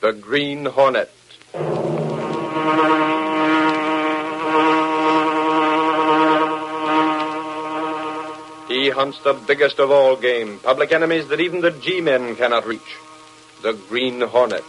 The Green Hornet. He hunts the biggest of all game, public enemies that even the G-men cannot reach. The Green Hornet.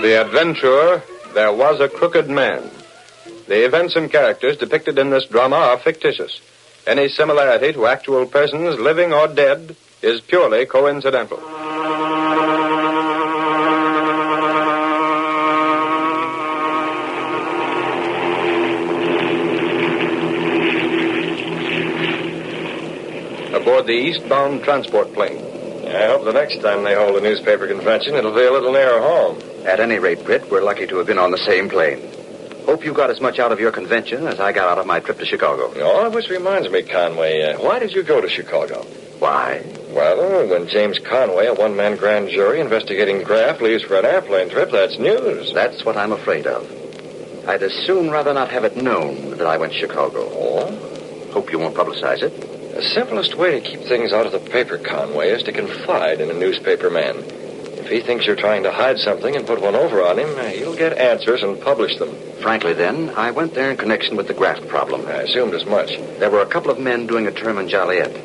The adventure, There Was a Crooked Man. The events and characters depicted in this drama are fictitious. Any similarity to actual persons, living or dead, is purely coincidental. Aboard the eastbound transport plane. I hope the next time they hold a newspaper convention, it'll be a little nearer home. At any rate, Britt, we're lucky to have been on the same plane. Hope you got as much out of your convention as I got out of my trip to Chicago. Oh, which reminds me, Conway, why did you go to Chicago? Why? Well, when James Conway, a one-man grand jury investigating graft, leaves for an airplane trip, that's news. That's what I'm afraid of. I'd as soon rather not have it known that I went to Chicago. Oh? Hope you won't publicize it. The simplest way to keep things out of the paper, Conway, is to confide in a newspaper man. If he thinks you're trying to hide something and put one over on him, he'll get answers and publish them. Frankly, then, I went there in connection with the graft problem. I assumed as much. There were a couple of men doing a term in Joliet.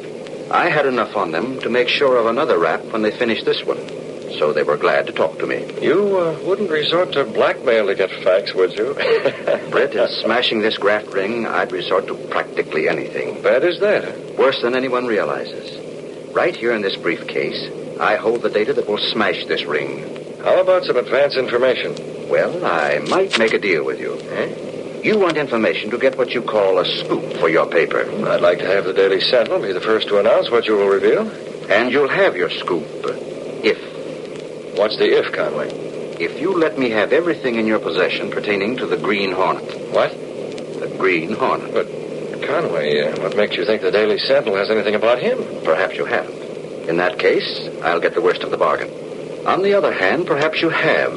I had enough on them to make sure of another rap when they finished this one. So they were glad to talk to me. You wouldn't resort to blackmail to get facts, would you? Britt, in smashing this graft ring, I'd resort to practically anything. Bad as that? Worse than anyone realizes. Right here in this briefcase, I hold the data that will smash this ring. How about some advance information? Well, I might make a deal with you. You want information to get what you call a scoop for your paper. I'd like to have the Daily Sentinel be the first to announce what you will reveal. And you'll have your scoop, if... What's the if, Conway? If you let me have everything in your possession pertaining to the Green Hornet. What? The Green Hornet. But, Conway, what makes you think the Daily Sentinel has anything about him? Perhaps you haven't. In that case, I'll get the worst of the bargain. On the other hand, perhaps you have.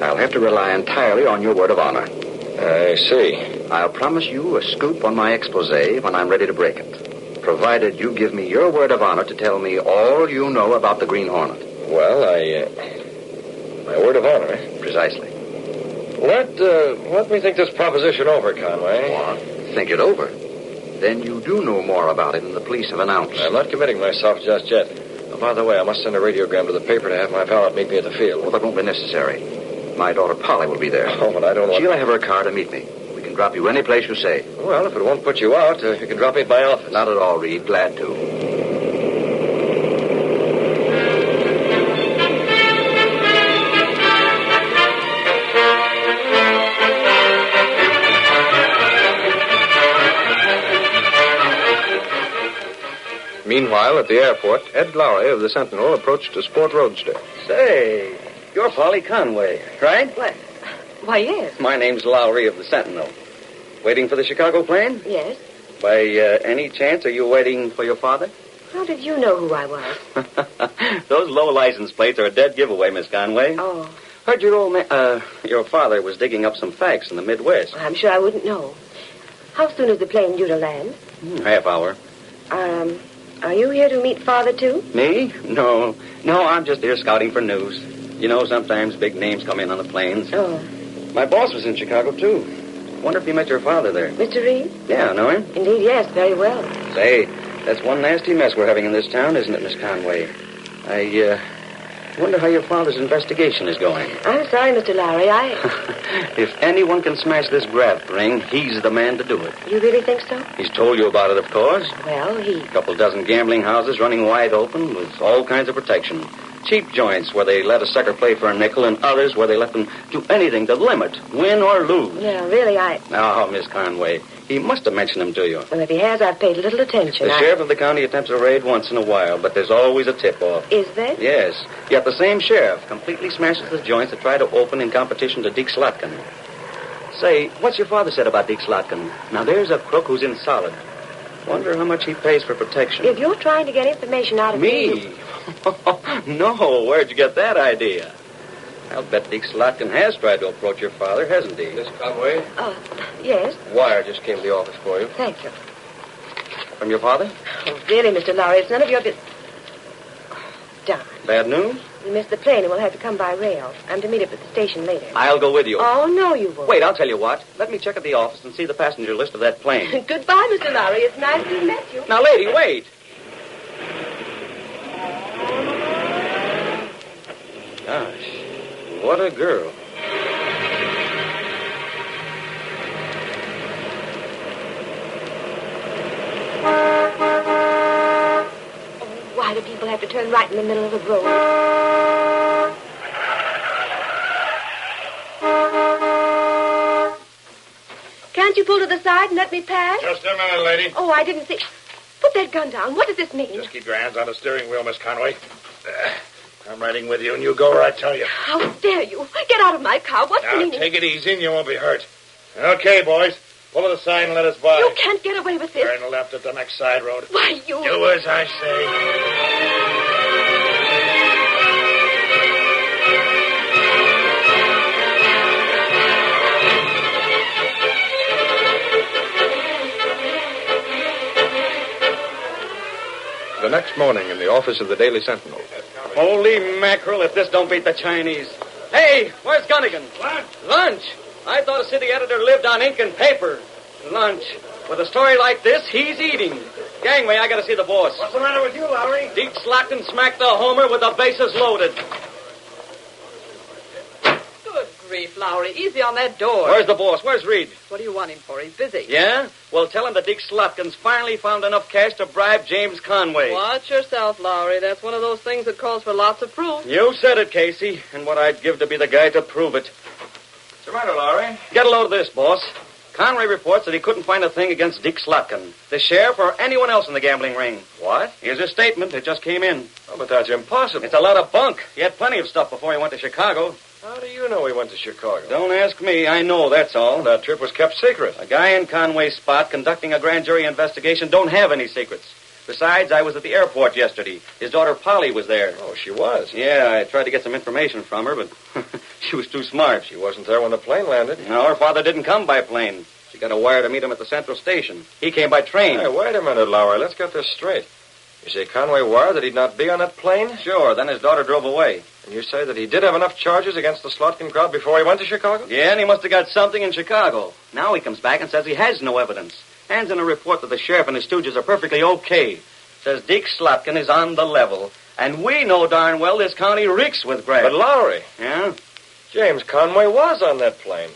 I'll have to rely entirely on your word of honor. I see. I'll promise you a scoop on my expose when I'm ready to break it, provided you give me your word of honor to tell me all you know about the Green Hornet. Well, my word of honor, eh? Precisely. Let me think this proposition over, Conway. What? Think it over? Then you do know more about it than the police have announced. I'm not committing myself just yet. Oh, by the way, I must send a radiogram to the paper to have my valet meet me at the field. Well, that won't be necessary. My daughter Polly will be there. Oh, but I don't want... She'll have her car to meet me. We can drop you any place you say. Well, if it won't put you out, you can drop me at my office. Not at all, Reed. Glad to. Meanwhile, at the airport, Ed Lowry of the Sentinel approached a sport roadster. Say, you're Polly Conway, right? What? Why, yes. My name's Lowry of the Sentinel. Waiting for the Chicago plane? Yes. By any chance, are you waiting for your father? How did you know who I was? Those low license plates are a dead giveaway, Miss Conway. Oh, Heard your father was digging up some facts in the Midwest. I'm sure I wouldn't know. How soon is the plane due to land? Half hour. Are you here to meet Father, too? Me? No, I'm just here scouting for news. You know, sometimes big names come in on the planes. Oh. My boss was in Chicago, too. Wonder if you met your father there. Mr. Reed? Yeah, know him? Indeed, yes, very well. Say, that's one nasty mess we're having in this town, isn't it, Miss Conway? I wonder how your father's investigation is going. I'm sorry, Mr. Lowry, If anyone can smash this graft ring, he's the man to do it. You really think so? He's told you about it, of course. Well, A couple dozen gambling houses running wide open with all kinds of protection. Cheap joints where they let a sucker play for a nickel and others where they let them do anything to limit, win or lose. Yeah, really, Oh, Miss Conway, he must have mentioned them to you. Well, if he has, I've paid little attention. The sheriff of the county attempts a raid once in a while, but there's always a tip-off. Is there? Yes. Yet the same sheriff completely smashes the joints that try to open in competition to Deke Slotkin. Say, what's your father said about Deke Slotkin? Now, there's a crook who's in solid. Wonder how much he pays for protection. If you're trying to get information out of Me? No, where'd you get that idea? I'll bet Deke Slotkin has tried to approach your father, hasn't he? Miss Conway, Yes, wire just came to the office for you. thank you. From your father? Oh, really, Mr. Lowry, it's none of your business. Darn. Bad news? We missed the plane and we'll have to come by rail. I'm to meet up at the station later. I'll go with you. Oh, no, you won't. Wait, I'll tell you what. Let me check at the office and see the passenger list of that plane. Goodbye, Mr. Lowry. It's nice to have met you. Now, lady, wait. Gosh, what a girl. Why do people have to turn right in the middle of the road? Can't you pull to the side and let me pass? Just a minute, lady. Oh, I didn't see. Put that gun down. What does this mean? Just keep your hands on the steering wheel, Miss Conway. I'm riding with you, and you go where I tell you. How dare you? Get out of my car. What's the Now, meaning? take it easy, and you won't be hurt. Okay, boys. Pull to the side and let us by. You can't get away with this. Turn left at the next side road. Why, you... Do as I say. The next morning in the office of the Daily Sentinel. Holy mackerel, if this don't beat the Chinese. Hey, where's Gunnigan? What? Lunch. I thought a city editor lived on ink and paper. Lunch. With a story like this, he's eating. Gangway, I gotta see the boss. What's the matter with you, Lowry? Deke Slotkin smacked the homer with the bases loaded. Good grief, Lowry. Easy on that door. Where's the boss? Where's Reed? What do you want him for? He's busy. Yeah? Well, tell him that Deke Slotkin's finally found enough cash to bribe James Conway. Watch yourself, Lowry. That's one of those things that calls for lots of proof. You said it, Casey, and what I'd give to be the guy to prove it. What's the matter, Lowry? Get a load of this, boss. Conway reports that he couldn't find a thing against Deke Slotkin, the sheriff, or anyone else in the gambling ring. What? Here's his statement. It just came in. Oh, but that's impossible. It's a lot of bunk. He had plenty of stuff before he went to Chicago. How do you know he went to Chicago? Don't ask me. I know, that's all. That trip was kept secret. A guy in Conway's spot conducting a grand jury investigation don't have any secrets. Besides, I was at the airport yesterday. His daughter Polly was there. Oh, she was. Yeah, I tried to get some information from her, but she was too smart. She wasn't there when the plane landed. No, her father didn't come by plane. She got a wire to meet him at the Central Station. He came by train. Hey, wait a minute, Lowry. Let's get this straight. You say Conway wired that he'd not be on that plane? Sure, then his daughter drove away. And you say that he did have enough charges against the Slotkin crowd before he went to Chicago? Yeah, and he must have got something in Chicago. Now he comes back and says he has no evidence. Hands in a report that the sheriff and his stooges are perfectly okay. Says Deke Slotkin is on the level. And we know darn well this county reeks with graft. But Lowry, Yeah? James Conway was on that plane.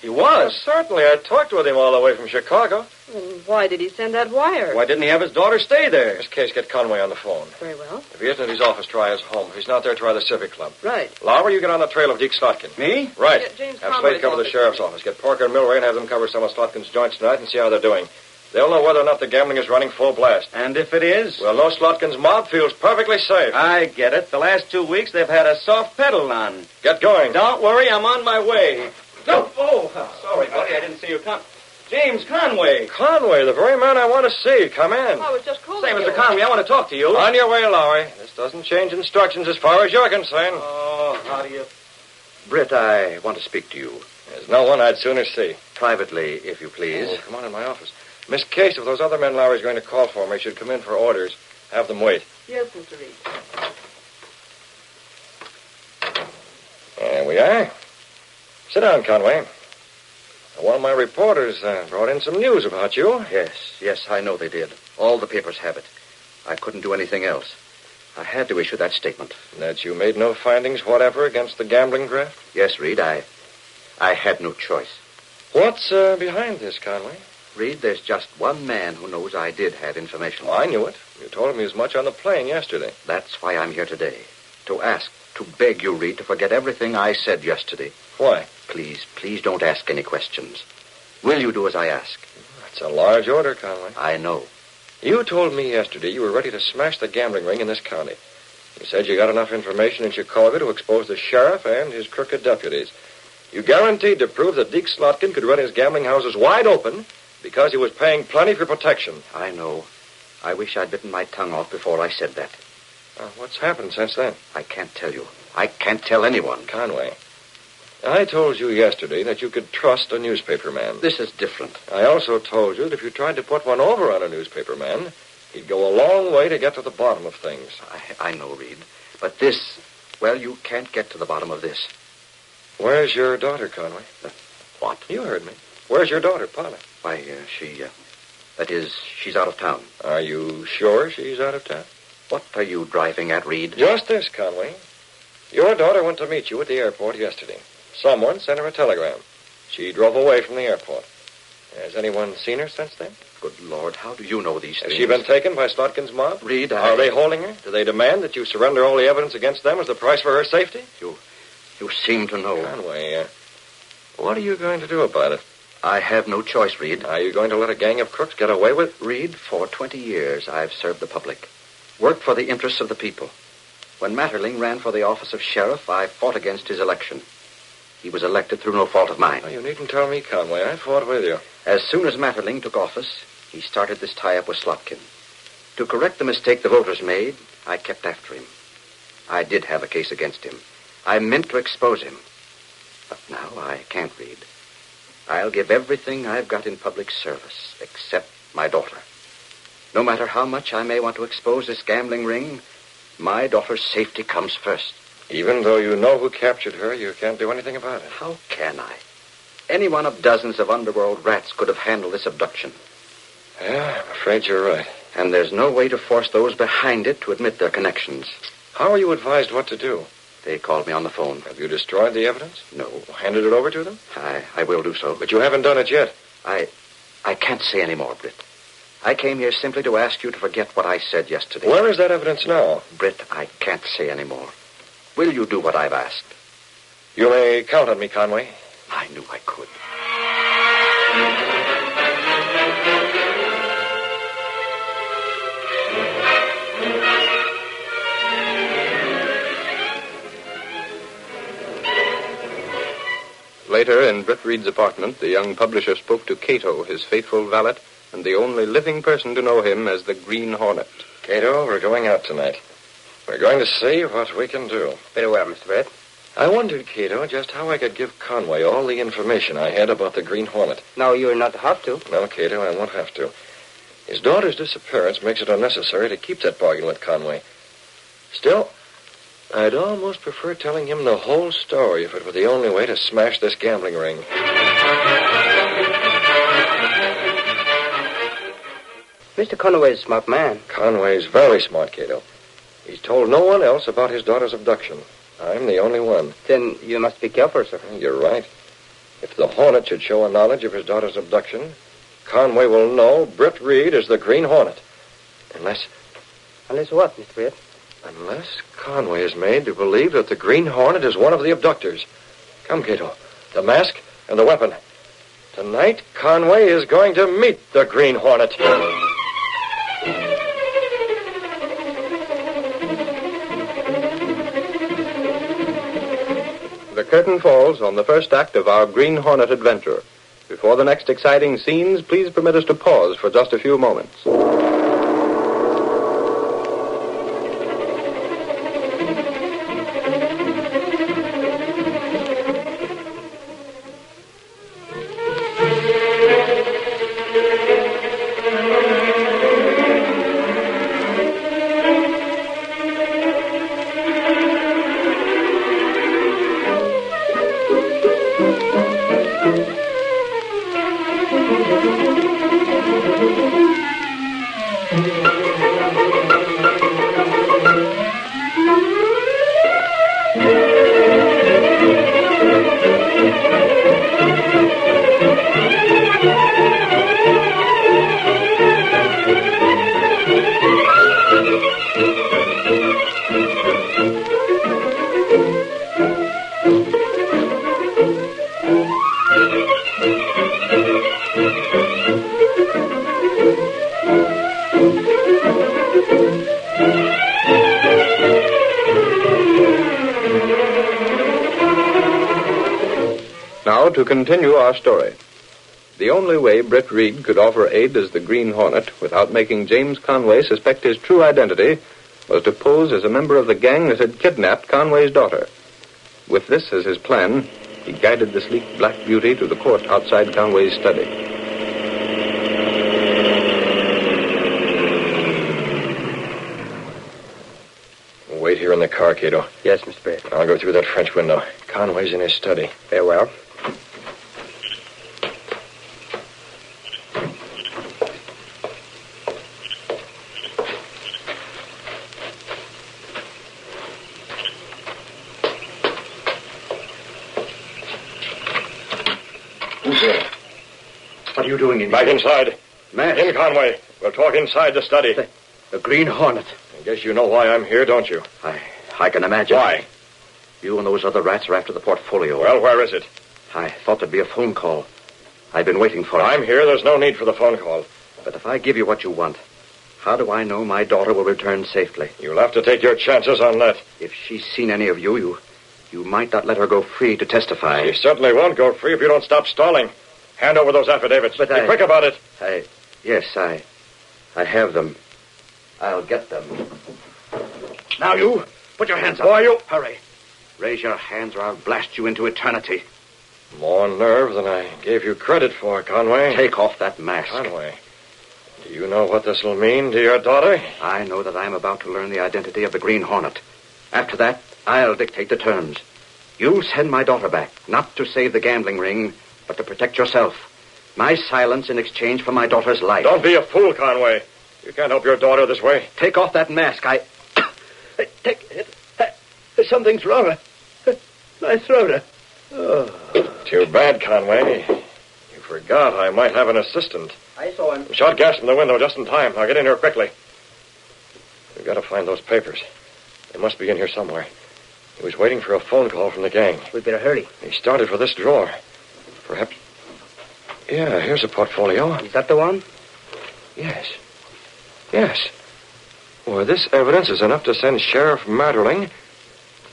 He was. Certainly. I talked with him all the way from Chicago. Then why did he send that wire? Why didn't he have his daughter stay there? This case, get Conway on the phone. Very well. If he isn't at his office, try his home. If he's not there, try the Civic Club. Right. Lowry, you get on the trail of Deke Slotkin. Me? Right. Yeah, James Have Conway's Slade cover the office. sheriff's office. Get Parker and Milray and have them cover some of Slotkin's joints tonight and see how they're doing. They'll know whether or not the gambling is running full blast. And if it is? We'll know Slotkin's mob feels perfectly safe. I get it. The last 2 weeks they've had a soft pedal on. Get going. Don't worry, I'm on my way. No. Oh, sorry, buddy. I didn't see you come. James Conway. Conway, the very man I want to see. Come in. I was just calling Say, you. Mr. Conway, I want to talk to you. On your way, Lowry. This doesn't change instructions as far as you're concerned. Oh, how do you... Britt, I want to speak to you. There's no one I'd sooner see. Privately, if you please. Oh, come on in my office. Miss Case, if those other men Lowry's going to call for me should come in for orders, have them wait. Yes, Mr. Reed. There we are. Sit down, Conway. One of my reporters brought in some news about you. Yes, I know they did. All the papers have it. I couldn't do anything else. I had to issue that statement. That you made no findings whatever against the gambling graft? Yes, Reed, I had no choice. What's behind this, Conway? Reed, there's just one man who knows I did have information. Oh, I knew it. You told me as much on the plane yesterday. That's why I'm here today. To ask, to beg you, Reed, to forget everything I said yesterday. Why? Please don't ask any questions. Will you do as I ask? That's a large order, Conway. I know. You told me yesterday you were ready to smash the gambling ring in this county. You said you got enough information in Chicago to expose the sheriff and his crooked deputies. You guaranteed to prove that Deke Slotkin could run his gambling houses wide open because he was paying plenty for protection. I know. I wish I'd bitten my tongue off before I said that. What's happened since then? I can't tell you. I can't tell anyone. Conway, I told you yesterday that you could trust a newspaper man. This is different. I also told you that if you tried to put one over on a newspaper man, he'd go a long way to get to the bottom of things. I know, Reed. But this, well, you can't get to the bottom of this. Where's your daughter, Conway? What? You heard me. Where's your daughter, Polly? Why, she's out of town. Are you sure she's out of town? What are you driving at, Reed? Just this, Conway. Your daughter went to meet you at the airport yesterday. Someone sent her a telegram. She drove away from the airport. Has anyone seen her since then? Good Lord, how do you know these things? Has she been taken by Slotkin's mob? Reed, Are they holding her? Do they demand that you surrender all the evidence against them as the price for her safety? You seem to know. Conway, what are you going to do about it? I have no choice, Reed. Are you going to let a gang of crooks get away with? Reed, for 20 years I've served the public. Worked for the interests of the people. When Matterling ran for the office of sheriff, I fought against his election. He was elected through no fault of mine. Oh, you needn't tell me, Conway. I fought with you. As soon as Matterling took office, he started this tie-up with Slotkin. To correct the mistake the voters made, I kept after him. I did have a case against him. I meant to expose him. But now I can't, Reed. I'll give everything I've got in public service, except my daughter. No matter how much I may want to expose this gambling ring, my daughter's safety comes first. Even though you know who captured her, you can't do anything about it. How can I? Any one of dozens of underworld rats could have handled this abduction. Yeah, I'm afraid you're right. And there's no way to force those behind it to admit their connections. How are you advised what to do? They called me on the phone. Have you destroyed the evidence? No. Handed it over to them? I will do so. But you haven't done it yet. I can't say any more, Britt. I came here simply to ask you to forget what I said yesterday. Where is that evidence now? Britt, I can't say any more. Will you do what I've asked? You may count on me, Conway. I knew I could. Later, in Britt Reed's apartment, the young publisher spoke to Cato, his faithful valet, and the only living person to know him as the Green Hornet. Cato, we're going out tonight. We're going to see what we can do. Very well, Mr. Britt. I wondered, Cato, just how I could give Conway all the information I had about the Green Hornet. No, you'll not have to. No, Cato, I won't have to. His daughter's disappearance makes it unnecessary to keep that bargain with Conway. Still, I'd almost prefer telling him the whole story if it were the only way to smash this gambling ring. Mr. Conway's a smart man. Conway's very smart, Cato. He's told no one else about his daughter's abduction. I'm the only one. Then you must be careful, sir. You're right. If the Hornet should show a knowledge of his daughter's abduction, Conway will know Britt Reed is the Green Hornet. Unless what, Mr. Britt? Unless Conway is made to believe that the Green Hornet is one of the abductors. Come, Cato. The mask and the weapon. Tonight, Conway is going to meet the Green Hornet. The curtain falls on the first act of our Green Hornet adventure. Before the next exciting scenes, please permit us to pause for just a few moments. Now, to continue our story. The only way Britt Reed could offer aid as the Green Hornet without making James Conway suspect his true identity was to pose as a member of the gang that had kidnapped Conway's daughter. With this as his plan, he guided the sleek black beauty to the court outside Conway's study. Wait here in the car, Cato. Yes, Mr. Britt. I'll go through that French window. Conway's in his study. Very well. Who's there? What are you doing in Back here? inside. Matt. In, Conway. We'll talk inside the study. The Green Hornet. I guess you know why I'm here, don't you? I can imagine. Why? You and those other rats are after the portfolio. Well, where is it? I thought there'd be a phone call. I've been waiting for it. I'm here. There's no need for the phone call. But if I give you what you want, how do I know my daughter will return safely? You'll have to take your chances on that. If she's seen any of you might not let her go free to testify. You certainly won't go free if you don't stop stalling. Hand over those affidavits. But Be quick about it. Yes, I have them. I'll get them. Now you, put your hands up. Why, you... Hurry. Raise your hands or I'll blast you into eternity. More nerve than I gave you credit for, Conway. Take off that mask. Conway, do you know what this will mean to your daughter? I know that I'm about to learn the identity of the Green Hornet. After that, I'll dictate the terms. You'll send my daughter back, not to save the gambling ring, but to protect yourself. My silence in exchange for my daughter's life. Don't be a fool, Conway. You can't help your daughter this way. Take off that mask. Take it. Something's wrong. My throat. Too bad, Conway. You forgot I might have an assistant. I saw him. Shot gas from the window just in time. Now get in here quickly. We've got to find those papers. They must be in here somewhere. He was waiting for a phone call from the gang. We'd better hurry. He started for this drawer. Perhaps... Yeah, here's a portfolio. Is that the one? Yes. Well, this evidence is enough to send Sheriff Marterling,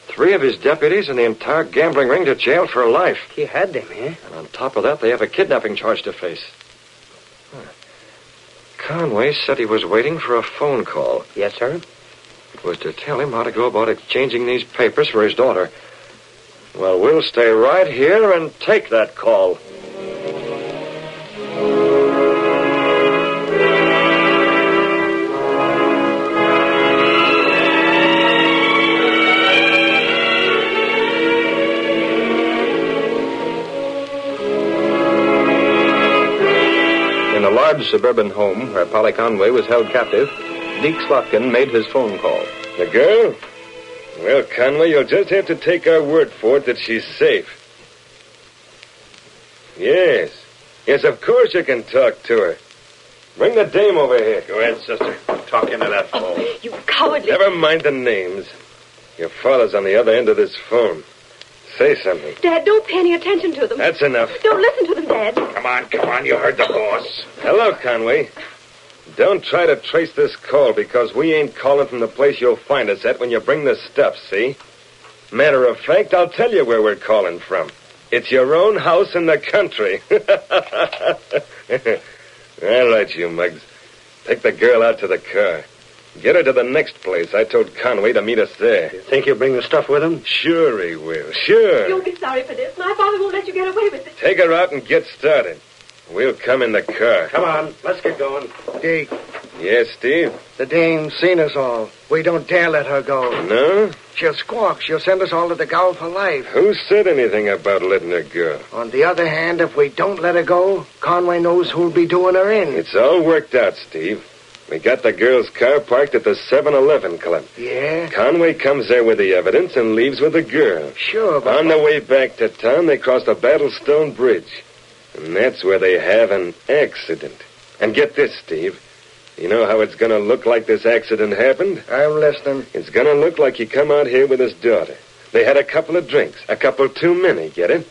3 of his deputies, and the entire gambling ring to jail for life. He had them, eh? And on top of that, they have a kidnapping charge to face. Conway said he was waiting for a phone call. Yes, sir. It was to tell him how to go about exchanging these papers for his daughter. Well, we'll stay right here and take that call. In a large suburban home where Polly Conway was held captive, Deke Slotkin made his phone call. The girl? Well, Conway, you'll just have to take our word for it that she's safe. Yes. Yes, of course you can talk to her. Bring the dame over here. Go ahead, sister. Talk into that phone. You cowardly... Never mind the names. Your father's on the other end of this phone. Say something. Dad, don't pay any attention to them. That's enough. Don't listen to them, Dad. Come on, you heard the boss. Hello, Conway. Don't try to trace this call because we ain't calling from the place you'll find us at when you bring the stuff, see? Matter of fact, I'll tell you where we're calling from. It's your own house in the country. All right, you mugs. Take the girl out to the car. Get her to the next place. I told Conway to meet us there. You think he'll bring the stuff with him? Sure he will. Sure. You'll be sorry for this. My father won't let you get away with it. Take her out and get started. We'll come in the car. Come on, let's get going. Dick, Yes, Steve? the dame's seen us all. We don't dare let her go. No? She'll squawk. She'll send us all to the gaol for life. Who said anything about letting her go? On the other hand, if we don't let her go, Conway knows who'll be doing her in. It's all worked out, Steve. We got the girl's car parked at the 7-Eleven club. Yeah? Conway comes there with the evidence and leaves with the girl. Sure, but... On the way back to town, they cross the Battlestone Bridge. And that's where they have an accident. And get this, Steve. You know how it's going to look like this accident happened? I'm listening. It's going to look like he come out here with his daughter. They had a couple of drinks. A couple too many, get it?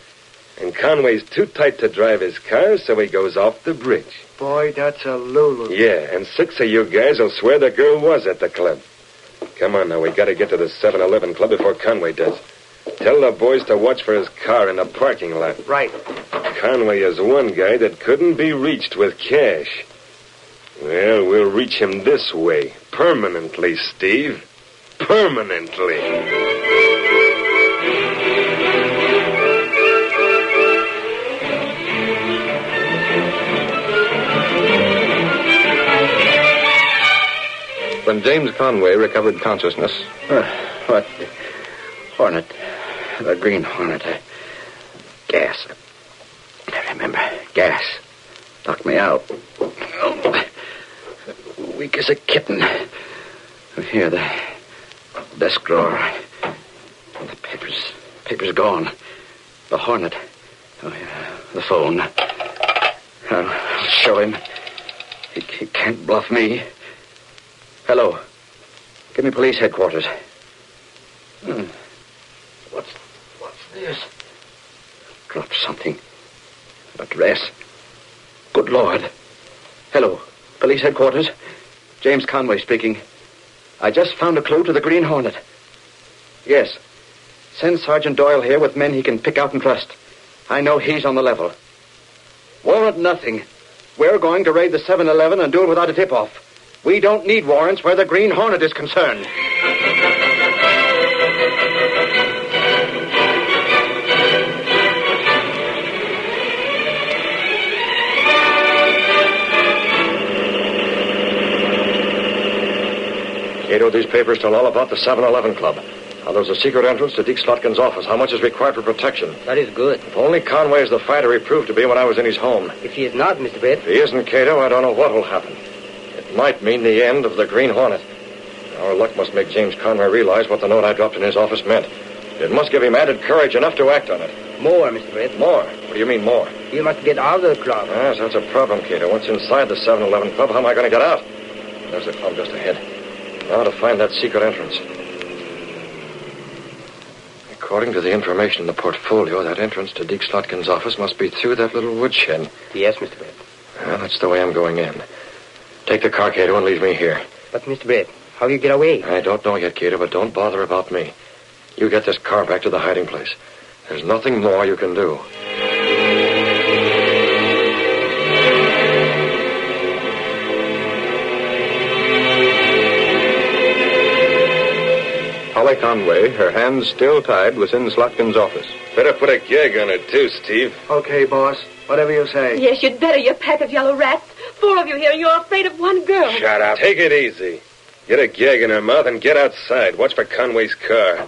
And Conway's too tight to drive his car, so he goes off the bridge. Boy, that's a Lulu. Yeah, and 6 of you guys will swear the girl was at the club. Come on now, we got to get to the 7-Eleven club before Conway does. Tell the boys to watch for his car in the parking lot. Right. Conway is one guy that couldn't be reached with cash. Well, we'll reach him this way. Permanently, Steve. Permanently. When James Conway recovered consciousness, What? Hornet. The green Hornet. Gas. I remember. Gas. Knocked me out. Oh, weak as a kitten. Here, the desk drawer. The papers. Papers gone. The Hornet. Oh, yeah. The phone. I'll show him. He can't bluff me. Hello. Give me police headquarters. What's this? Dropped something. A dress. Good Lord. Hello. Police headquarters. James Conway speaking. I just found a clue to the Green Hornet. Yes. Send Sergeant Doyle here with men he can pick out and trust. I know he's on the level. Warrant nothing. We're going to raid the 7-Eleven and do it without a tip-off. We don't need warrants where the Green Hornet is concerned. Cato, these papers tell all about the 7-Eleven club. How there's a secret entrance to Deke Slotkin's office. How much is required for protection. That is good. If only Conway is the fighter he proved to be when I was in his home. If he is not, Mr. Brett. If he isn't, Cato, I don't know what will happen. It might mean the end of the Green Hornet. Our luck must make James Conway realize what the note I dropped in his office meant. It must give him added courage enough to act on it. More, Mr. Brett. More? What do you mean more? You must get out of the club. Yes, that's a problem, Cato. Once inside the 7-Eleven club, how am I going to get out? There's the club just ahead. Now to find that secret entrance. According to the information in the portfolio, that entrance to Deke Slotkin's office must be through that little woodshed. Yes, Mr. Brett. Well, that's the way I'm going in. Take the car, Cato, and leave me here. But, Mr. Brett, how you get away? I don't know yet, Cato, but don't bother about me. You get this car back to the hiding place. There's nothing more you can do. Holly Conway, her hands still tied, was in Slotkin's office. Better put a gag on her, too, Steve. Okay, boss. Whatever you say. Yes, you'd better, you pack of yellow rats. 4 of you here, and you're afraid of one girl. Shut up. Take it easy. Get a gag in her mouth and get outside. Watch for Conway's car.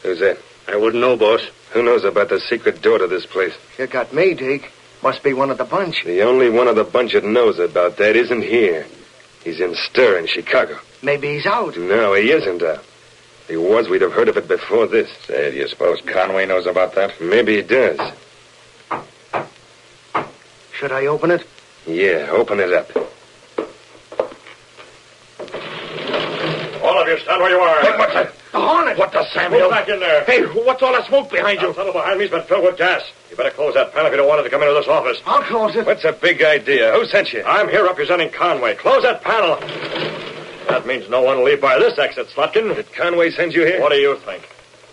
Who's that? I wouldn't know, boss. Who knows about the secret door to this place? You got me, Deke. Must be one of the bunch. The only one of the bunch that knows about that isn't here. He's in stir in Chicago. Maybe he's out. No, he isn't out. If he was, we'd have heard of it before this. Say, do you suppose Conway knows about that? Maybe he does. Should I open it? Yeah, open it up. All of you, stand where you are. Hey, what's that? The Hornet. What the Samuel? Move back in there. Hey, what's all that smoke behind you? That tunnel behind me's been filled with gas. You better close that panel if you don't want it to come into this office. I'll close it. What's the big idea? Who sent you? I'm here representing Conway. Close that panel. That means no one will leave by this exit, Slotkin. Did Conway send you here? What do you think?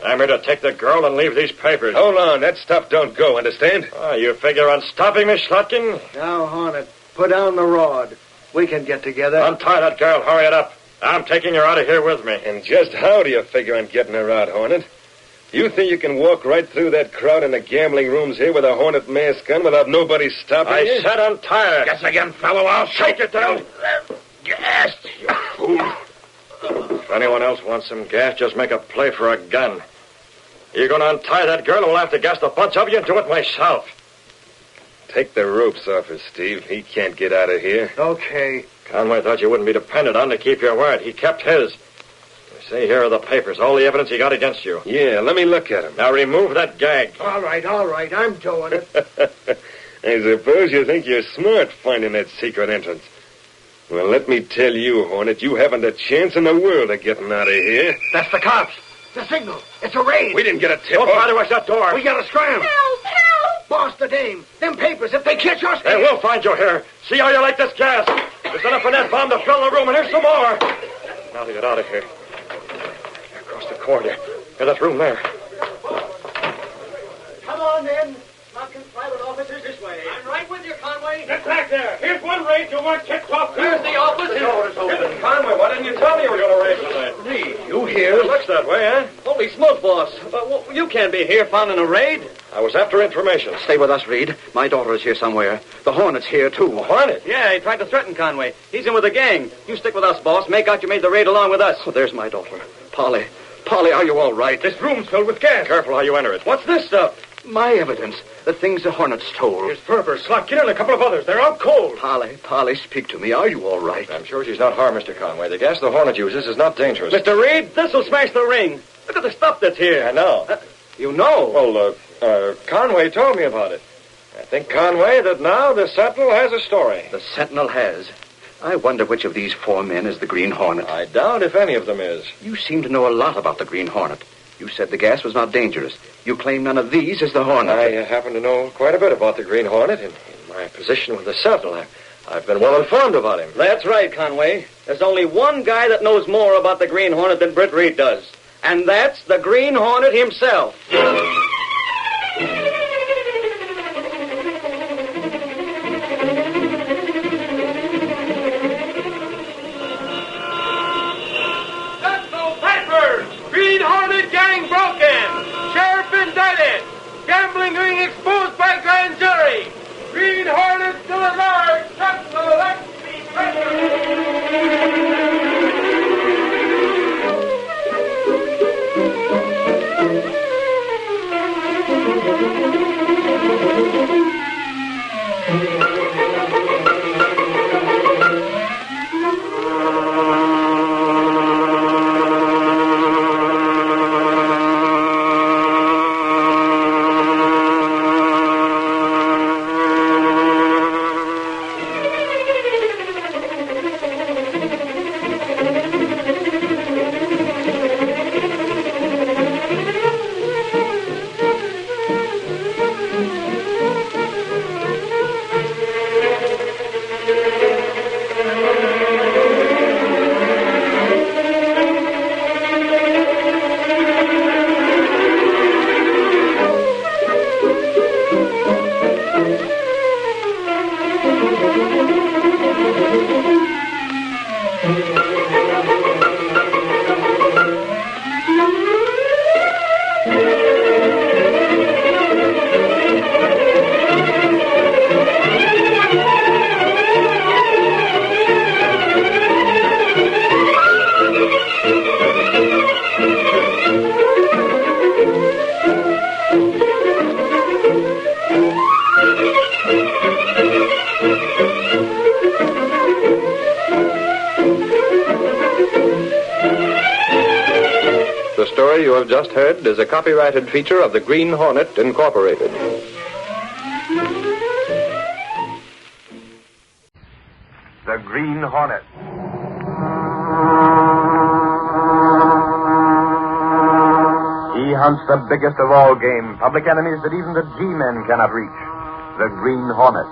I'm here to take the girl and leave these papers. Hold on. That stuff don't go, understand? Oh, you figure on stopping me, Slotkin? Now, Hornet, put down the rod. We can get together. Untie that girl. Hurry it up. I'm taking her out of here with me. And just how do you figure on getting her out, Hornet? You think you can walk right through that crowd in the gambling rooms here with a Hornet mask on without nobody stopping you? I said untie her. Guess again, fellow. I'll shake it down. Gas, you fool. If anyone else wants some gas, just make a play for a gun. You're going to untie that girl, and we'll have to gas the bunch of you and do it myself. Take the ropes off her, Steve. He can't get out of here. Okay. Conway thought you wouldn't be depended on to keep your word. He kept his. See, here are the papers, all the evidence he got against you. Yeah, let me look at them. Now remove that gag. All right. I'm doing it. I suppose you think you're smart finding that secret entrance. Well, let me tell you, Hornet, you haven't a chance in the world of getting out of here. That's the cops. The signal. It's a raid. We didn't get a tip. Don't try to rush that door. We gotta scram. Help! Boss the dame. Them papers, if they catch us... Hey, we'll find you here. See how you like this gas. There's enough in that bomb to fill the room, and here's some more. Now to get out of here. Across the corridor. There's that room there. Come on, then. Slotkin's private office is this way. I'm right with you, Conway. Get back there. Here's one raid you weren't kicked off. Here's the office. The door's open. Conway, why didn't you tell me you were going to raid tonight? Hey, you here? It looks that way, eh? Holy smoke, boss. You can't be here found in a raid. I was after information. Stay with us, Reed. My daughter is here somewhere. The Hornet's here, too. Hornet? Yeah, he tried to threaten Conway. He's in with the gang. You stick with us, boss. Make out you made the raid along with us. Oh, there's my daughter. Polly. Polly, are you all right? This room's filled with gas. Careful how you enter it. What's this stuff? My evidence. The things the Hornet stole. Here's Ferber, Slotkin, and a couple of others. They're out cold. Polly, speak to me. Are you all right? I'm sure she's not harmed, Mr. Conway. The gas the Hornet uses is not dangerous. Mr. Reed, this'll smash the ring. Look at the stuff that's here. I know. You know. Well, Conway told me about it. I think, Conway, that now the Sentinel has a story. The Sentinel has. I wonder which of these 4 men is the Green Hornet. I doubt if any of them is. You seem to know a lot about the Green Hornet. You said the gas was not dangerous. You claim none of these is the Hornet. I happen to know quite a bit about the Green Hornet. In my position with the Sentinel, I've been well informed about him. That's right, Conway. There's only one guy that knows more about the Green Hornet than Britt Reed does. And that's the Green Hornet himself. Green Hornet gang broken. Sheriff indicted. Gambling ring exposed by grand jury. Green Hornet still alive. Sentinel, let's be present. The story you have just heard is a copyrighted feature of the Green Hornet, Incorporated. The Green Hornet. He hunts the biggest of all game, public enemies that even the G-men cannot reach. The Green Hornet.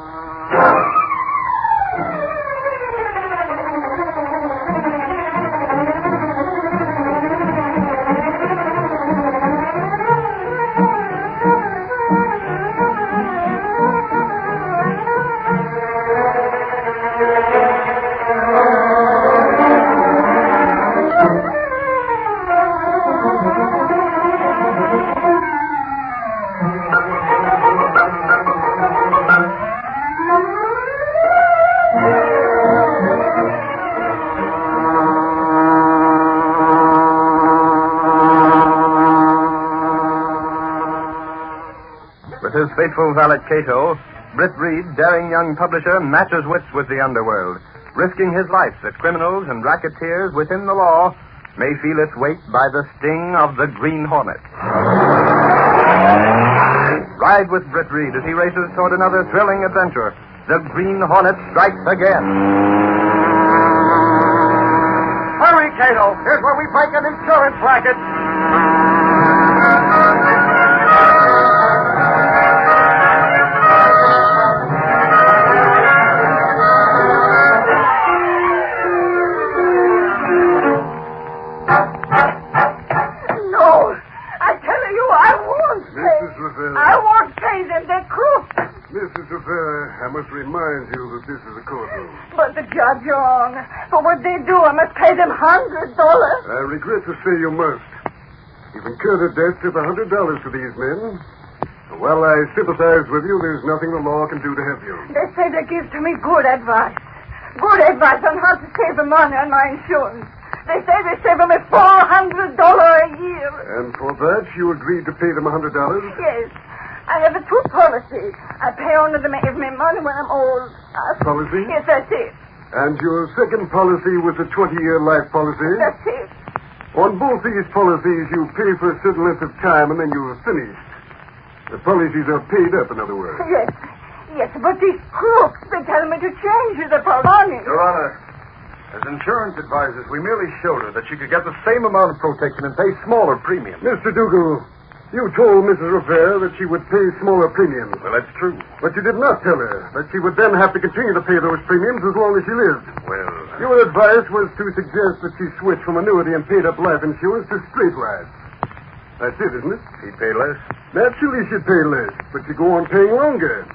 his faithful valet Cato, Britt Reed, daring young publisher, matches wits with the underworld, risking his life that criminals and racketeers within the law may feel its weight by the sting of the Green Hornet. Ride with Britt Reed as he races toward another thrilling adventure. The Green Hornet strikes again. Hurry, Cato. Here's where we break an insurance racket. No, I tell you, I won't pay. Mrs. Rivera. I won't pay them. They're crooks. Mrs. Rivera, I must remind you that this is a courtroom. But the judge wrong. For what they do, I must pay them $100. I regret to say you must. You've incurred a debt of $100 to these men. While I sympathize with you, there's nothing the law can do to help you. They say they give to me good advice. Good advice on how to save the money on my insurance. They say they save me $400 a year. And for that, you agreed to pay them $100? Yes. I have a two policy. I pay only them every money when I'm old. Policy? Yes, that's it. And your second policy was a 20-year life policy? That's it. On both these policies, you pay for a certain length of time and then you're finished. The policies are paid up, in other words. Yes. Yes, but these crooks, they tell me to change the policy. Your Honor, as insurance advisors, we merely showed her that she could get the same amount of protection and pay smaller premiums. Mr. Dougal, you told Mrs. Rivera that she would pay smaller premiums. Well, that's true. But you did not tell her that she would then have to continue to pay those premiums as long as she lived. Well, Your advice was to suggest that she switch from annuity and paid-up life insurance to straight life. That's it, isn't it? she'd pay less. Naturally, she'd pay less, but she'd go on paying longer.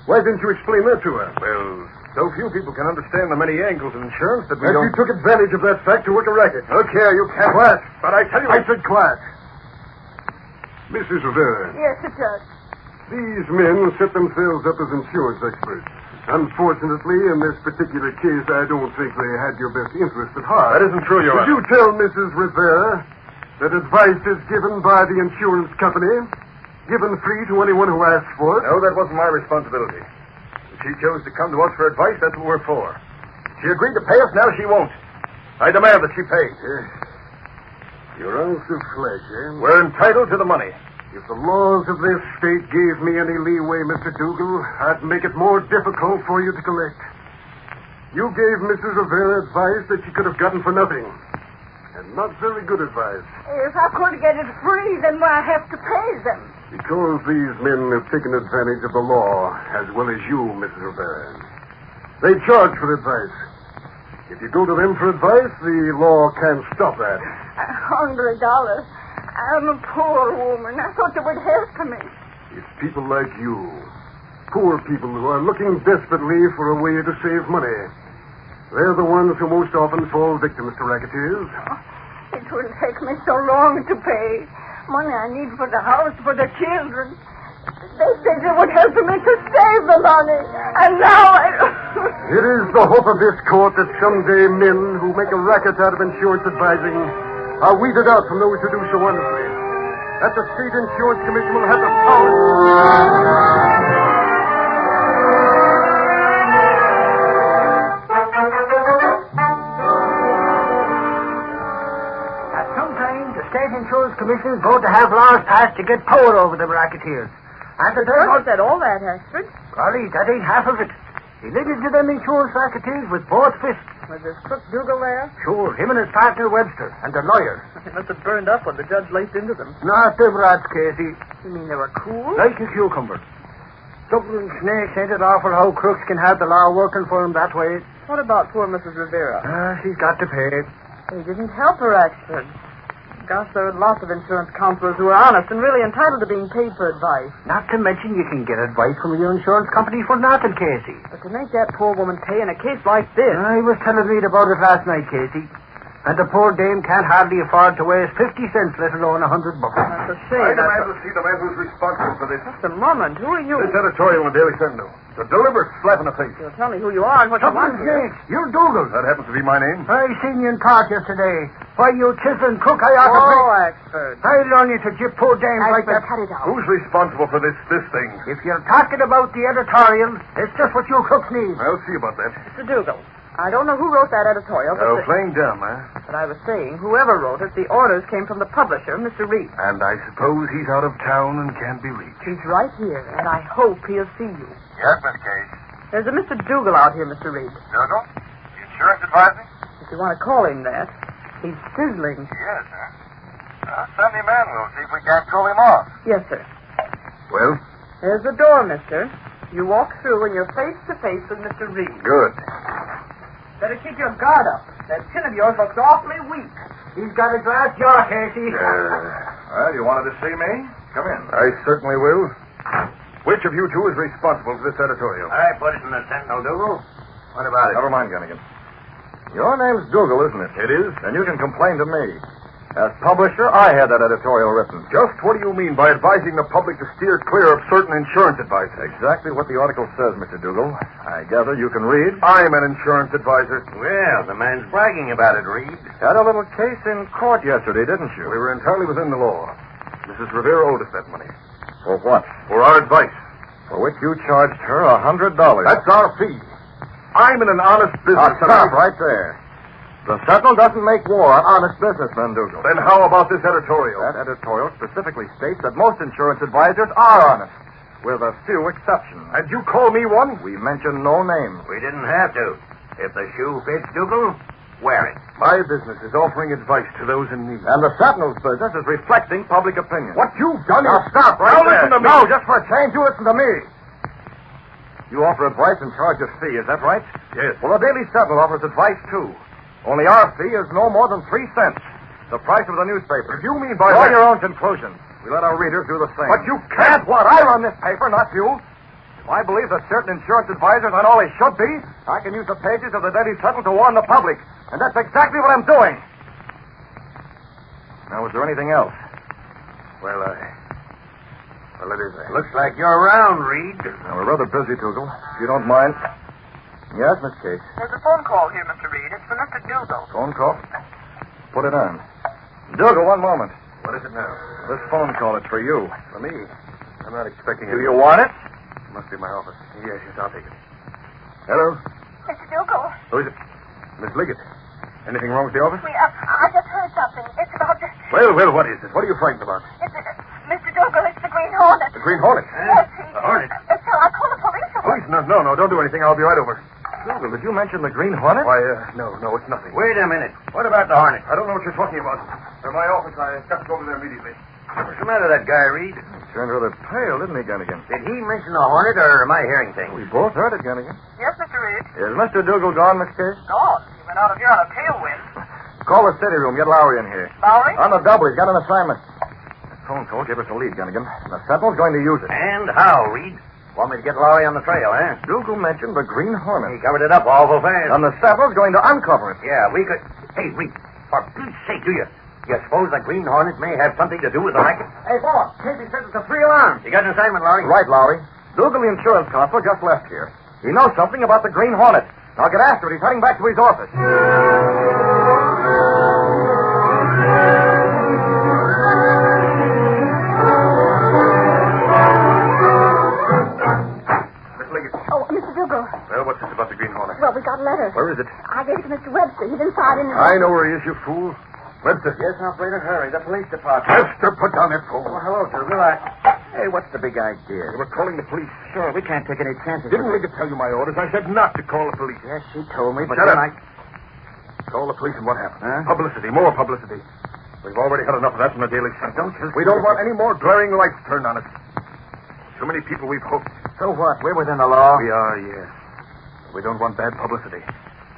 Why didn't you explain that to her? Well, so few people can understand the many angles of insurance that we And don't... you took advantage of that fact to work a racket. Look here, you can't... Quiet. But I tell you... I said quiet. Mrs. Rivera, Yes, it does. these men set themselves up as insurance experts. Unfortunately, in this particular case, I don't think they had your best interest at heart. That isn't true, Your Did Honor. you tell Mrs. Rivera that advice is given by the insurance company, given free to anyone who asks for it? No, that wasn't my responsibility. If she chose to come to us for advice, that's what we're for. She agreed to pay us, now she won't. I demand that she pay. Your ounce of flesh, eh? We're entitled to the money. If the laws of this state gave me any leeway, Mr. Dougal, I'd make it more difficult for you to collect. You gave Mrs. Rivera advice that she could have gotten for nothing. And not very good advice. If I could get it free, then why I have to pay them? Because these men have taken advantage of the law, as well as you, Mrs. Rivera. They charge for advice. If you go to them for advice, the law can't stop that. $100. I'm a poor woman. I thought they would help me. It's people like you, poor people who are looking desperately for a way to save money. They're the ones who most often fall victims to racketeers. It will take me so long to pay. Money I need for the house, for the children. They said they would help me to save the money. And now I... It is the hope of this court that someday men who make a racket out of insurance advising are weeded out from those who do so honestly. That the State Insurance Commission will have the power... Sometimes the State Insurance Commission is going to have laws passed to get power over them racketeers. And the Not that all that, Ashford. Golly, that ain't half of it. He led into them insurance racketeers with both fists. Was this crook Dougal there? Sure, him and his partner Webster, and the lawyer. They must have burned up when the judge laced into them. Not them rats, Casey. You mean they were cool? Like a cucumber. Something snakes ain't it awful how crooks can have the law working for them that way. What about poor Mrs. Rivera? She's got to pay. They didn't help her, Ashford. Gosh, there are lots of insurance counselors who are honest and really entitled to being paid for advice. Not to mention you can get advice from your insurance company for nothing, Casey. But to make that poor woman pay in a case like this... I was telling Reed about it last night, Casey. And the poor dame can't hardly afford to waste 50 cents, let alone 100 bucks. That's a shame. to see the man who's responsible for this. Just a moment. Who are you? This editorial in the Daily Sentinel. It's a deliberate slap in the face. You'll tell me who you are and what you want here. You're Dougal. That happens to be my name. I seen you in court yesterday. Why, you chiseling crook, I ought to break. Oh, expert. I'll learn you to jip poor dames like that. Cut it out. Who's responsible for this thing? If you're talking about the editorial, it's just what you crooks need. I'll see about that. Mr. Dougal, I don't know who wrote that editorial, Oh, playing dumb, huh? but I was saying, whoever wrote it, the orders came from the publisher, Mr. Reed. And I suppose he's out of town and can't be reached. He's right here, and I hope he'll see you. Yes, Miss Case. There's a Mr. Dougal out here, Mr. Reed. Dougal? The insurance advisor? If you want to call him that. He's sizzling. Yes, sir. Send him in. We'll see if we can't cool him off. Yes, sir. Well? There's the door, mister. You walk through and you're face to face with Mr. Reed. Good. Better keep your guard up. That chin of yours looks awfully weak. He's got a glass jaw, Casey. Well, you wanted to see me? Come in. I certainly will. Which of you two is responsible for this editorial? I put it in the Sentinel, Dougal. What about it? Never mind, Gunnigan. Your name's Dougal, isn't it? It is. And you can complain to me. As publisher, I had that editorial written. Just what do you mean by advising the public to steer clear of certain insurance advice? Exactly what the article says, Mr. Dougal. I gather you can read. I'm an insurance advisor. Well, the man's bragging about it, Reed. Had a little case in court yesterday, didn't you? We were entirely within the law. Mrs. Rivera owed us that money. For what? For our advice. For which you charged her $100. That's our fee. I'm in an honest business. Stop right there. The Sentinel doesn't make war on honest businessmen, Dougal. Then how about this editorial? That editorial specifically states that most insurance advisors are honest, with a few exceptions. And you call me one? We mention no names. We didn't have to. If the shoe fits, Dougal, wear it. My business is offering advice to those in need. And the Sentinel's business is reflecting public opinion. What you've done Now is... stop right Now there. listen to me. No, just for a change, you listen to me. You offer advice and charge a fee, is that right? Yes. Well, the Daily Sentinel offers advice, too. Only our fee is no more than 3 cents. The price of the newspaper. If you mean by Draw that... your own conclusions. We let our readers do the same. But you can't... What? I run this paper, not you. If I believe that certain insurance advisors aren't all they should be, I can use the pages of the Daily Sentinel to warn the public. And that's exactly what I'm doing. Now, is there anything else? Well, it is. Looks like you're around, Reed. Now, we're rather busy, Dougal. If you don't mind. Yes, Miss Case. There's a phone call here, Mr. Reed. It's for Mr. Dougal. Phone call? Put it on. Dougal, one moment. What is it now? This phone call is for you. For me? I'm not expecting it. Do you want it? Must be my office. Yes, I'll take it. Hello? Mr. Dougal, Who is it? Miss Liggett. Anything wrong with the office? I just heard something. It's about the... Well, what is it? What are you frightened about? Mr. Dougal, it's the Green Hornet. The Green Hornet? Yes, The Hornet? So I called the police. Police? No, don't do anything. I'll be right over. Dougal, did you mention the Green Hornet? Why, no, it's nothing. Wait a minute. What about the Hornet? I don't know what you're talking about. They're my office. I've got to go over there immediately. What's the matter with that guy, Reed? Turned rather pale, didn't he, Gunnigan? Did he mention the Hornet, or am I hearing things? We both heard it, Gunnigan. Yes, Mr. Reed. Is Mr. Dougal gone, Miss Case? Gone. He went out of here on a tailwind. Call the city room. Get Lowry in here. Lowry? On the double. He's got an assignment. That phone call gave us a lead, Gunnigan. And the Sentinel's going to use it. And how, Reed? Want me to get Lowry on the trail, eh? Dougal mentioned the Green Hornet. He covered it up awful fast. And the Sentinel's going to uncover it. Yeah, we could... Hey, Reed, for Pete's sake, do you suppose the Green Hornet may have something to do with the racket? Hey, boss, Casey says it's a 3-alarm. You got an assignment, Lowry? Right, Lowry. Dougal, the insurance constable, just left here. He knows something about the Green Hornet. Now get after it. He's heading back to his office. Well, what's this about the Green Hornet? Well, we got a letter. Where is it? I gave it to Mr. Webster. He's inside in the... I know where he is, you fool. Webster. Yes, operator, hurry. The police department. Webster, put down that phone. Oh, hello, Dougal. Hey, what's the big idea? They were calling the police. Sure, we can't take any chances. Didn't Liggett tell you my orders? I said not to call the police. Yes, she told me, but Shut then up. Call the police and what happened? Huh? Publicity, more publicity. We've already had enough of that from the Daily Sentinel. Don't you... We don't want any more glaring lights turned on us. Too many people we've hoped. So what? We're within the law. We are, yes. We don't want bad publicity.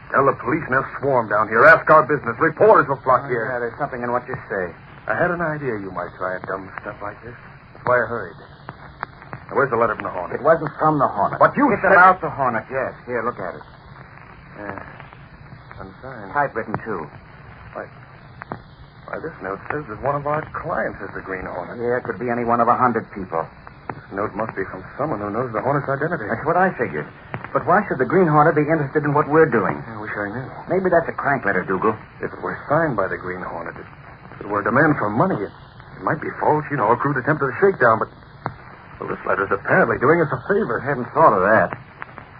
Tell the police and they'll swarm down here. Ask our business. Reporters will flock here. Yeah, there's something in what you say. I had an idea you might try dumb stuff like this. That's why I hurried. Now, where's the letter from the Hornet? It wasn't from the Hornet. But you It's said... about the Hornet, yes. Here, look at it. Unsigned. Typewritten, too. Why, this note says that one of our clients is the Green Hornet. Yeah, it could be any one of 100 people. This note must be from someone who knows the Hornet's identity. That's what I figured. But why should the Green Hornet be interested in what we're doing? I wish I knew. Maybe that's a crank letter, Dougal. If it were signed by the Green Hornet, if it were a demand for money, it might be false. You know, a crude attempt at a shakedown, but... Well, this letter's apparently doing us a favor. I hadn't thought of that.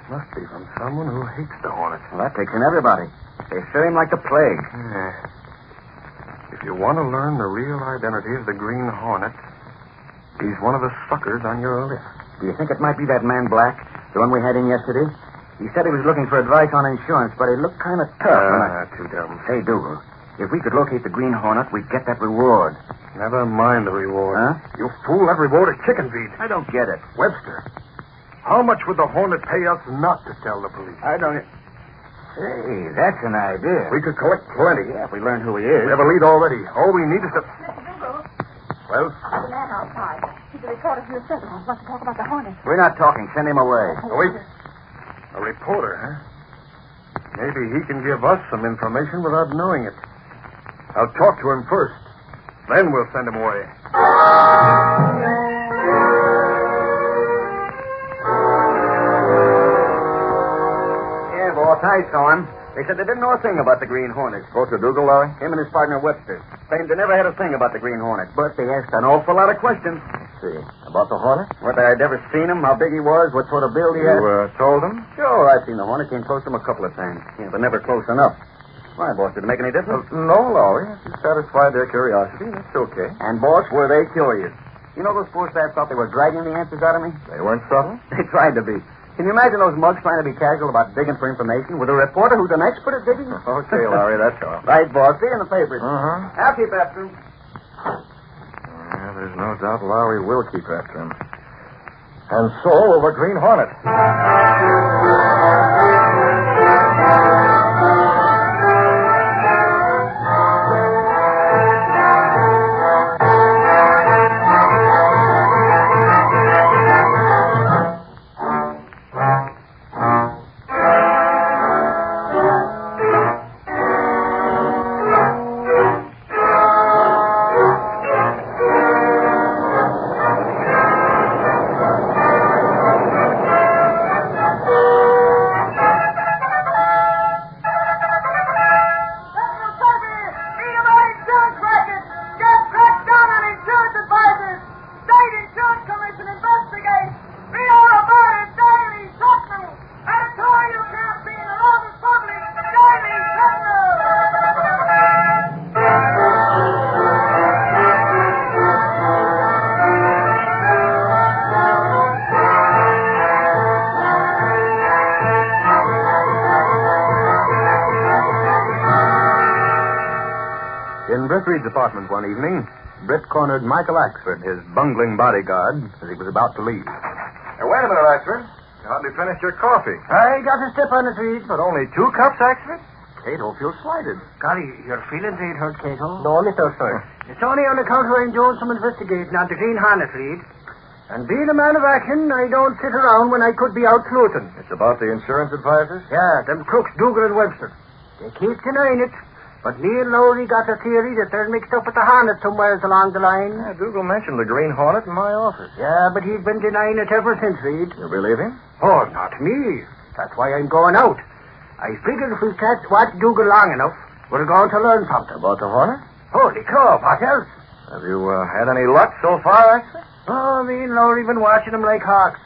Must be from someone who hates the Hornet. Well, that takes in everybody. They fear him like the plague. Yeah. If you want to learn the real identity of the Green Hornet, he's one of the suckers on your list. Do you think it might be that man Black, the one we had in yesterday? He said he was looking for advice on insurance, but he looked kind of tough. Too dumb. Hey, Dougal, if we could locate the Green Hornet, we'd get that reward. Never mind the reward. Huh? You fool, that reward is chicken feed. I don't get it. Webster, how much would the Hornet pay us not to tell the police? I don't... Hey, that's an idea. We could collect plenty. Yeah, if we learn who he is. We have a lead already. All we need is to... Well? The man outside. He's a reporter from the Sentinel. He wants to talk about the Hornet. We're not talking. Send him away. Oh, wait. A reporter, huh? Maybe he can give us some information without knowing it. I'll talk to him first. Then we'll send him away. Yeah, boss, I saw him. They said they didn't know a thing about the Green Hornet. Spoke to Dougal, Larry? Him and his partner, Webster. Claimed they never had a thing about the Green Hornet. But they asked an awful lot of questions. See. About the Hornet? Whether I'd ever seen him, how big he was, what sort of build he had. You told him? Sure, I've seen the Hornet. Came close to him a couple of times. Yeah, but never close enough. Why, boss, did it make any difference? No, Lowry. If you satisfied their curiosity, that's okay. And, boss, were they curious? You know those poor staff thought they were dragging the answers out of me? They weren't subtle? They tried to be. Can you imagine those mugs trying to be casual about digging for information with a reporter who's an expert at digging? Okay, Larry, that's all. Right, boss. See you in the papers. Uh-huh. I'll keep after him. Yeah, there's no doubt Lowry will keep after him. And so will the Green Hornet. In Britt Reed's apartment one evening, Britt cornered Michael Axford, his bungling bodyguard, as he was about to leave. Hey, wait a minute, Axford. You hardly finished your coffee. I got a step on it, Reed. But only 2 cups, Axford? Cato feels slighted. Golly, your feelings ain't hurt, Cato. No, Mr. Sir. It's only on account of I'm doing some investigating on the Green Hornet, Reed. And being a man of action, I don't sit around when I could be out sleuthing. It's about the insurance advisors? Yeah, them crooks, Dougal and Webster. They keep denying it. But me and Lowry got a theory that they're mixed up with the Hornet somewhere along the line. Yeah, Dougal mentioned the Green Hornet in my office. Yeah, but he's been denying it ever since, Reed. You believe him? Oh, not me. That's why I'm going out. I figured if we can't watch Dougal long enough, we're going to learn something. About the Hornet? Holy cow, what else? Have you had any luck so far, Axford? Oh, me and Lowry been watching them like hawks.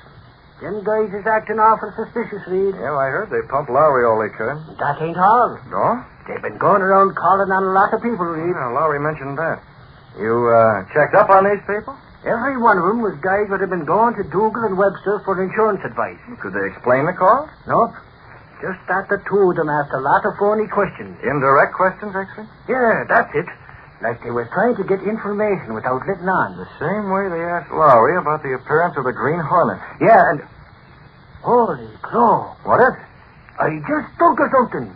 Them guys is acting awful suspicious, Reed. Yeah, I heard they pumped Lowry all they could. That ain't all. No? They've been going around calling on a lot of people, Reed. Yeah, Lowry mentioned that. You checked up on these people? Every one of them was guys that had been going to Dougal and Webster for insurance advice. Could they explain the call? Nope. Just that the two of them asked a lot of phony questions. Indirect questions, Axford? Yeah, that's it. Like they were trying to get information without letting on. The same way they asked Lowry about the appearance of the Green Hornet. Yeah, and... Holy crow. What is it? I just thunk of something.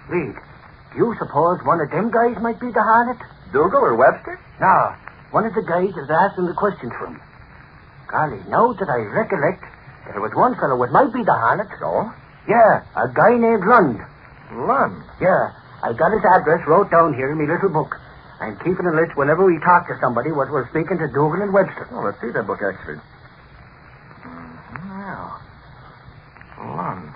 Reed, do you suppose one of them guys might be the Hornet? Dougal or Webster? No, one of the guys that was asking the questions from. Golly, now that I recollect, there was one fellow that might be the Hornet. So? Yeah, a guy named Lund. Lund? Yeah, I got his address wrote down here in my little book. I'm keeping a list whenever we talk to somebody what we're speaking to Dougal and Webster. Oh, let's see that book, Axford. Well, Lund.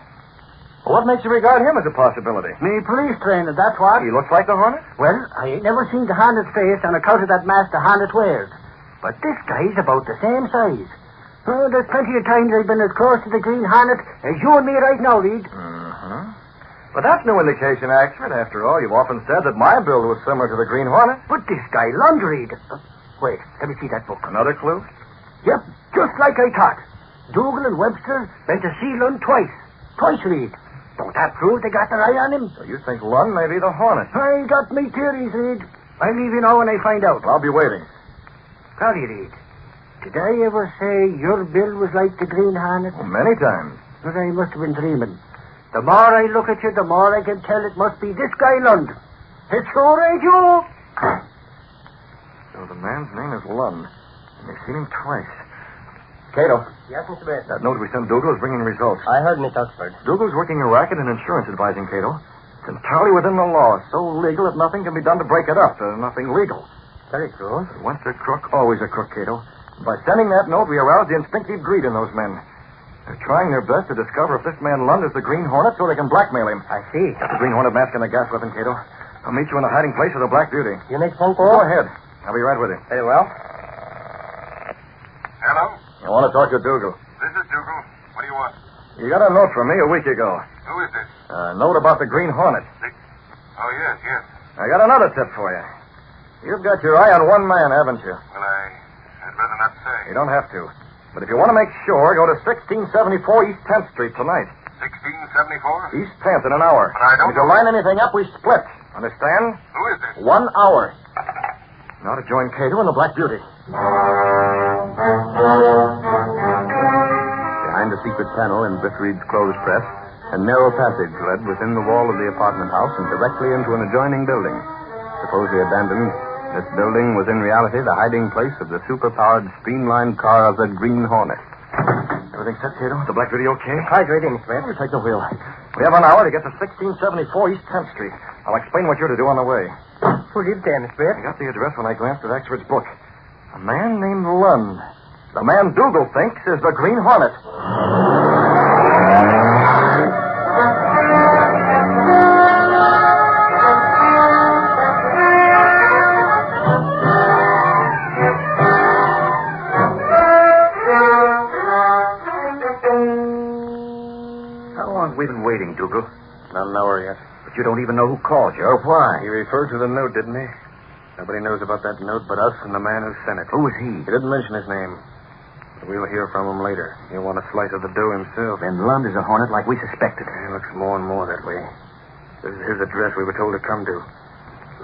Well, what makes you regard him as a possibility? Me police trainer, that's what. He looks like the Hornet? Well, I ain't never seen the Hornet's face on account of that mask the Hornet wears. But this guy's about the same size. Oh, there's plenty of times I've been as close to the Green Hornet as you and me right now, Reed. Uh-huh. But that's no indication, Axford. After all, you've often said that my build was similar to the Green Hornet. But this guy, Lund, Reed. Wait, let me see that book. Another clue? Yep, just like I thought. Dougal and Webster went to see Lund twice. Twice, Reed. Don't that prove they got their eye on him? So you think Lund may be the Hornet? I got me theories, Reed. I'll leave you know when I find out. I'll be waiting. Golly, Reed. Did I ever say your bill was like the Green Hornet? Oh, many times. But I must have been dreaming. The more I look at you, the more I can tell it must be this guy, Lund. It's sure ain't you. So the man's name is Lund, and they've seen him twice. Cato. Yes, Mr. Bates. That note we sent Dougal is bringing results. I heard Miss Oxford. Dougal's working a racket in insurance advising, Cato. It's entirely within the law. So legal that nothing can be done to break it up. Nothing legal. Very true. But once a crook, always a crook, Cato. By sending that note, we aroused the instinctive greed in those men. They're trying their best to discover if this man Lund is the Green Hornet so they can blackmail him. I see. Got the Green Hornet mask and the gas weapon, Cato. I'll meet you in the hiding place of the Black Beauty. You make phone call? Go ahead. I'll be right with you. Very well. Hello? I want to talk to Dougal. This is Dougal. What do you want? You got a note from me a week ago. Who is this? A note about the Green Hornet. Oh, yes, yes. I got another tip for you. You've got your eye on one man, haven't you? Well, I'd rather not say. You don't have to. But if you want to make sure, go to 1674 East 10th Street tonight. 1674? East 10th in an hour. But I don't If you line anything up, we split. Understand? Who is this? 1 hour. Now to join Cato and the Black Beauty. Behind a secret panel in Biff Reed's clothes press, a narrow passage led within the wall of the apartment house and directly into an adjoining building. Supposedly abandoned, this building was in reality the hiding place of the super-powered, streamlined car of the Green Hornet. Everything set, Cato? The Black Beauty okay? Quite ready, Miss Bates. You take the wheel. We have an hour to get to 1674 East 10th Street. I'll explain what you're to do on the way. Who lives there, Miss Bates? I got the address when I glanced at Axford's book. A man named Lund. The man Dougal thinks is the Green Hornet. How long have we been waiting, Dougal? Not an hour yet. But you don't even know who called you or why. He referred to the note, didn't he? Nobody knows about that note but us and the man who sent it. Who was he? He didn't mention his name. But we'll hear from him later. He'll want a slice of the dough himself. Then Lund is a Hornet like we suspected. He looks more and more that way. This is his address we were told to come to.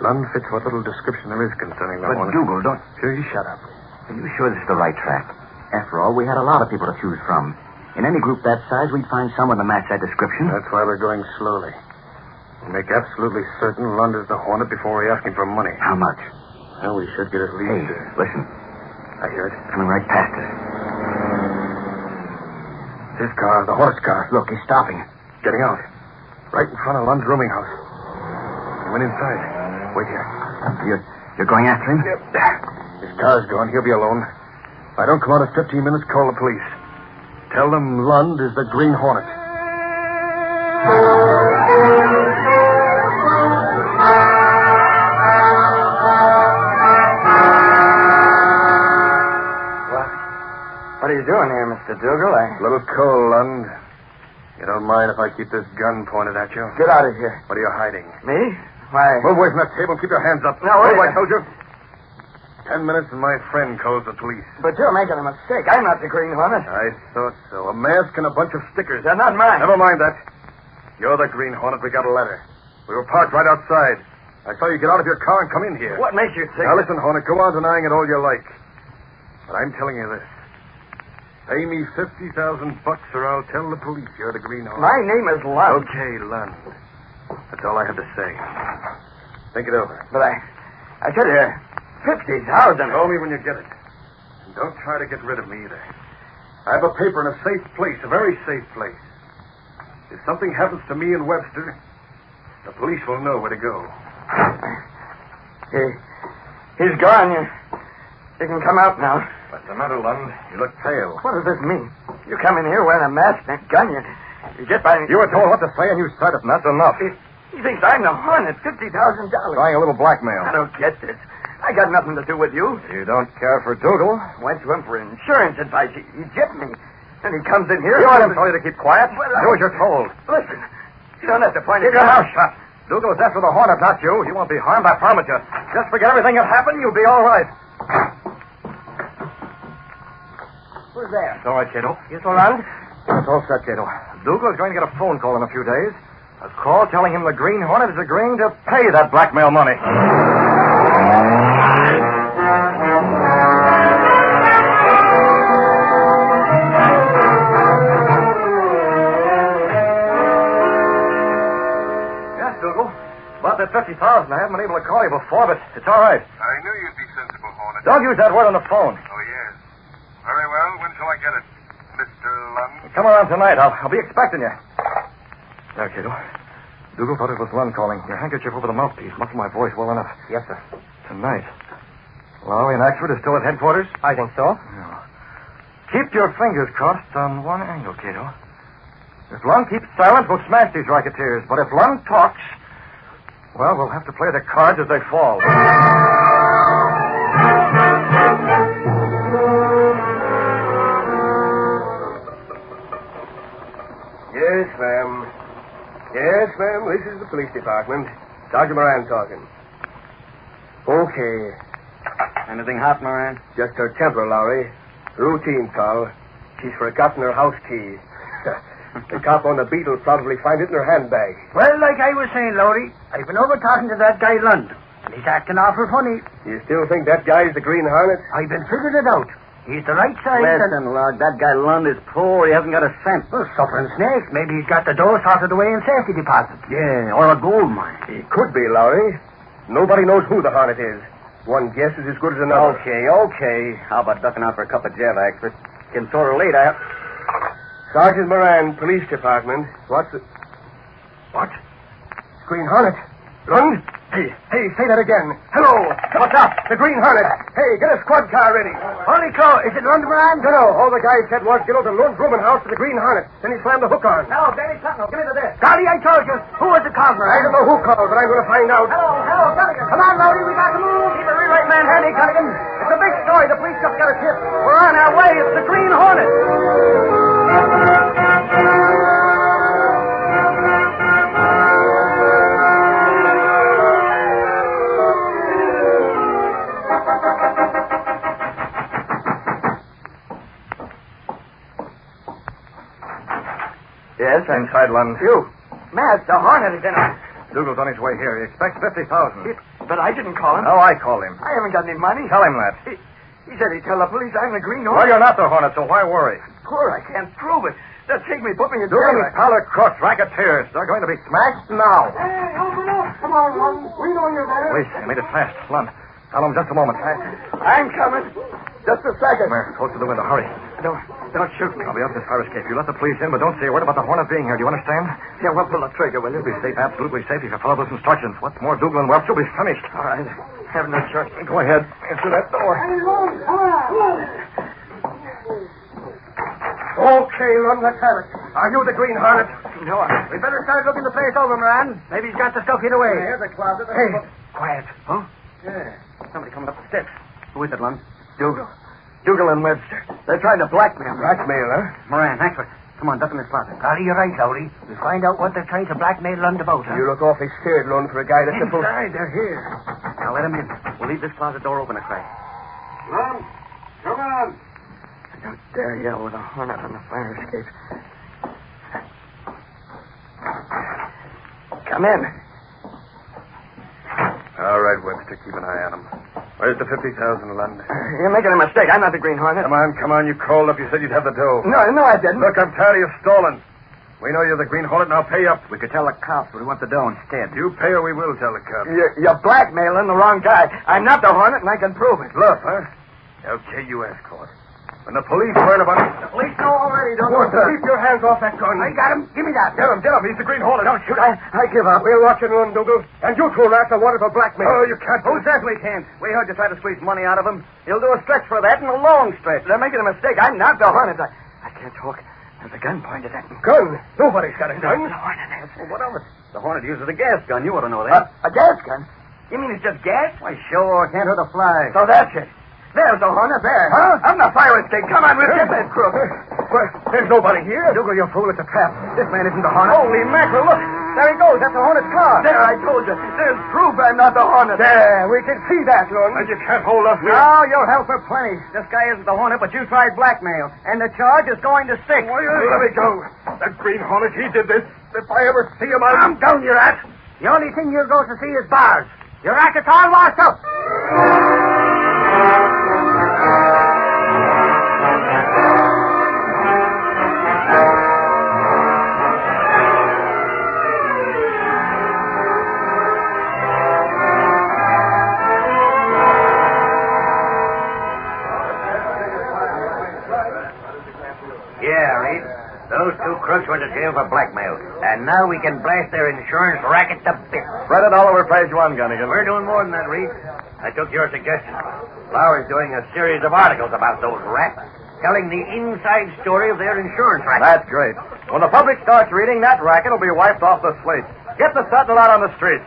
Lund fits what little description there is concerning the But Hornet. Dougal, don't... Sure, you shut up. Are you sure this is the right track? After all, we had a lot of people to choose from. In any group that size, we'd find someone to match that description. That's why we're going slowly. We'll make absolutely certain Lund is the Hornet before we ask him for money. How much? Well, we should get at Hey, least... listen. I hear it. Coming right past us. His car, the Hornet's car. Look, he's stopping. Getting out. Right in front of Lund's rooming house. He went inside. Wait here. You're going after him? Yep. His car's gone. He'll be alone. If I don't come out in 15 minutes, call the police. Tell them Lund is the Green Hornet. What are you doing here, Mr. Dougal? A little cold, Lund. You don't mind if I keep this gun pointed at you? Get out of here. What are you hiding? Me? Why? Move away from that table and keep your hands up. No, wait. Move, I told you. 10 minutes and my friend calls the police. But you're making a mistake. I'm not the Green Hornet. I thought so. A mask and a bunch of stickers. They're not mine. Never mind that. You're the Green Hornet. We got a letter. We were parked right outside. I saw you get out of your car and come in here. What makes you think... Now listen, Hornet, go on denying it all you like. But I'm telling you this. Pay me $50,000 or I'll tell the police you're the Green Hornet. My name is Lund. Okay, Lund. That's all I have to say. Think it over. But I said 50,000. Call me when you get it. And don't try to get rid of me either. I have a paper in a safe place, a very safe place. If something happens to me and Webster, The police will know where to go. He's gone. You can come out now. What's the matter, Lund? You look pale. What does this mean? You come in here wearing a mask and a gun. You get by... You were told what to say, and you said it, and that's enough. He thinks I'm the Hornet. $50,000. Trying a little blackmail. I don't get this. I got nothing to do with you. You don't care for Dougal? Went to him for insurance advice. He gypped me. And he comes in here... You want him to tell you to keep quiet? Well, do as you're told. Listen, you don't have to point Keep your mouth shut. Dougal's after the Hornet, not you. He won't be harmed, I promise you. Just forget everything that happened, you'll be all right. Who's there? It's all right, Cato. You so long? It's all set, Cato. Dougal's going to get a phone call in a few days. A call telling him the Green Hornet is agreeing to pay that blackmail money. Yes, Dougal. About that $50,000, I haven't been able to call you before, but it's all right. I knew you'd be sensible, Hornet. Don't use that word on the phone. Oh, yes. Very well. When shall I get it, Mr. Lund? Come around tonight. I'll be expecting you. There, Cato. Dougal thought it was Lund calling. Your handkerchief over the mouthpiece. Muffle my voice well enough. Yes, sir. Tonight. Lowry and Axford is still at headquarters? I think so. Yeah. Keep your fingers crossed on one angle, Cato. If Lund keeps silent, we'll smash these racketeers. But if Lund talks, well, we'll have to play the cards as they fall. Yes, ma'am. Yes, ma'am. This is the police department. Sergeant Moran talking. Okay. Anything hot, Moran? Just her temper, Lowry. Routine call. She's forgotten her house key. The cop on the beat will probably find it in her handbag. Well, like I was saying, Lowry, I've been over talking to that guy Lund. And he's acting awful funny. You still think that guy's the Green Hornet? I've been figuring it out. He's the right size. Listen, Lug, that guy Lund is poor. He hasn't got a cent. Well, suffering snake. Maybe he's got the dough sorted away in safety deposit. Yeah, or a gold mine. He could be, Lowry. Nobody knows who the Hornet is. One guess is as good as another. Okay. How about ducking out for a cup of Jevac? It's getting sort of late. Sergeant Moran, Police Department. What's it? What? It's Green Hornet. Lund? Hey, say that again. Hello. What's up? The Green Hornet. Hey, get a squad car ready. Holy cow, is it Lund, Moran? No. All the guy said was get over to Lund's rooming house to the Green Hornet. Then he slammed the hook on. Hello, Danny Tutnell. Give me the desk. Golly, I told you. Who was the call, Moran? I don't know who called, but I'm going to find out. Hello, Cunningham. Come on, Lowry. We got to move. Keep a real right man handy, Cunningham. It's a big story. The police just got a tip. We're on our way. It's the Green Hornet. Yes, inside Lund. You. Matt, the Hornet is in it. Dougal's on his way here. He expects $50,000. But I didn't call him. No, I called him. I haven't got any money. Tell him that. He said he'd tell the police I'm the Green Well, Hornet. you're not the Hornet, so why worry? Poor, I can't prove it. They'll take me, put me in Dougal jail. and Powder crooks, racketeers. They're going to be smashed now. Hey, open up. Come on, Lund. We know you're there. Wait, I made it fast. Lund, tell him just a moment. I'm coming. Just a second. Come here, close to the window. Hurry. Don't shoot me. I'll be up this fire escape. You let the police in, but don't say a word about the Hornet being here. Do you understand? Yeah, well, pull the trigger, will you? You'll be safe, absolutely safe, if you follow those instructions. What's more, Dougal and Welch will be finished. All right. Have no choice. Go ahead. Answer that door. Hey, Lund, come on. Okay, Lund, let's have it. Are you the Green Hornet? No, We better start looking the place over, Moran. Maybe he's got the stuff hid away. Here's the closet. Hey, quiet. Huh? Yeah. Somebody coming up the steps. Who is it, Lund? Dougal and Webster. They're trying to blackmail me. Blackmail, huh? Moran, Axford. Come on, duck in this closet. Golly, you're right, Lowry. We'll find out what they're trying to blackmail Lund about, huh? You look awfully scared, Lund, for a guy that's supposed... Inside, they're here. Now, let him in. We'll leave this closet door open a crack. Lund, come on. I don't dare yell with a Hornet on the fire escape. Come in. All right, Webster, keep an eye on him. Where's the $50,000, Lund? You're making a mistake. I'm not the Green Hornet. Come on, you called up. You said you'd have the dough. No, I didn't. Look, I'm tired of you stalling. We know you're the Green Hornet, now pay up. We could tell the cops, but we want the dough instead. You pay or we will tell the cops. You're blackmailing the wrong guy. I'm not the Hornet, and I can prove it. Bluff, huh? Okay, you ask for it. When the police learn about it... The police know already, don't What? they, sir? Keep your hands off that gun. I got him. Give me that. Get him. He's the Green Hornet. Don't shoot. I give up. We'll watch it run, Dougal. And you two rats are wanted for blackmail. Oh, you can't. Who says we can't? We heard you try to squeeze money out of him. He'll do a stretch for that and a long stretch. They're making a mistake. I'm not the Hornet. I can't talk. There's a gun pointed at me. Gun? Nobody's got a gun. The Hornet has. Well, what of it? The Hornet uses a gas gun. You ought to know that. A gas gun? You mean it's just gas? Why, sure. Can't hurt a fly. So that's it. There's the Hornet there. Huh? I'm the fire escape. Come on, we'll get that crook. Well, there's nobody here. Dougal, you fool. It's a trap. This man isn't the Hornet. Holy mackerel, look. There he goes. That's the Hornet's car. There, I told you. There's proof I'm not the Hornet. There, we can see that, Lund. And you can't hold us here. No, you'll help her plenty. This guy isn't the Hornet, but you tried blackmail. And the charge is going to stick. Well, let me go. That Green Hornet, he did this. If I ever see him, I'm down, you rat. The only thing you'll go to see is bars. Your racket's all washed up. Those two crooks went to jail for blackmail. And now we can blast their insurance racket to bits. Spread it all over page 1, Gunnigan. We're doing more than that, Reed. I took your suggestion. Lowry's doing a series of articles about those rats, telling the inside story of their insurance racket. That's great. When the public starts reading, that racket will be wiped off the slate. Get the sentinel out on the streets.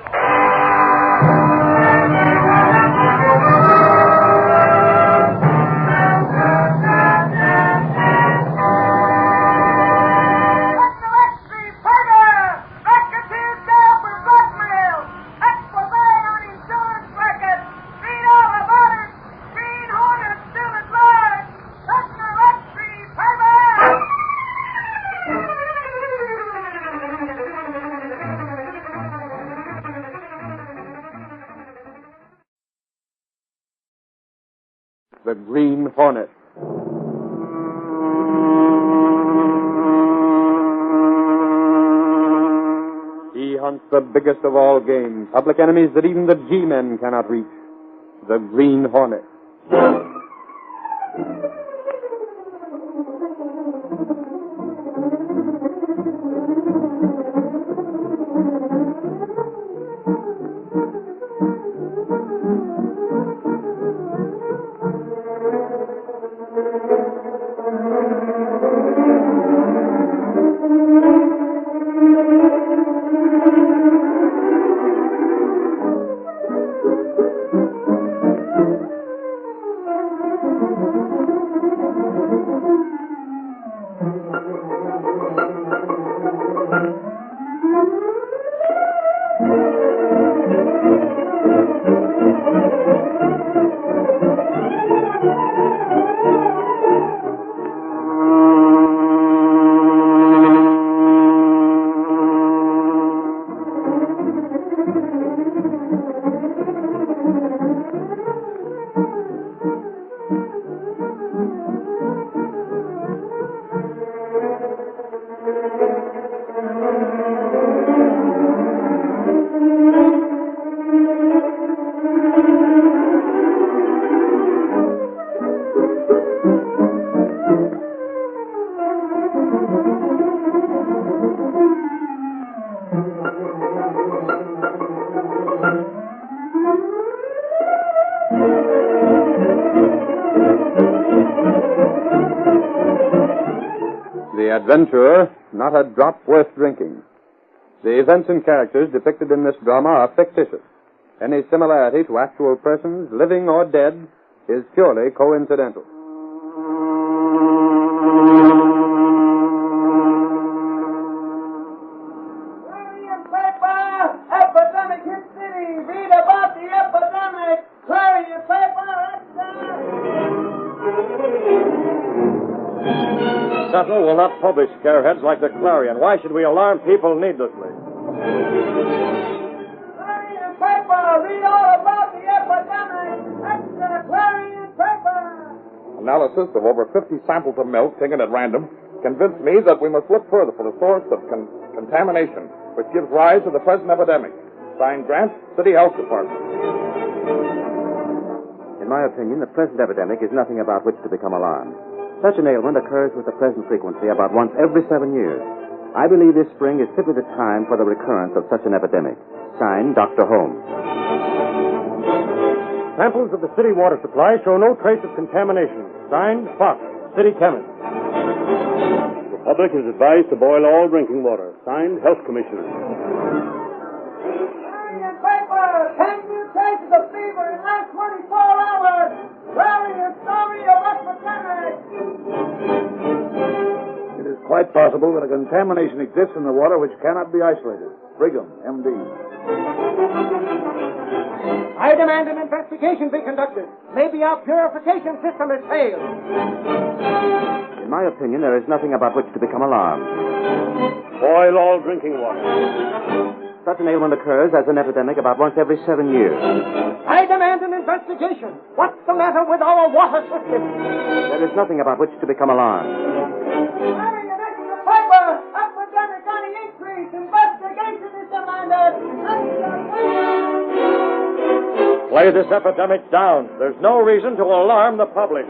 The Green Hornet. He hunts the biggest of all game, public enemies that even the G-men cannot reach. The Green Hornet. The adventurer, not a drop worth drinking. The events and characters depicted in this drama are fictitious. Any similarity to actual persons, living or dead, is purely coincidental. Epidemic hit city. Read about the epidemic. Clarion paper. Sentinel will not publish scareheads like the Clarion. Why should we alarm people needlessly? Clarion paper. Read all about the epidemic. Extra Clarion paper. Analysis of over 50 samples of milk taken at random convinced me that we must look further for the source of contamination, which gives rise to the present epidemic. Signed, Grant, City Health Department. In my opinion, the present epidemic is nothing about which to become alarmed. Such an ailment occurs with the present frequency about once every 7 years. I believe this spring is simply the time for the recurrence of such an epidemic. Signed, Dr. Holmes. Samples of the city water supply show no trace of contamination. Signed, Fox, City Chemist. The public is advised to boil all drinking water. Signed, Health Commissioner. Can you trace the fever in the last 24 hours? Larry is sorry you left the clinic. It is quite possible that a contamination exists in the water which cannot be isolated. Brigham, M.D. I demand an investigation be conducted. Maybe our purification system has failed. In my opinion, there is nothing about which to become alarmed. Boil all drinking water. Such an ailment occurs as an epidemic about once every 7 years. I demand an investigation. What's the matter with our water system? There is nothing about which to become alarmed. Having an extra paper. Epidemic on the increase. Investigation is demanded. Play this epidemic down. There's no reason to alarm the public.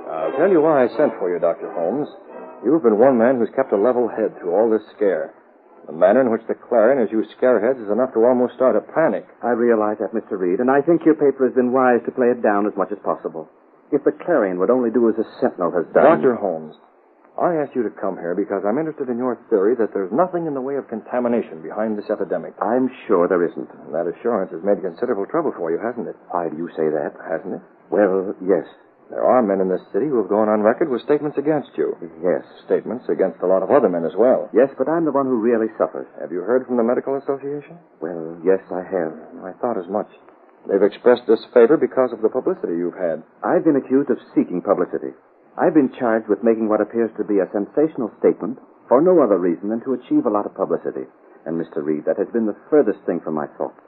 I'll tell you why I sent for you, Dr. Holmes. You've been one man who's kept a level head through all this scare. The manner in which the Clarion has used scareheads is enough to almost start a panic. I realize that, Mr. Reed, and I think your paper has been wise to play it down as much as possible. If the Clarion would only do as the Sentinel has done... Dr. Holmes, I asked you to come here because I'm interested in your theory that there's nothing in the way of contamination behind this epidemic. I'm sure there isn't. And that assurance has made considerable trouble for you, hasn't it? Why do you say that? Hasn't it? Well, yes. There are men in this city who have gone on record with statements against you. Yes. Statements against a lot of other men as well. Yes, but I'm the one who really suffers. Have you heard from the Medical Association? Well, yes, I have. I thought as much. They've expressed disfavor because of the publicity you've had. I've been accused of seeking publicity. I've been charged with making what appears to be a sensational statement for no other reason than to achieve a lot of publicity. And, Mr. Reed, that has been the furthest thing from my thoughts.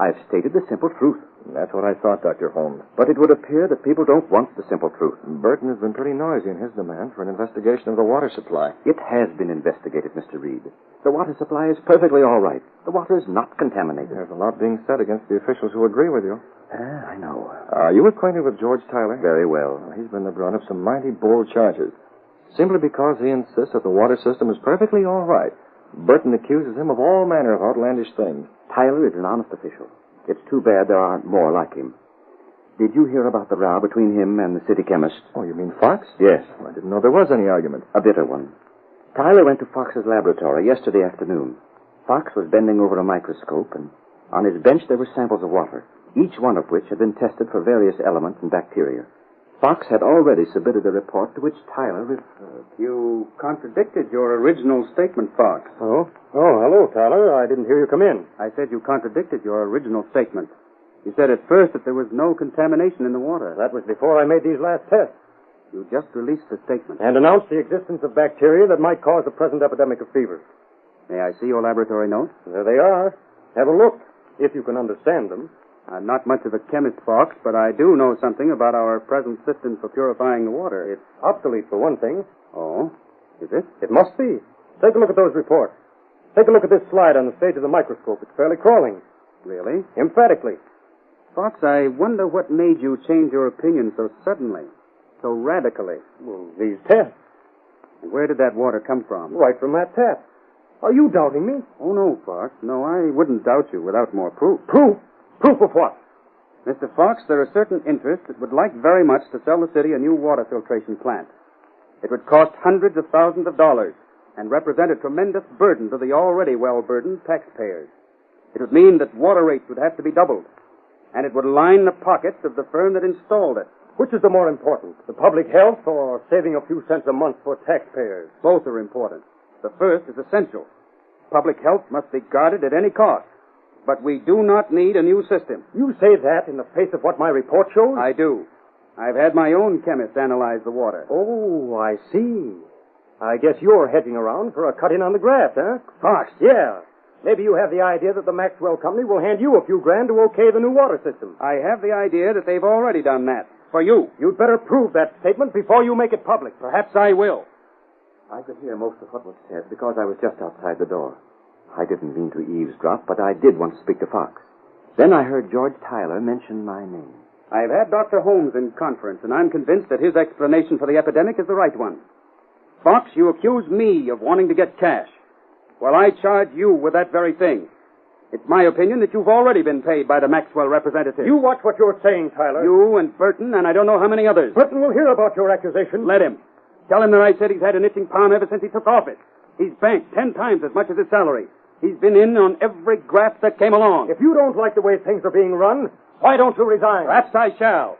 I've stated the simple truth. That's what I thought, Dr. Holmes. But it would appear that people don't want the simple truth. Burton has been pretty noisy in his demand for an investigation of the water supply. It has been investigated, Mr. Reed. The water supply is perfectly all right. The water is not contaminated. There's a lot being said against the officials who agree with you. I know. Are you acquainted with George Tyler? Very well. He's been the brunt of some mighty bold charges. Simply because he insists that the water system is perfectly all right, Burton accuses him of all manner of outlandish things. Tyler is an honest official. It's too bad there aren't more like him. Did you hear about the row between him and the city chemist? Oh, you mean Fox? Yes. I didn't know there was any argument. A bitter one. Tyler went to Fox's laboratory yesterday afternoon. Fox was bending over a microscope, and on his bench there were samples of water, each one of which had been tested for various elements and bacteria. Fox had already submitted a report to which Tyler referred. You contradicted your original statement, Fox. Oh, hello, Tyler. I didn't hear you come in. I said you contradicted your original statement. You said at first that there was no contamination in the water. That was before I made these last tests. You just released the statement. And announced the existence of bacteria that might cause the present epidemic of fever. May I see your laboratory notes? There they are. Have a look, if you can understand them. I'm not much of a chemist, Fox, but I do know something about our present system for purifying the water. It's obsolete, for one thing. Oh? Is it? It must be. Take a look at those reports. Take a look at this slide on the stage of the microscope. It's fairly crawling. Really? Emphatically. Fox, I wonder what made you change your opinion so suddenly, so radically. Well, these tests. And where did that water come from? Right from that tap. Are you doubting me? Oh, no, Fox. No, I wouldn't doubt you without more proof. Proof? Proof of what? Mr. Fox, there are certain interests that would like very much to sell the city a new water filtration plant. It would cost hundreds of thousands of dollars and represent a tremendous burden to the already well-burdened taxpayers. It would mean that water rates would have to be doubled, and it would line the pockets of the firm that installed it. Which is the more important, the public health or saving a few cents a month for taxpayers? Both are important. The first is essential. Public health must be guarded at any cost. But we do not need a new system. You say that in the face of what my report shows? I do. I've had my own chemist analyze the water. Oh, I see. I guess you're hedging around for a cut-in on the graft, huh? Fox, yeah. Maybe you have the idea that the Maxwell Company will hand you a few grand to okay the new water system. I have the idea that they've already done that. For you. You'd better prove that statement before you make it public. Perhaps I will. I could hear most of what was said because I was just outside the door. I didn't mean to eavesdrop, but I did want to speak to Fox. Then I heard George Tyler mention my name. I've had Dr. Holmes in conference, and I'm convinced that his explanation for the epidemic is the right one. Fox, you accuse me of wanting to get cash. Well, I charge you with that very thing. It's my opinion that you've already been paid by the Maxwell representative. You watch what you're saying, Tyler. You and Burton, and I don't know how many others. Burton will hear about your accusation. Let him. Tell him that I said he's had an itching palm ever since he took office. He's banked 10 times as much as his salary. He's been in on every graft that came along. If you don't like the way things are being run, why don't you resign? Perhaps I shall.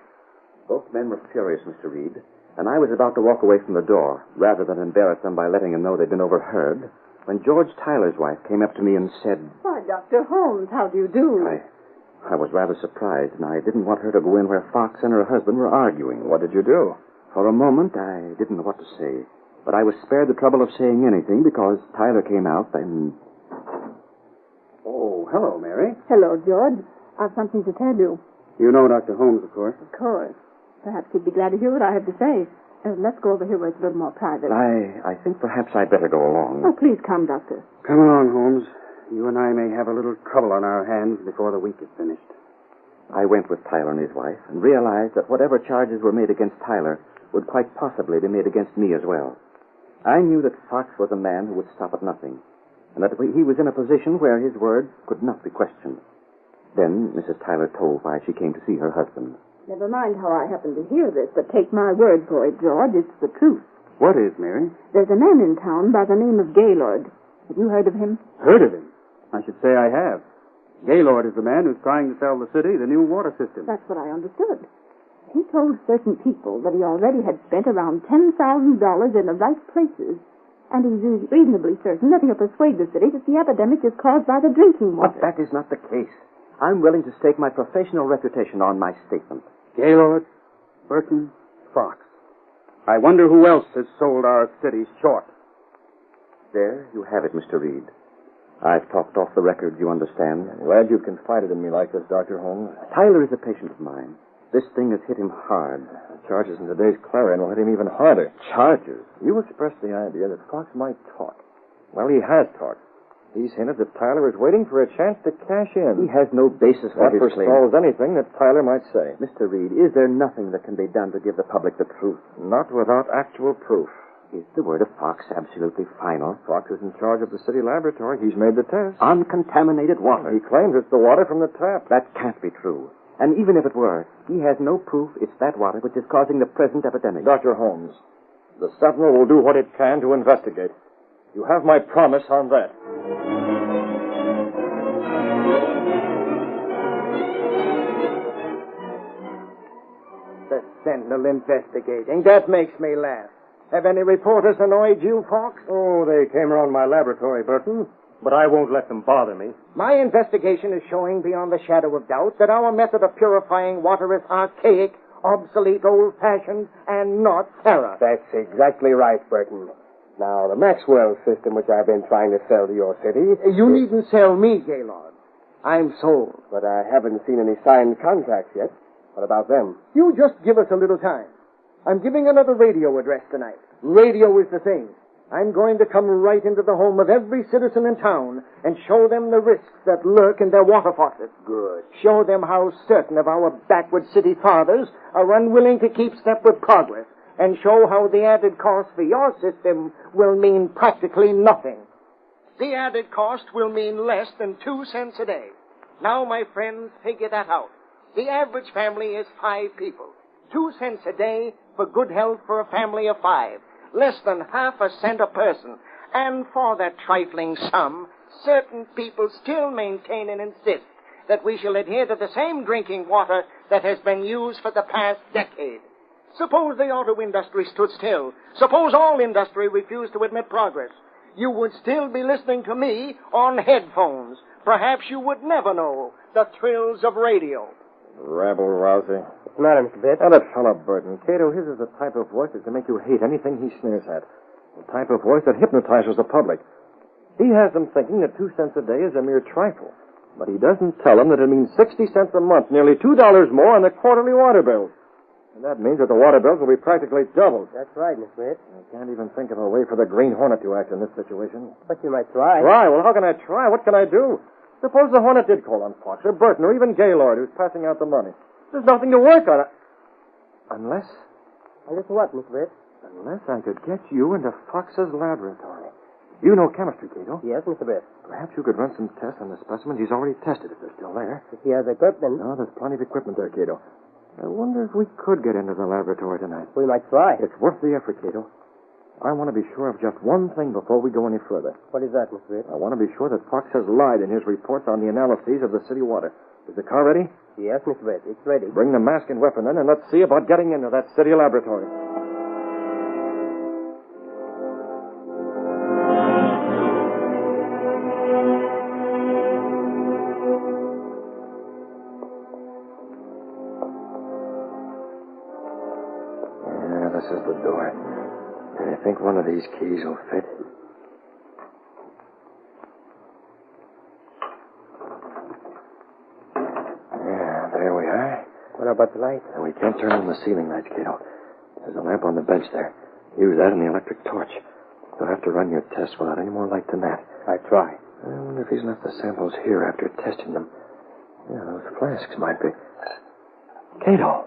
Both men were furious, Mr. Reed, and I was about to walk away from the door, rather than embarrass them by letting them know they'd been overheard, when George Tyler's wife came up to me and said... Why, Dr. Holmes, how do you do? I was rather surprised, and I didn't want her to go in where Fox and her husband were arguing. What did you do? For a moment, I didn't know what to say, but I was spared the trouble of saying anything because Tyler came out and... Oh, hello, Mary. Hello, George. I've something to tell you. You know Dr. Holmes, of course. Of course. Perhaps you'd be glad to hear what I have to say. Let's go over here where it's a little more private. I think perhaps I'd better go along. Oh, please come, Doctor. Come along, Holmes. You and I may have a little trouble on our hands before the week is finished. I went with Tyler and his wife and realized that whatever charges were made against Tyler would quite possibly be made against me as well. I knew that Fox was a man who would stop at nothing, and that he was in a position where his word could not be questioned. Then Mrs. Tyler told why she came to see her husband. Never mind how I happen to hear this, but take my word for it, George. It's the truth. What is, Mary? There's a man in town by the name of Gaylord. Have you heard of him? Heard of him? I should say I have. Gaylord is the man who's trying to sell the city the new water system. That's what I understood. He told certain people that he already had spent around $10,000 in the right places, and he's reasonably certain that he'll persuade the city that the epidemic is caused by the drinking water. But that is not the case. I'm willing to stake my professional reputation on my statement. Gaylord, Burton, Fox. I wonder who else has sold our city short. There you have it, Mr. Reed. I've talked off the record, you understand. I'm glad you confided in me like this, Dr. Holmes. Tyler is a patient of mine. This thing has hit him hard. The charges in today's Clarion will hit him even harder. Charges? You expressed the idea that Fox might talk. Well, he has talked. He's hinted that Tyler is waiting for a chance to cash in. He has no basis for that his claim. forestalls anything that Tyler might say. Mr. Reed, is there nothing that can be done to give the public the truth? Not without actual proof. Is the word of Fox absolutely final? Fox is in charge of the city laboratory. He's made the test. Uncontaminated water. He claims it's the water from the tap. That can't be true. And even if it were, he has no proof it's that water which is causing the present epidemic. Dr. Holmes, the Sentinel will do what it can to investigate. You have my promise on that. The Sentinel investigating. That makes me laugh. Have any reporters annoyed you, Fox? Oh, they came around my laboratory, Burton, but I won't let them bother me. My investigation is showing beyond the shadow of doubt that our method of purifying water is archaic, obsolete, old-fashioned, and not thorough. That's exactly right, Burton. Now, the Maxwell system, which I've been trying to sell to your city... You needn't sell me, Gaylord. I'm sold. But I haven't seen any signed contracts yet. What about them? You just give us a little time. I'm giving another radio address tonight. Radio is the thing. I'm going to come right into the home of every citizen in town and show them the risks that lurk in their water faucets. Good. Show them how certain of our backward city fathers are unwilling to keep step with progress, and show how the added cost for your system will mean practically nothing. The added cost will mean less than 2 cents a day. Now, my friends, figure that out. The average family is 5 people. 2 cents a day for good health for a family of 5. Less than half a cent a person. And for that trifling sum, certain people still maintain and insist that we shall adhere to the same drinking water that has been used for the past decade. Suppose the auto industry stood still. Suppose all industry refused to admit progress. You would still be listening to me on headphones. Perhaps you would never know the thrills of radio. Rabble-rousy. What's the matter, Mr. Pitt? Now, that fellow Burton. Cato, his is the type of voice that can make you hate anything he sneers at. The type of voice that hypnotizes the public. He has them thinking that 2 cents a day is a mere trifle. But he doesn't tell them that it means 60 cents a month, nearly $2 more on the quarterly water bills. And that means that the water bills will be practically doubled. That's right, Mr. Pitt. I can't even think of a way for the Green Hornet to act in this situation. But you might try. Try? Well, how can I try? What can I do? Suppose the Hornet did call on Fox, or Burton, or even Gaylord, who's passing out the money. There's nothing to work on. Unless... Unless what, Miss Red? Unless I could get you into Fox's laboratory. You know chemistry, Cato. Yes, Mr. Red. Perhaps you could run some tests on the specimens he's already tested, if they're still there. If he has equipment. No, there's plenty of equipment there, Cato. I wonder if we could get into the laboratory tonight. We might try. It's worth the effort, Cato. I want to be sure of just one thing before we go any further. What is that, Mr. Red? I want to be sure that Fox has lied in his reports on the analyses of the city water. Is the car ready? Yes, Mr. Red. It's ready. Bring the mask and weapon in, and let's see about getting into that city laboratory. Yeah, this is the door. I think one of these keys will fit. Yeah, there we are. What about the light? And we can't turn on the ceiling lights, Cato. There's a lamp on the bench there. Use that and the electric torch. You'll have to run your test without any more light than that. I try. I wonder if he's left the samples here after testing them. Yeah, those flasks might be. Cato,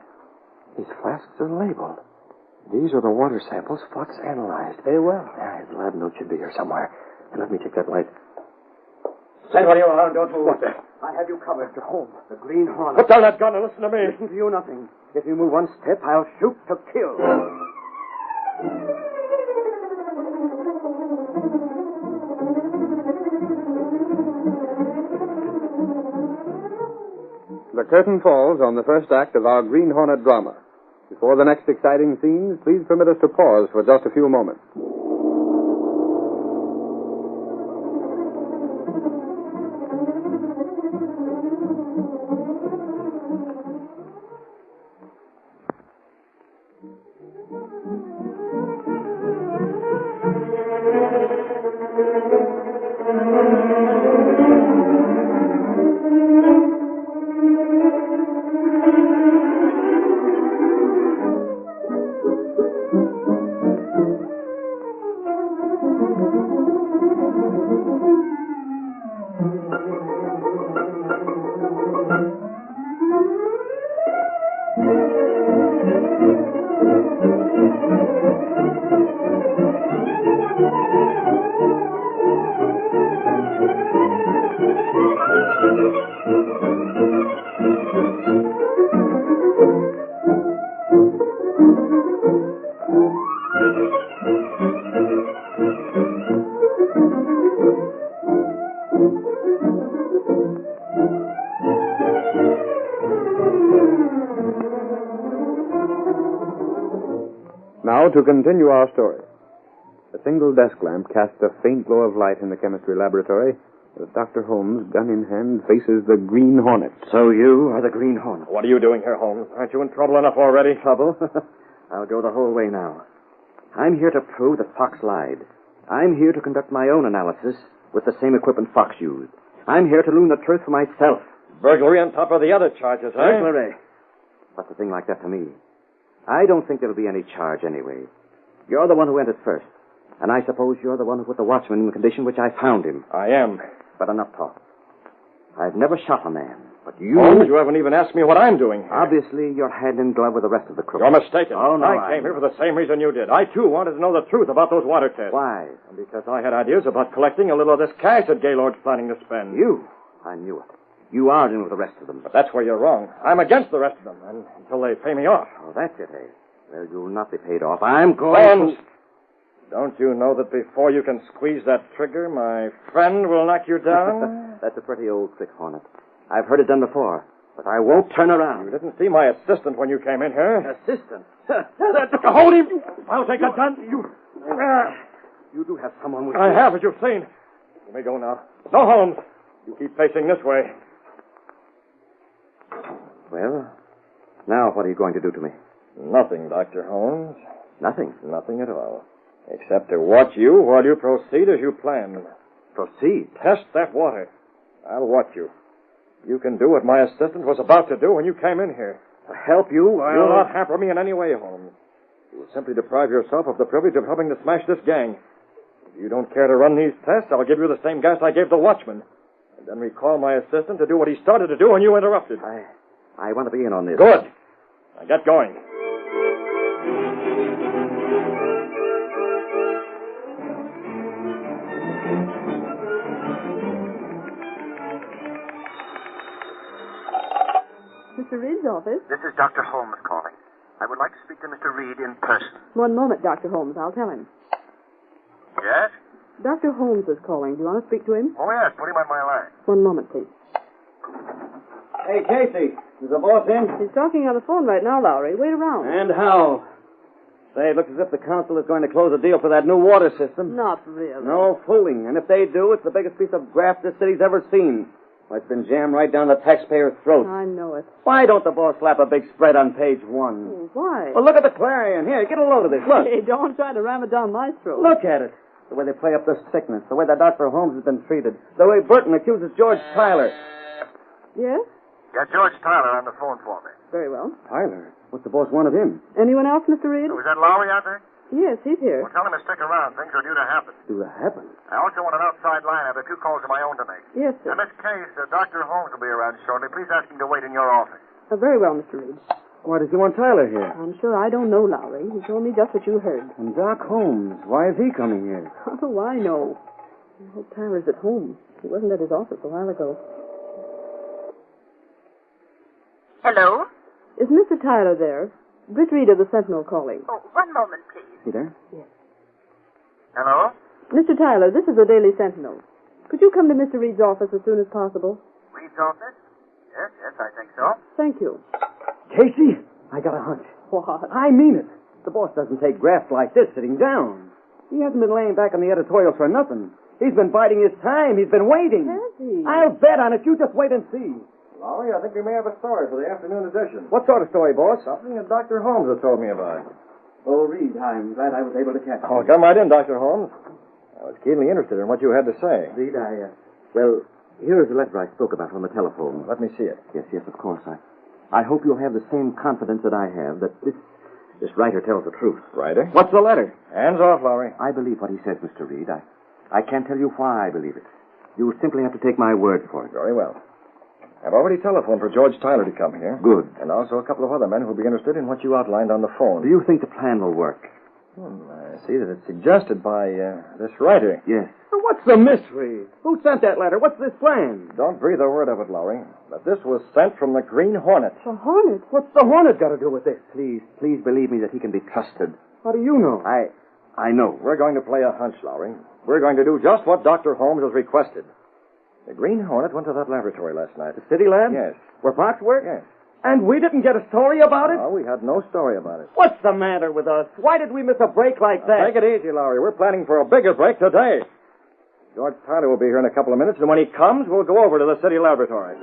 these flasks are labeled. These are the water samples Fox analyzed. Very well. Yeah, his lab note should be here somewhere. And let me take that light. Stand where you are. Don't move. What's that? I have you covered. Mr. Holmes, the Green Hornet. Put down that gun and listen to me. Listen to you nothing. If you move one step, I'll shoot to kill. The curtain falls on the first act of our Green Hornet drama. Before the next exciting scenes, please permit us to pause for just a few moments. Now, to continue our story. A single desk lamp casts a faint glow of light in the chemistry laboratory as Dr. Holmes, gun in hand, faces the Green Hornet. So you are the Green Hornet. What are you doing here, Holmes? Aren't you in trouble enough already? Trouble? I'll go the whole way now. I'm here to prove that Fox lied. I'm here to conduct my own analysis with the same equipment Fox used. I'm here to learn the truth for myself. Burglary on top of the other charges, eh? Burglary? What's a thing like that to me? I don't think there'll be any charge anyway. You're the one who entered first. And I suppose you're the one who put the watchman in the condition which I found him. I am. But enough talk. I've never shot a man. But you... Holmes, you haven't even asked me what I'm doing here. Obviously, you're hand in glove with the rest of the crooks. You're mistaken. Oh, no, I came here for the same reason you did. I, too, wanted to know the truth about those water tests. Why? Because I had ideas about collecting a little of this cash that Gaylord's planning to spend. You? I knew it. You are in with the rest of them. But that's where you're wrong. I'm against the rest of them, and until they pay me off. Oh, that's it, eh? Well, you'll not be paid off. I'm going to... Don't you know that before you can squeeze that trigger, my friend will knock you down? That's a pretty old trick, Hornet. I've heard it done before, but I won't turn around. You didn't see my assistant when you came in here. Assistant? Hold him! I'll take a gun. You do have someone with I you. have, as you've seen. You may go now. No, Holmes. You keep facing this way. Well, now what are you going to do to me? Nothing, Dr. Holmes. Nothing? Nothing at all. Except to watch you while you proceed as you planned. Proceed? Test that water. I'll watch you. You can do what my assistant was about to do when you came in here. To help you? You'll not hamper me in any way, Holmes. You will simply deprive yourself of the privilege of helping to smash this gang. If you don't care to run these tests, I'll give you the same gas I gave the watchman. And then recall my assistant to do what he started to do when you interrupted. I want to be in on this. Good. Now get going. Mr. Reed's office? This is Dr. Holmes calling. I would like to speak to Mr. Reed in person. One moment, Dr. Holmes. I'll tell him. Yes? Dr. Holmes is calling. Do you want to speak to him? Oh, yes. Put him on my line. One moment, please. Hey, Casey, is the boss in? He's talking on the phone right now, Lowry. Wait around. And how? Say, it looks as if the council is going to close a deal for that new water system. Not really. No fooling. And if they do, it's the biggest piece of graft this city's ever seen. Well, it's been jammed right down the taxpayer's throat. I know it. Why don't the boss slap a big spread on page 1? Oh, why? Well, look at the Clarion. Here, get a load of this. Look. Hey, don't try to ram it down my throat. Look at it. The way they play up the sickness, the way that Dr. Holmes has been treated, the way Burton accuses George Tyler. Yes? Get George Tyler on the phone for me. Very well. Tyler? What's the boss want of him? Anyone else, Mr. Reed? Was that Lowry out there? Yes, he's here. Well, tell him to stick around. Things are due to happen. Do that happen? I also want an outside line. I have 2 calls of my own to make. Yes, sir. In this case, Dr. Holmes will be around shortly. Please ask him to wait in your office. Very well, Mr. Reed. Why does he want Tyler here? I'm sure I don't know, Lowry. He told me just what you heard. And Doc Holmes, why is he coming here? How do I know? I hope Tyler's at home. He wasn't at his office a while ago. Hello? Is Mr. Tyler there? Britt Reed of the Sentinel calling. Oh, one moment, please. Is he there? Yes. Hello? Mr. Tyler, this is the Daily Sentinel. Could you come to Mr. Reed's office as soon as possible? Reed's office? Yes, I think so. Thank you. Casey, I got a hunch. What? I mean it. The boss doesn't take graft like this sitting down. He hasn't been laying back on the editorials for nothing. He's been biding his time. He's been waiting. Has he? I'll bet on it. You just wait and see. Lowry, I think we may have a story for the afternoon edition. What sort of story, boss? Something that Dr. Holmes has told me about. Oh, Reed, I'm glad I was able to catch you. Oh, come right in, Dr. Holmes. I was keenly interested in what you had to say. Reed, well, here is the letter I spoke about on the telephone. Let me see it. Yes, of course. I hope you'll have the same confidence that I have that this writer tells the truth. Writer? What's the letter? Hands off, Lowry. I believe what he says, Mr. Reed. I can't tell you why I believe it. You simply have to take my word for it. Very well. I've already telephoned for George Tyler to come here. Good. And also a couple of other men who'll be interested in what you outlined on the phone. Do you think the plan will work? I see that it's suggested by this writer. Yes. What's the mystery? Who sent that letter? What's this plan? Don't breathe a word of it, Lowry. But this was sent from the Green Hornet. The Hornet? What's the Hornet got to do with this? Please believe me that he can be trusted. How do you know? I know. We're going to play a hunch, Lowry. We're going to do just what Dr. Holmes has requested. The Green Hornet went to that laboratory last night. The city lab? Yes. Where Fox worked? Yes. And we didn't get a story about it? No, we had no story about it. What's the matter with us? Why did we miss a break like that? Take it easy, Lowry. We're planning for a bigger break today. George Tyler will be here in a couple of minutes, and when he comes, we'll go over to the city laboratory.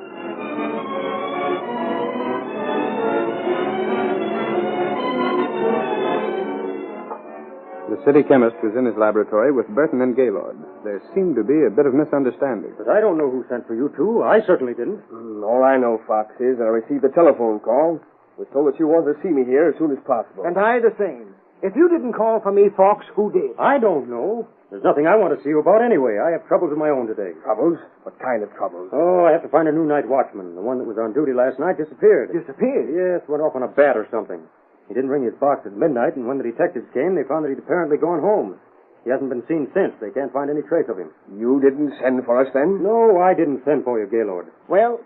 The city chemist was in his laboratory with Burton and Gaylord. There seemed to be a bit of misunderstanding. But I don't know who sent for you two. I certainly didn't. All I know, Fox, is that I received a telephone call. Was told that you wanted to see me here as soon as possible. And I the same. If you didn't call for me, Fox, who did? I don't know. There's nothing I want to see you about anyway. I have troubles of my own today. Troubles? What kind of troubles? Oh, I have to find a new night watchman. The one that was on duty last night disappeared. Disappeared? Yes, went off on a bat or something. He didn't ring his box at midnight, and when the detectives came, they found that he'd apparently gone home. He hasn't been seen since. They can't find any trace of him. You didn't send for us then? No, I didn't send for you, Gaylord. Well,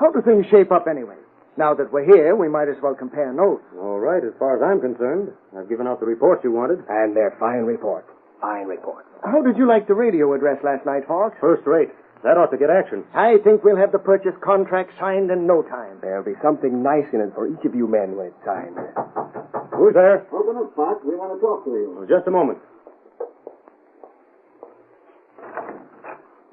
how do things shape up anyway? Now that we're here, we might as well compare notes. All right, as far as I'm concerned. I've given out the reports you wanted. And they're fine reports. Fine reports. How did you like the radio address last night, Fox? First rate. That ought to get action. I think we'll have the purchase contract signed in no time. There'll be something nice in it for each of you men when it's signed. Who's there? Open up, Fox. We want to talk to you. Oh, just a moment.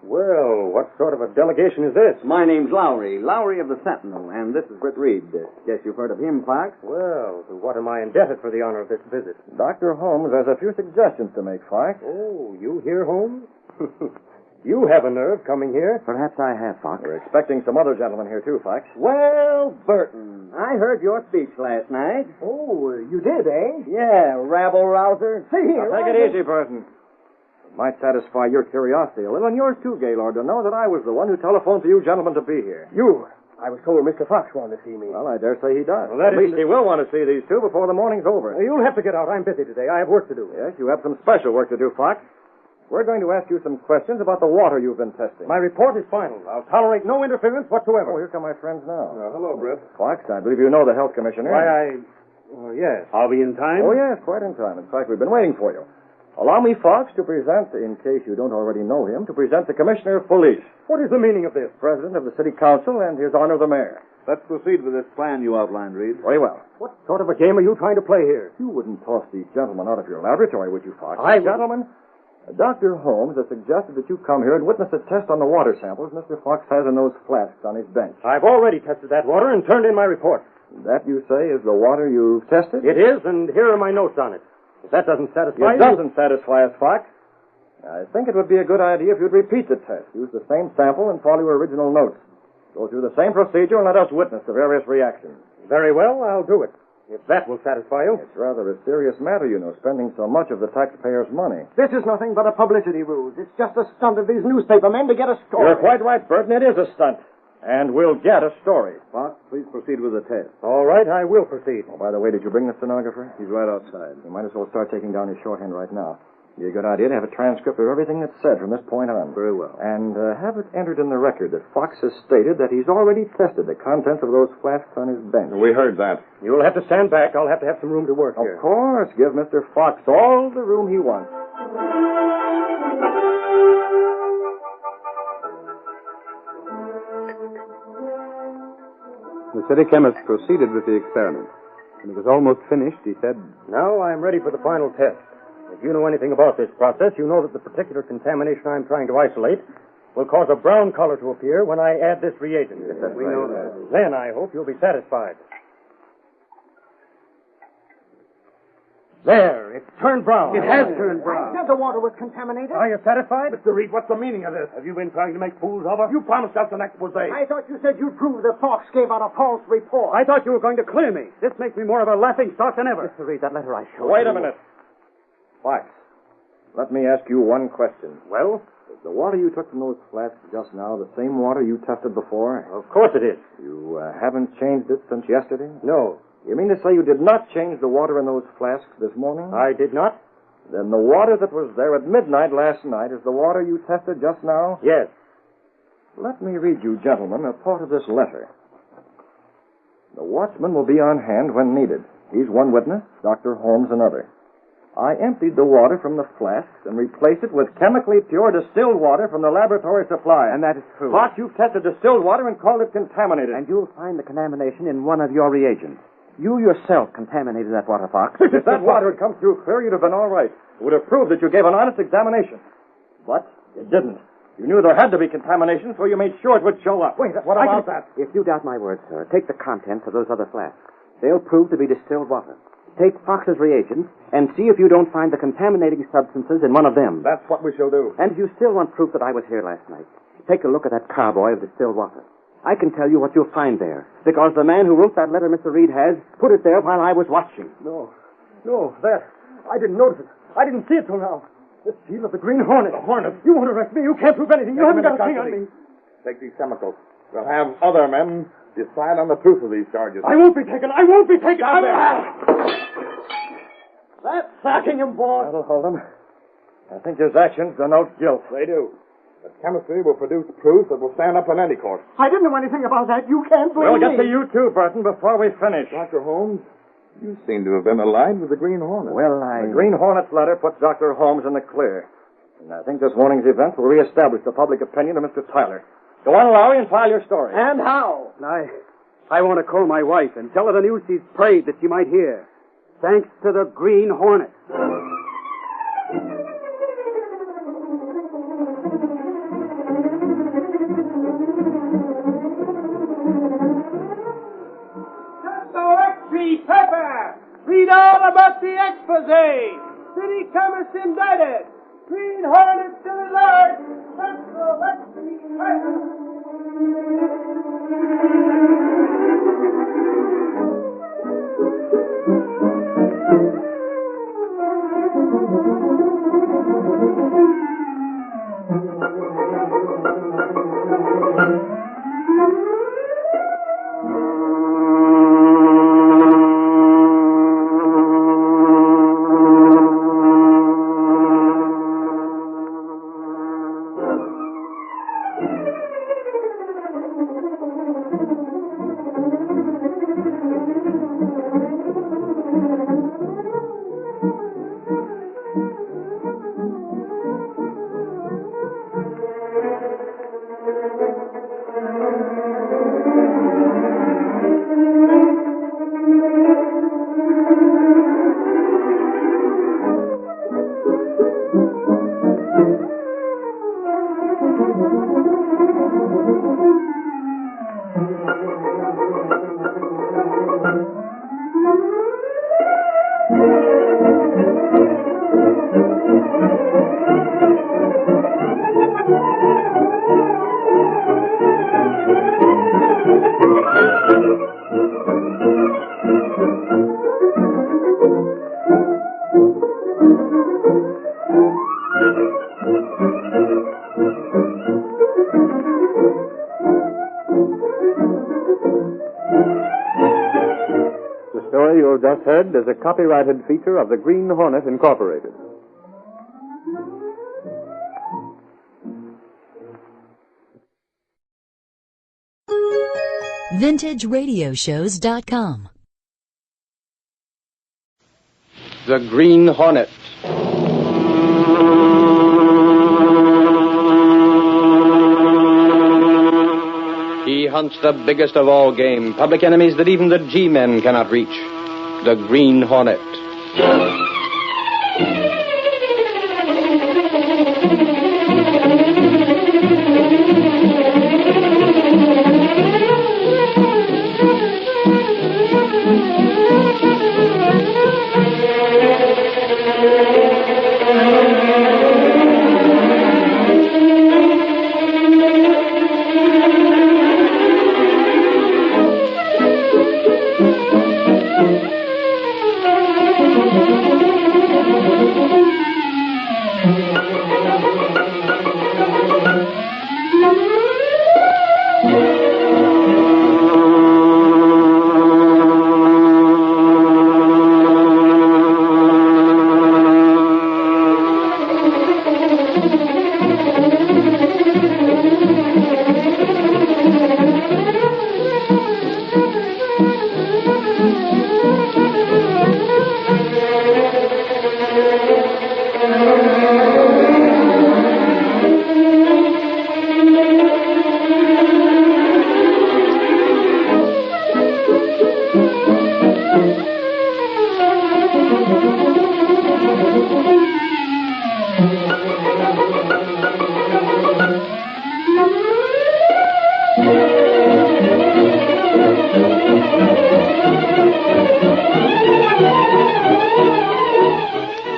Well, what sort of a delegation is this? My name's Lowry of the Sentinel, and this is Britt Reed. Guess you've heard of him, Fox? Well, to what am I indebted for the honor of this visit? Dr. Holmes has a few suggestions to make, Fox. Oh, you here, Holmes? You have a nerve coming here. Perhaps I have, Fox. We're expecting some other gentlemen here, too, Fox. Well, Burton, I heard your speech last night. Oh, you did, eh? Yeah, rabble-rouser. See here. Now, take it easy, Burton. Might satisfy your curiosity a little, and yours too, Gaylord, to know that I was the one who telephoned for you gentlemen to be here. You? I was told Mr. Fox wanted to see me. Well, I dare say he does. Well, that At least he will want to see these two before the morning's over. You'll have to get out. I'm busy today. I have work to do. Yes, you have some special work to do, Fox. We're going to ask you some questions about the water you've been testing. My report is final. I'll tolerate no interference whatsoever. Oh, here come my friends now. Hello, Britt. Fox, I believe you know the health commissioner. Yes. I'll be in time? Oh, yes, quite in time. In fact, we've been waiting for you. Allow me, Fox, to present, in case you don't already know him, to present the Commissioner of Police. What is the meaning of this? President of the City Council and His Honor the Mayor. Let's proceed with this plan you outlined, Reed. Very well. What sort of a game are you trying to play here? You wouldn't toss these gentlemen out of your laboratory, would you, Fox? Gentlemen, Dr. Holmes has suggested that you come here and witness a test on the water samples Mr. Fox has in those flasks on his bench. I've already tested that water and turned in my report. That, you say, is the water you've tested? It is, and here are my notes on it. If that doesn't satisfy It doesn't satisfy us, Fox. I think it would be a good idea if you'd repeat the test. Use the same sample and follow your original notes. Go through the same procedure and let us witness the various reactions. Very well, I'll do it. If that will satisfy you. It's rather a serious matter, you know, spending so much of the taxpayers' money. This is nothing but a publicity ruse. It's just a stunt of these newspaper men to get a story. You're quite right, Burton. It is a stunt. And we'll get a story. Fox, please proceed with the test. All right, I will proceed. Oh, by the way, did you bring the stenographer? He's right outside. You might as well start taking down his shorthand right now. Be a good idea to have a transcript of everything that's said from this point on. Very well. And have it entered in the record that Fox has stated that he's already tested the contents of those flasks on his bench. We heard that. You'll have to stand back. I'll have to have some room to work here. Of course. Give Mr. Fox all the room he wants. The city chemist proceeded with the experiment. When it was almost finished, he said, Now I'm ready for the final test. If you know anything about this process, you know that the particular contamination I'm trying to isolate will cause a brown color to appear when I add this reagent. Yes, we know that. Then I hope you'll be satisfied. There, it's turned brown. It has turned brown. I said the water was contaminated. Are you satisfied? Mr. Reed, what's the meaning of this? Have you been trying to make fools of us? You promised us an expose. I thought you said you'd prove that Fox gave out a false report. I thought you were going to clear me. This makes me more of a laughing stock than ever. Mr. Reed, that letter I showed Wait you. a minute. Fox, let me ask you one question. Well? Is the water you took from those flasks just now the same water you tested before? Of course it is. You haven't changed it since yesterday? No. You mean to say you did not change the water in those flasks this morning? I did not. Then the water that was there at midnight last night is the water you tested just now? Yes. Let me read you, gentlemen, a part of this letter. The watchman will be on hand when needed. He's one witness, Dr. Holmes another. I emptied the water from the flasks and replaced it with chemically pure distilled water from the laboratory supply. And that is true. Fox, you've tested distilled water and called it contaminated. And you'll find the contamination in one of your reagents. You yourself contaminated that water, Fox. If that water had come through clear, you'd have been all right. It would have proved that you gave an honest examination. But it didn't. You knew there had to be contamination, so you made sure it would show up. Wait, what about that? If you doubt my word, sir, take the contents of those other flasks. They'll prove to be distilled water. Take Fox's reagents and see if you don't find the contaminating substances in one of them. That's what we shall do. And if you still want proof that I was here last night, take a look at that carboy of distilled water. I can tell you what you'll find there, because the man who wrote that letter Mr. Reed has put it there while I was watching. No, that. I didn't notice it. I didn't see it till now. The seal of the Green Hornet. The Hornet? You won't arrest me. You can't prove anything. You haven't got a thing on me. Take these chemicals. We'll have other men decide on the truth of these charges. I won't be taken. I won't be taken. That's sacking him, boy. That'll hold him. I think his actions denote guilt. They do. But chemistry will produce proof that will stand up in any court. I didn't know anything about that. You can't blame We'll me. get to you, too, Burton, before we finish. Dr. Holmes, you seem to have been allied with the Green Hornet. Well, The Green Hornet's letter puts Dr. Holmes in the clear. And I think this morning's event will reestablish the public opinion of Mr. Tyler. Go on, Lowry, and file your story. And how? I want to call my wife and tell her the news she's prayed that she might hear. Thanks to the Green Hornet. Pepper! Read all about the expose! City chemist indicted! Green Hornet still at large! Central Lexi Pepper! The story you have just heard is a copyrighted feature of the Green Hornet, Incorporated. VintageRadioshows.com. The Green Hornet. He hunts the biggest of all game, public enemies that even the G-men cannot reach. The Green Hornet.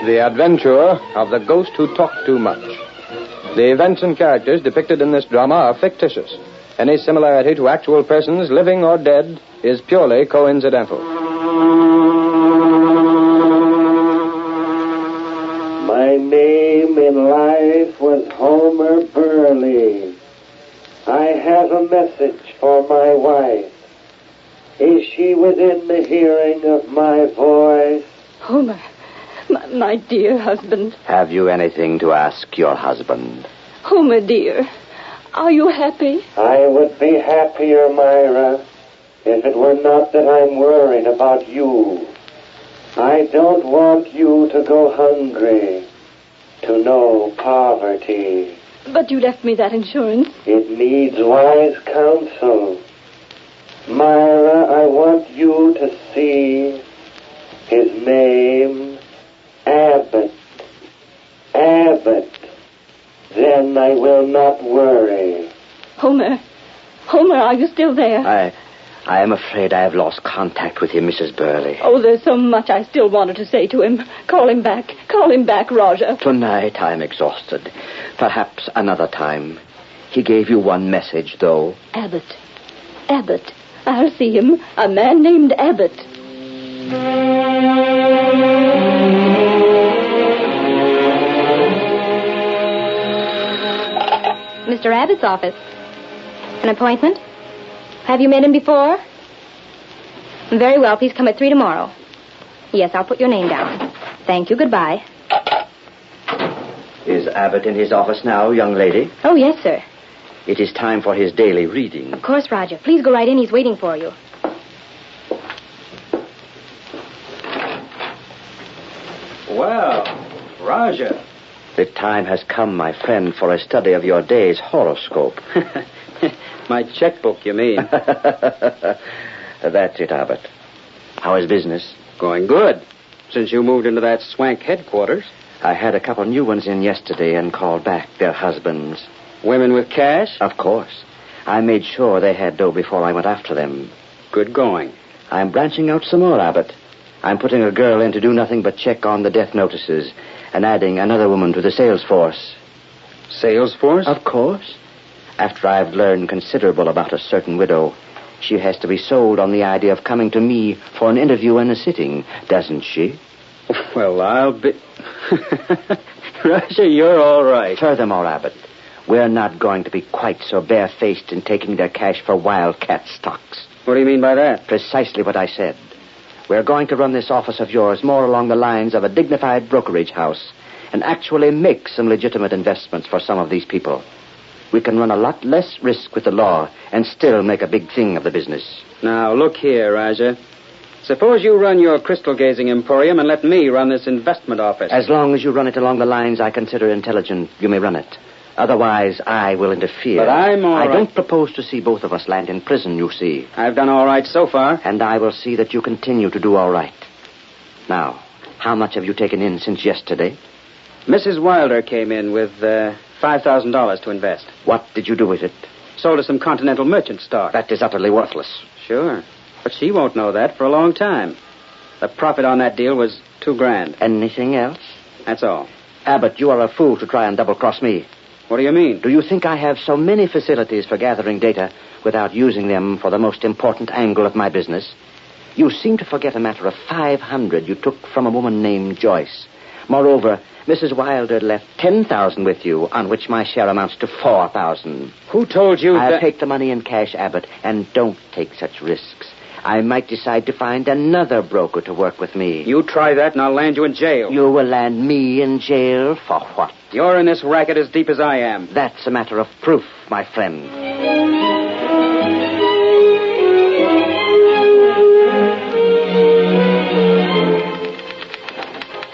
The Adventure of the Ghost Who Talked Too Much. The events and characters depicted in this drama are fictitious. Any similarity to actual persons, living or dead, is purely coincidental. My name in life was Homer Burley. I have a message for my wife. Is she within the hearing of my voice? Homer, my dear husband. Have you anything to ask your husband? Homer, dear, are you happy? I would be happier, Myra, if it were not that I'm worried about you. I don't want you to go hungry, to know poverty. But you left me that insurance. It needs wise counsel. Myra, I want you to see his name, Abbott. Abbott. Then I will not worry. Homer, are you still there? I am afraid I have lost contact with him, Mrs. Burley. Oh, there's so much I still wanted to say to him. Call him back, Roger. Tonight I'm exhausted. Perhaps another time. He gave you one message, though. Abbott. I'll see him. A man named Abbott. Mr. Abbott's office. An appointment? Have you met him before? Very well. Please come at 3 tomorrow. Yes, I'll put your name down. Thank you. Goodbye. Is Abbott in his office now, young lady? Oh, yes, sir. It is time for his daily reading. Of course, Roger. Please go right in. He's waiting for you. Well, Roger. The time has come, my friend, for a study of your day's horoscope. My checkbook, you mean? That's it, Abbott. How is business? Going good. Since you moved into that swank headquarters. I had a couple new ones in yesterday and called back their husbands. Women with cash? Of course. I made sure they had dough before I went after them. Good going. I'm branching out some more, Abbott. I'm putting a girl in to do nothing but check on the death notices and adding another woman to the sales force. Sales force? Of course. After I've learned considerable about a certain widow, she has to be sold on the idea of coming to me for an interview and a sitting, doesn't she? Well, I'll be... Roger, you're all right. Furthermore, Abbott, we're not going to be quite so barefaced in taking their cash for wildcat stocks. What do you mean by that? Precisely what I said. We're going to run this office of yours more along the lines of a dignified brokerage house and actually make some legitimate investments for some of these people. We can run a lot less risk with the law and still make a big thing of the business. Now, look here, Raja. Suppose you run your crystal gazing emporium and let me run this investment office. As long as you run it along the lines I consider intelligent, you may run it. Otherwise, I will interfere. But I'm all right. I don't propose to see both of us land in prison, you see. I've done all right so far. And I will see that you continue to do all right. Now, how much have you taken in since yesterday? Mrs. Wilder came in with $5,000 to invest. What did you do with it? Sold her some Continental merchant stock. That is utterly worthless. Sure. But she won't know that for a long time. The profit on that deal was $2,000. Anything else? That's all. Abbott, you are a fool to try and double-cross me. What do you mean? Do you think I have so many facilities for gathering data without using them for the most important angle of my business? You seem to forget a matter of $500 you took from a woman named Joyce. Moreover, Mrs. Wilder left $10,000 with you, on which my share amounts to $4,000. Who told you I'll that... take the money in cash, Abbott, and don't take such risks. I might decide to find another broker to work with me. You try that and I'll land you in jail. You will land me in jail for what? You're in this racket as deep as I am. That's a matter of proof, my friend.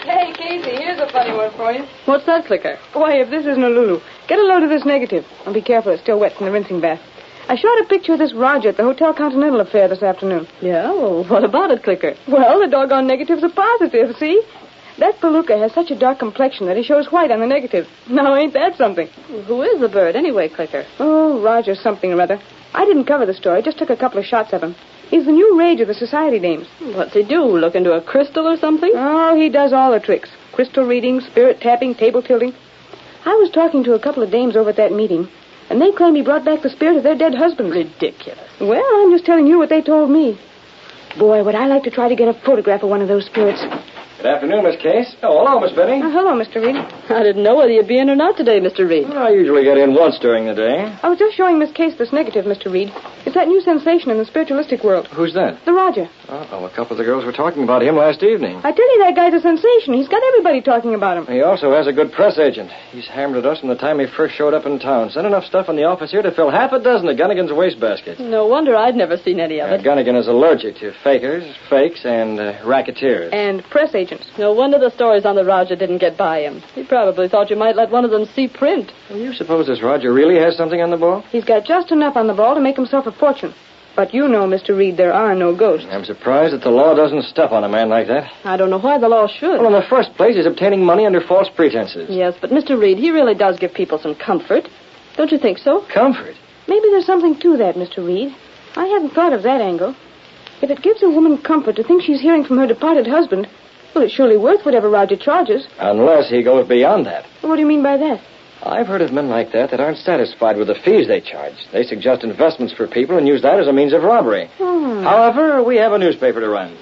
Hey, Casey, here's a funny one for you. What's that, Clicker? Why, if this isn't a Lulu, get a load of this negative. And be careful, it's still wet from the rinsing bath. I shot a picture of this Roger at the Hotel Continental affair this afternoon. Yeah? Well, what about it, Clicker? Well, the doggone negative's a positive, see? That palooka has such a dark complexion that he shows white on the negative. Now, ain't that something? Who is the bird, anyway, Clicker? Oh, Roger something or other. I didn't cover the story, just took a couple of shots of him. He's the new rage of the society dames. What's he do, look into a crystal or something? Oh, he does all the tricks. Crystal reading, spirit tapping, table tilting. I was talking to a couple of dames over at that meeting, and they claim he brought back the spirit of their dead husbands. Ridiculous. Well, I'm just telling you what they told me. Boy, would I like to try to get a photograph of one of those spirits. Good afternoon, Miss Case. Oh, hello, Miss Benny. Hello, Mr. Reed. I didn't know whether you'd be in or not today, Mr. Reed. Well, I usually get in once during the day. I was just showing Miss Case this negative, Mr. Reed. It's that new sensation in the spiritualistic world. Who's that? The Roger. Oh, a couple of the girls were talking about him last evening. I tell you, that guy's a sensation. He's got everybody talking about him. He also has a good press agent. He's hammered at us from the time he first showed up in town. Sent enough stuff in the office here to fill half a dozen of Gunnigan's wastebaskets. No wonder I'd never seen any of it. Gunnigan is allergic to fakers, fakes, and racketeers. And press agents. No wonder the stories on the Roger didn't get by him. He probably thought you might let one of them see print. Well, you suppose this Roger really has something on the ball? He's got just enough on the ball to make himself a fortune. But you know, Mr. Reed, there are no ghosts. I'm surprised that the law doesn't step on a man like that. I don't know why the law should. Well, in the first place, he's obtaining money under false pretenses. Yes, but Mr. Reed, he really does give people some comfort. Don't you think so? Comfort? Maybe there's something to that, Mr. Reed. I hadn't thought of that angle. If it gives a woman comfort to think she's hearing from her departed husband, well, it's surely worth whatever Roger charges. Unless he goes beyond that. What do you mean by that? I've heard of men like that aren't satisfied with the fees they charge. They suggest investments for people and use that as a means of robbery. However, we have a newspaper to run.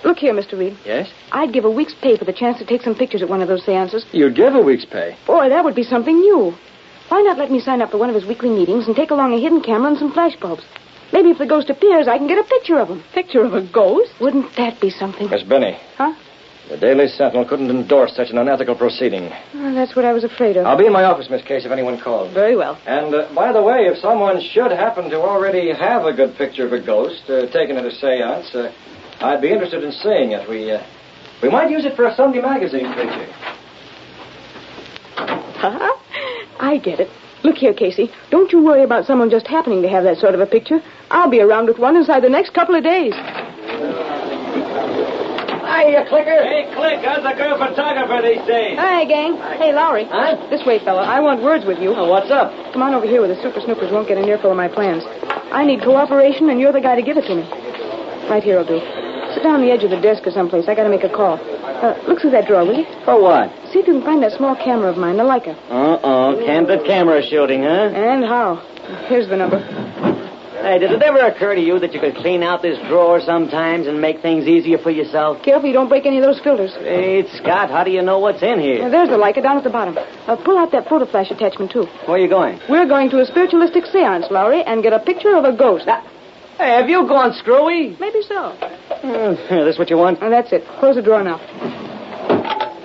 Look here, Mr. Reed. Yes? I'd give a week's pay for the chance to take some pictures at one of those seances. You'd give a week's pay? Boy, that would be something new. Why not let me sign up for one of his weekly meetings and take along a hidden camera and some flash bulbs? Maybe if the ghost appears, I can get a picture of him. Picture of a ghost? Wouldn't that be something? Miss Benny. Huh? The Daily Sentinel couldn't endorse such an unethical proceeding. That's what I was afraid of. I'll be in my office, Miss Case, if anyone calls. Very well. And, by the way, if someone should happen to already have a good picture of a ghost taken at a seance, I'd be interested in seeing it. We might use it for a Sunday magazine picture. I get it. Look here, Casey. Don't you worry about someone just happening to have that sort of a picture. I'll be around with one inside the next couple of days. I Hi, you clicker. Hey, Click, how's the girl photographer these days? Hi, gang. Hey, Lowry. Huh? This way, fella. I want words with you. Oh, what's up? Come on over here where the super snoopers won't get an earful of my plans. I need cooperation, and you're the guy to give it to me. Right here will do. Sit down on the edge of the desk or someplace. I gotta make a call. Look through that drawer, will you? For what? See if you can find that small camera of mine, the Leica. Candid camera shooting, huh? And how? Here's the number. Hey, did it ever occur to you that you could clean out this drawer sometimes and make things easier for yourself? Careful you don't break any of those filters. Hey, Scott, how do you know what's in here? There's the Leica down at the bottom. Pull out that photo flash attachment, too. Where are you going? We're going to a spiritualistic seance, Lowry, and get a picture of a ghost. Hey, have you gone screwy? Maybe so. This what you want? That's it. Close the drawer now.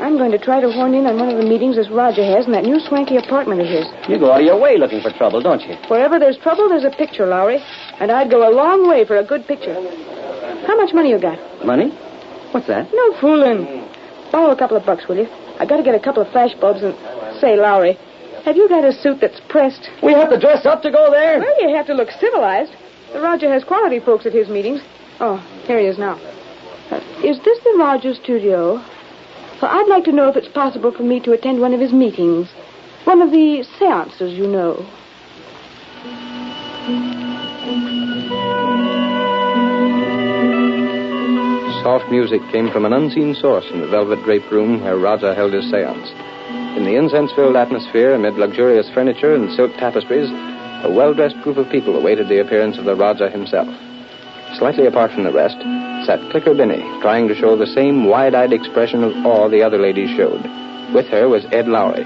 I'm going to try to horn in on one of the meetings this Roger has in that new swanky apartment of his. You go out of your way looking for trouble, don't you? Wherever there's trouble, there's a picture, Lowry. And I'd go a long way for a good picture. How much money you got? Money? What's that? No fooling. Borrow a couple of bucks, will you? I got to get a couple of flash bulbs and... Say, Lowry, have you got a suit that's pressed? We have to dress up to go there? Well, you have to look civilized. The Roger has quality folks at his meetings. Oh, here he is now. Is this the Roger studio? Well, I'd like to know if it's possible for me to attend one of his meetings. One of the seances, you know. Soft music came from an unseen source in the velvet draped room where Raja held his seance. In the incense-filled atmosphere, amid luxurious furniture and silk tapestries, a well-dressed group of people awaited the appearance of the Raja himself. Slightly apart from the rest sat Clicker Binney, trying to show the same wide-eyed expression of awe the other ladies showed. With her was Ed Lowry.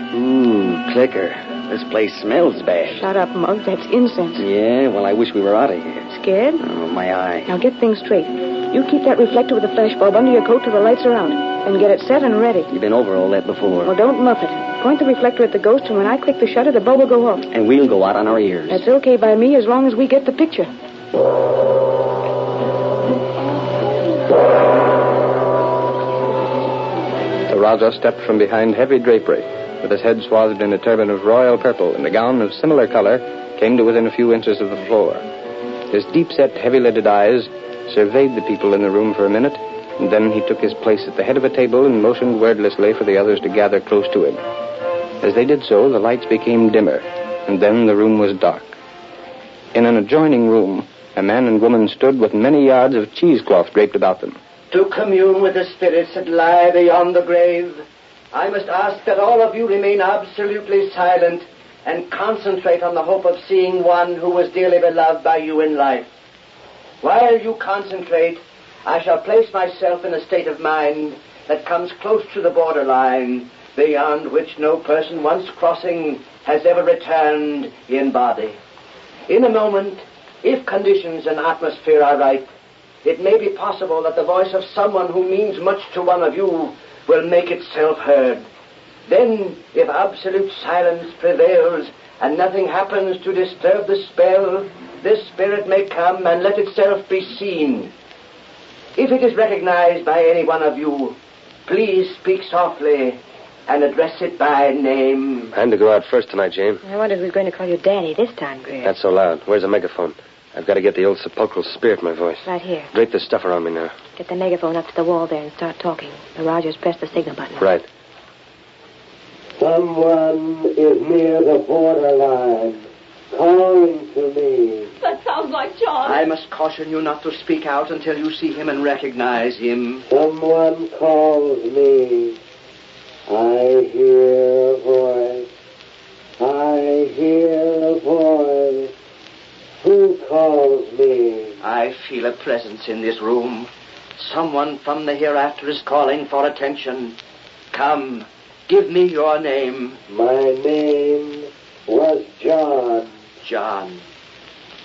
Clicker. This place smells bad. Shut up, Mug. That's incense. Yeah, well, I wish we were out of here. Scared? Oh, my eye. Now get things straight. You keep that reflector with the flash bulb under your coat till the lights are out. And get it set and ready. You've been over all that before. Well, don't muff it. Point the reflector at the ghost, and when I click the shutter, the bulb will go off. And we'll go out on our ears. That's okay by me as long as we get the picture. The Raja stepped from behind heavy drapery, with his head swathed in a turban of royal purple and a gown of similar color, came to within a few inches of the floor. His deep-set, heavy-lidded eyes surveyed the people in the room for a minute, and then he took his place at the head of a table and motioned wordlessly for the others to gather close to him. As they did so, the lights became dimmer, and then the room was dark. In an adjoining room, a man and woman stood with many yards of cheesecloth draped about them. To commune with the spirits that lie beyond the grave, I must ask that all of you remain absolutely silent and concentrate on the hope of seeing one who was dearly beloved by you in life. While you concentrate, I shall place myself in a state of mind that comes close to the borderline, beyond which no person once crossing has ever returned in body. In a moment, if conditions and atmosphere are right, it may be possible that the voice of someone who means much to one of you will make itself heard. Then, if absolute silence prevails and nothing happens to disturb the spell, this spirit may come and let itself be seen. If it is recognized by any one of you, please speak softly and address it by name. I'm to go out first tonight, Jane. I wondered who's going to call you Daddy this time, Greer. Not so loud. Where's the megaphone? I've got to get the old sepulchral spirit in my voice. Right here. Drape this stuff around me now. Get the megaphone up to the wall there and start talking. The Rogers press the signal button. Right. Someone is near the borderline, calling to me. That sounds like John. I must caution you not to speak out until you see him and recognize him. Someone calls me. I hear a voice. I hear a voice. Who calls me? I feel a presence in this room. Someone from the hereafter is calling for attention. Come, give me your name. My name was John. John.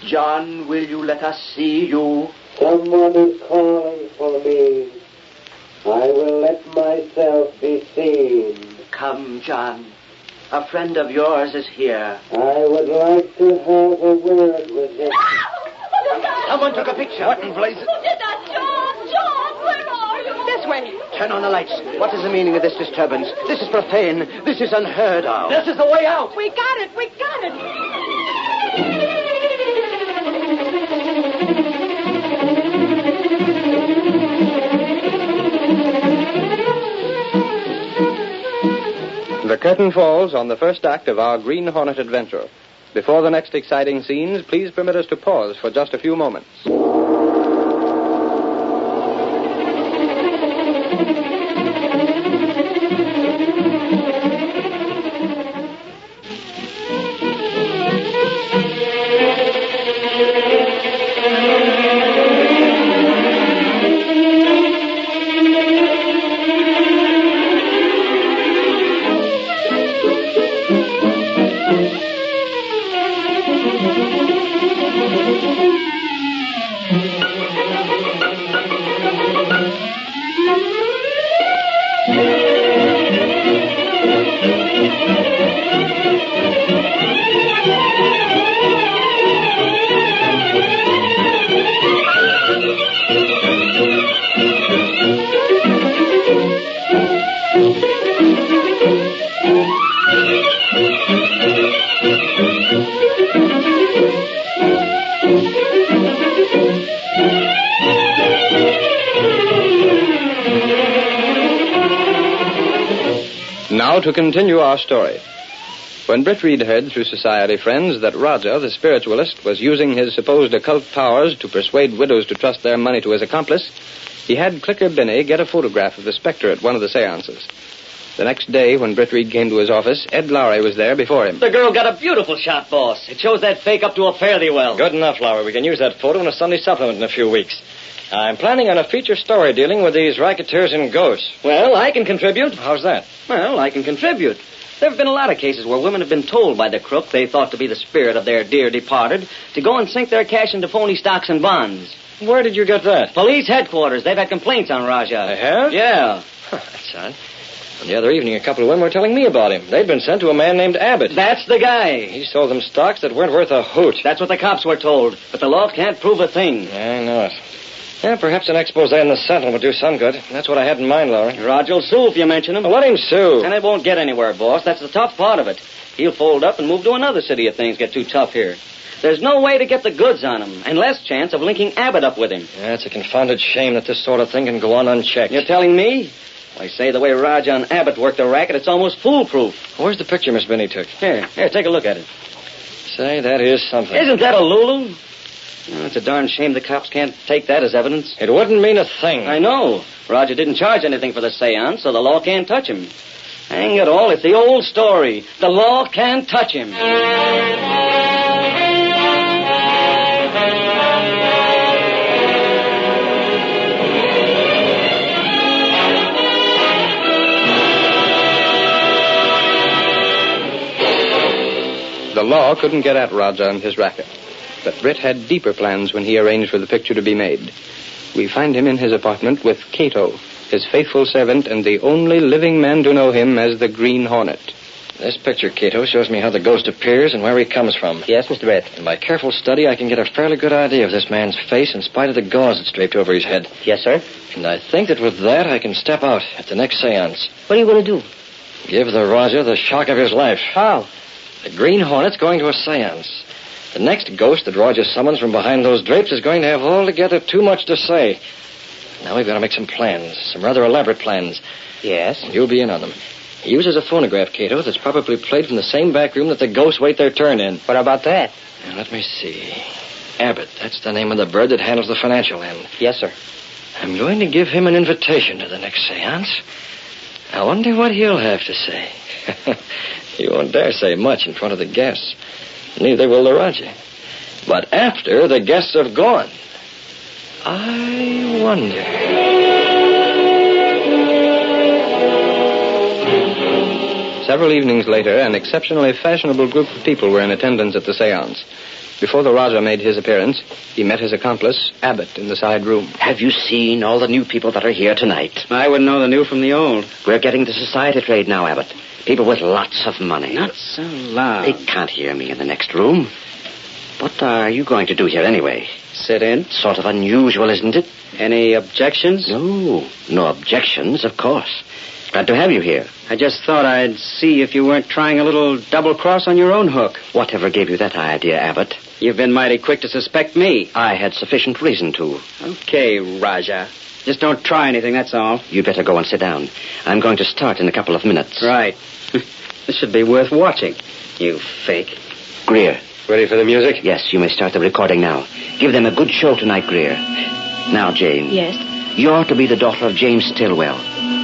John, will you let us see you? Someone is calling for me. I will let myself be seen. Come, John. A friend of yours is here. I would like to have a word with him. Someone took a picture. What in blazes? Who did that, John? John, where are you? This way. Turn on the lights. What is the meaning of this disturbance? This is profane. This is unheard of. This is the way out. We got it. We got it. Curtain falls on the first act of our Green Hornet adventure. Before the next exciting scenes, please permit us to pause for just a few moments. Now to continue our story. When Britt Reed heard through society friends that Roger, the spiritualist, was using his supposed occult powers to persuade widows to trust their money to his accomplice, he had Clicker Binney get a photograph of the specter at one of the seances. The next day, when Britt Reed came to his office, Ed Lowry was there before him. The girl got a beautiful shot, boss. It shows that fake up to a fairly well. Good enough, Lowry. We can use that photo in a Sunday supplement in a few weeks. I'm planning on a feature story dealing with these racketeers and ghosts. Well, I can contribute. How's that? Well, I can contribute. There have been a lot of cases where women have been told by the crook they thought to be the spirit of their dear departed to go and sink their cash into phony stocks and bonds. Where did you get that? Police headquarters. They've had complaints on Raja. They have? Yeah. That's odd. The other evening, a couple of women were telling me about him. They'd been sent to a man named Abbott. That's the guy. He sold them stocks that weren't worth a hoot. That's what the cops were told. But the law can't prove a thing. I know it. Yeah, perhaps an expose in the Sentinel would do some good. That's what I had in mind, Lowry. Roger will sue if you mention him. Well, let him sue. And it won't get anywhere, boss. That's the tough part of it. He'll fold up and move to another city if things get too tough here. There's no way to get the goods on him, and less chance of linking Abbott up with him. Yeah, it's a confounded shame that this sort of thing can go on unchecked. You're telling me? I say the way Raja and Abbott worked the racket, it's almost foolproof. Where's the picture Miss Binney took? Here, take a look at it. Say, that is something. Isn't that a Lulu? Oh, it's a darn shame the cops can't take that as evidence. It wouldn't mean a thing. I know. Roger didn't charge anything for the seance, so the law can't touch him. Hang it all, it's the old story. The law can't touch him. The law couldn't get at Roger and his racket. But Britt had deeper plans when he arranged for the picture to be made. We find him in his apartment with Cato, his faithful servant and the only living man to know him as the Green Hornet. This picture, Cato, shows me how the ghost appears and where he comes from. Yes, Mr. Britt. In my careful study, I can get a fairly good idea of this man's face in spite of the gauze that's draped over his head. Yes, sir. And I think that with that, I can step out at the next seance. What are you going to do? Give the Roger the shock of his life. How? The Green Hornet's going to a seance. The next ghost that Roger summons from behind those drapes is going to have altogether too much to say. Now we've got to make some plans, some rather elaborate plans. Yes? You'll be in on them. He uses a phonograph, Cato, that's probably played from the same back room that the ghosts wait their turn in. What about that? Now, let me see. Abbott, that's the name of the bird that handles the financial end. Yes, sir. I'm going to give him an invitation to the next seance. I wonder what he'll have to say. He won't dare say much in front of the guests. Neither will the Roger. But after the guests have gone, I wonder. Several evenings later, an exceptionally fashionable group of people were in attendance at the seance. Before the Raja made his appearance, he met his accomplice, Abbott, in the side room. Have you seen all the new people that are here tonight? I wouldn't know the new from the old. We're getting the society trade now, Abbott. People with lots of money. Not so loud. They can't hear me in the next room. What are you going to do here anyway? Sit in. Sort of unusual, isn't it? Any objections? No objections, of course. Glad to have you here. I just thought I'd see if you weren't trying a little double-cross on your own hook. Whatever gave you that idea, Abbott? You've been mighty quick to suspect me. I had sufficient reason to. Okay, Raja. Just don't try anything, that's all. You better go and sit down. I'm going to start in a couple of minutes. Right. This should be worth watching. You fake. Greer. Ready for the music? Yes, you may start the recording now. Give them a good show tonight, Greer. Now, Jane. Yes? You're to be the daughter of James Stillwell.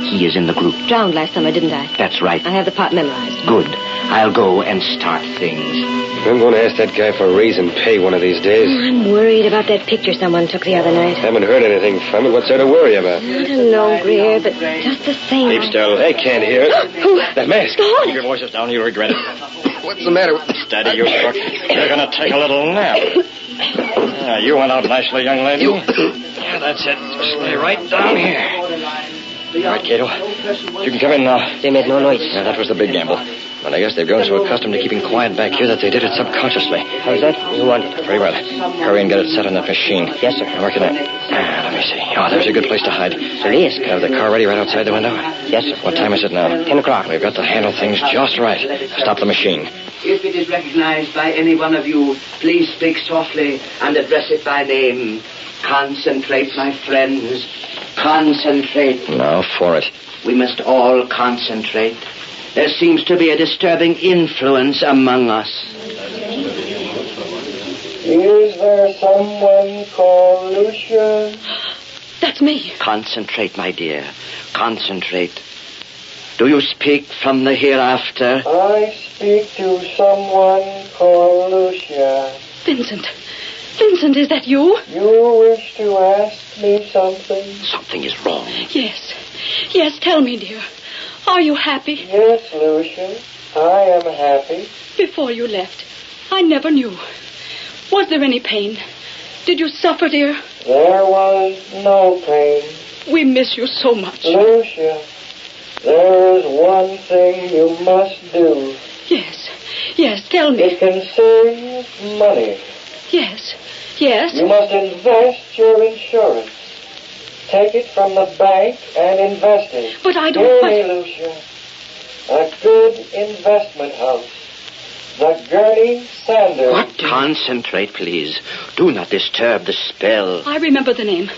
He is in the group. Drowned last summer, didn't I? That's right. I have the part memorized. Good. I'll go and start things. I'm going to ask that guy for raise and pay one of these days. I'm worried about that picture someone took the other night. Haven't heard anything from it. What's there to worry about? I don't know, Greer, but just the same. Keep still. They can't hear it. That mask. Hornet. Keep your voices down. You'll regret it. What's the matter with... Steady, you crook. You're going to take a little nap. You went out nicely, young lady. Yeah, that's it. Just lay right down here. All right, Cato. You can come in now. They made no noise. Yeah, that was the big gamble. And I guess they've grown so accustomed to keeping quiet back here that they did it subconsciously. How's that? You want it? Very well. Hurry and get it set on that machine. Yes, sir. Now, work it out. Let me see. Oh, there's a good place to hide. There is. Have the car ready right outside the window? Yes, sir. What time is it now? 10 o'clock. We've got to handle things just right. Stop the machine. If it is recognized by any one of you, please speak softly and address it by name. Concentrate, my friends. Concentrate. Now for it. We must all concentrate. There seems to be a disturbing influence among us. Is there someone called Lucia? That's me. Concentrate, my dear. Concentrate. Do you speak from the hereafter? I speak to someone called Lucia. Vincent. Vincent, is that you? You wish to ask me something? Something is wrong. Yes. Yes, tell me, dear. Are you happy? Yes, Lucia. I am happy. Before you left, I never knew. Was there any pain? Did you suffer, dear? There was no pain. We miss you so much. Lucia, there is one thing you must do. Yes. Yes, tell me. It can save money. Yes. Yes? You must invest your insurance. Take it from the bank and invest it. But I don't... Hear me, Lucia. A good investment house. The Gurney Sanders. What? Concentrate, please. Do not disturb the spell. I remember the name.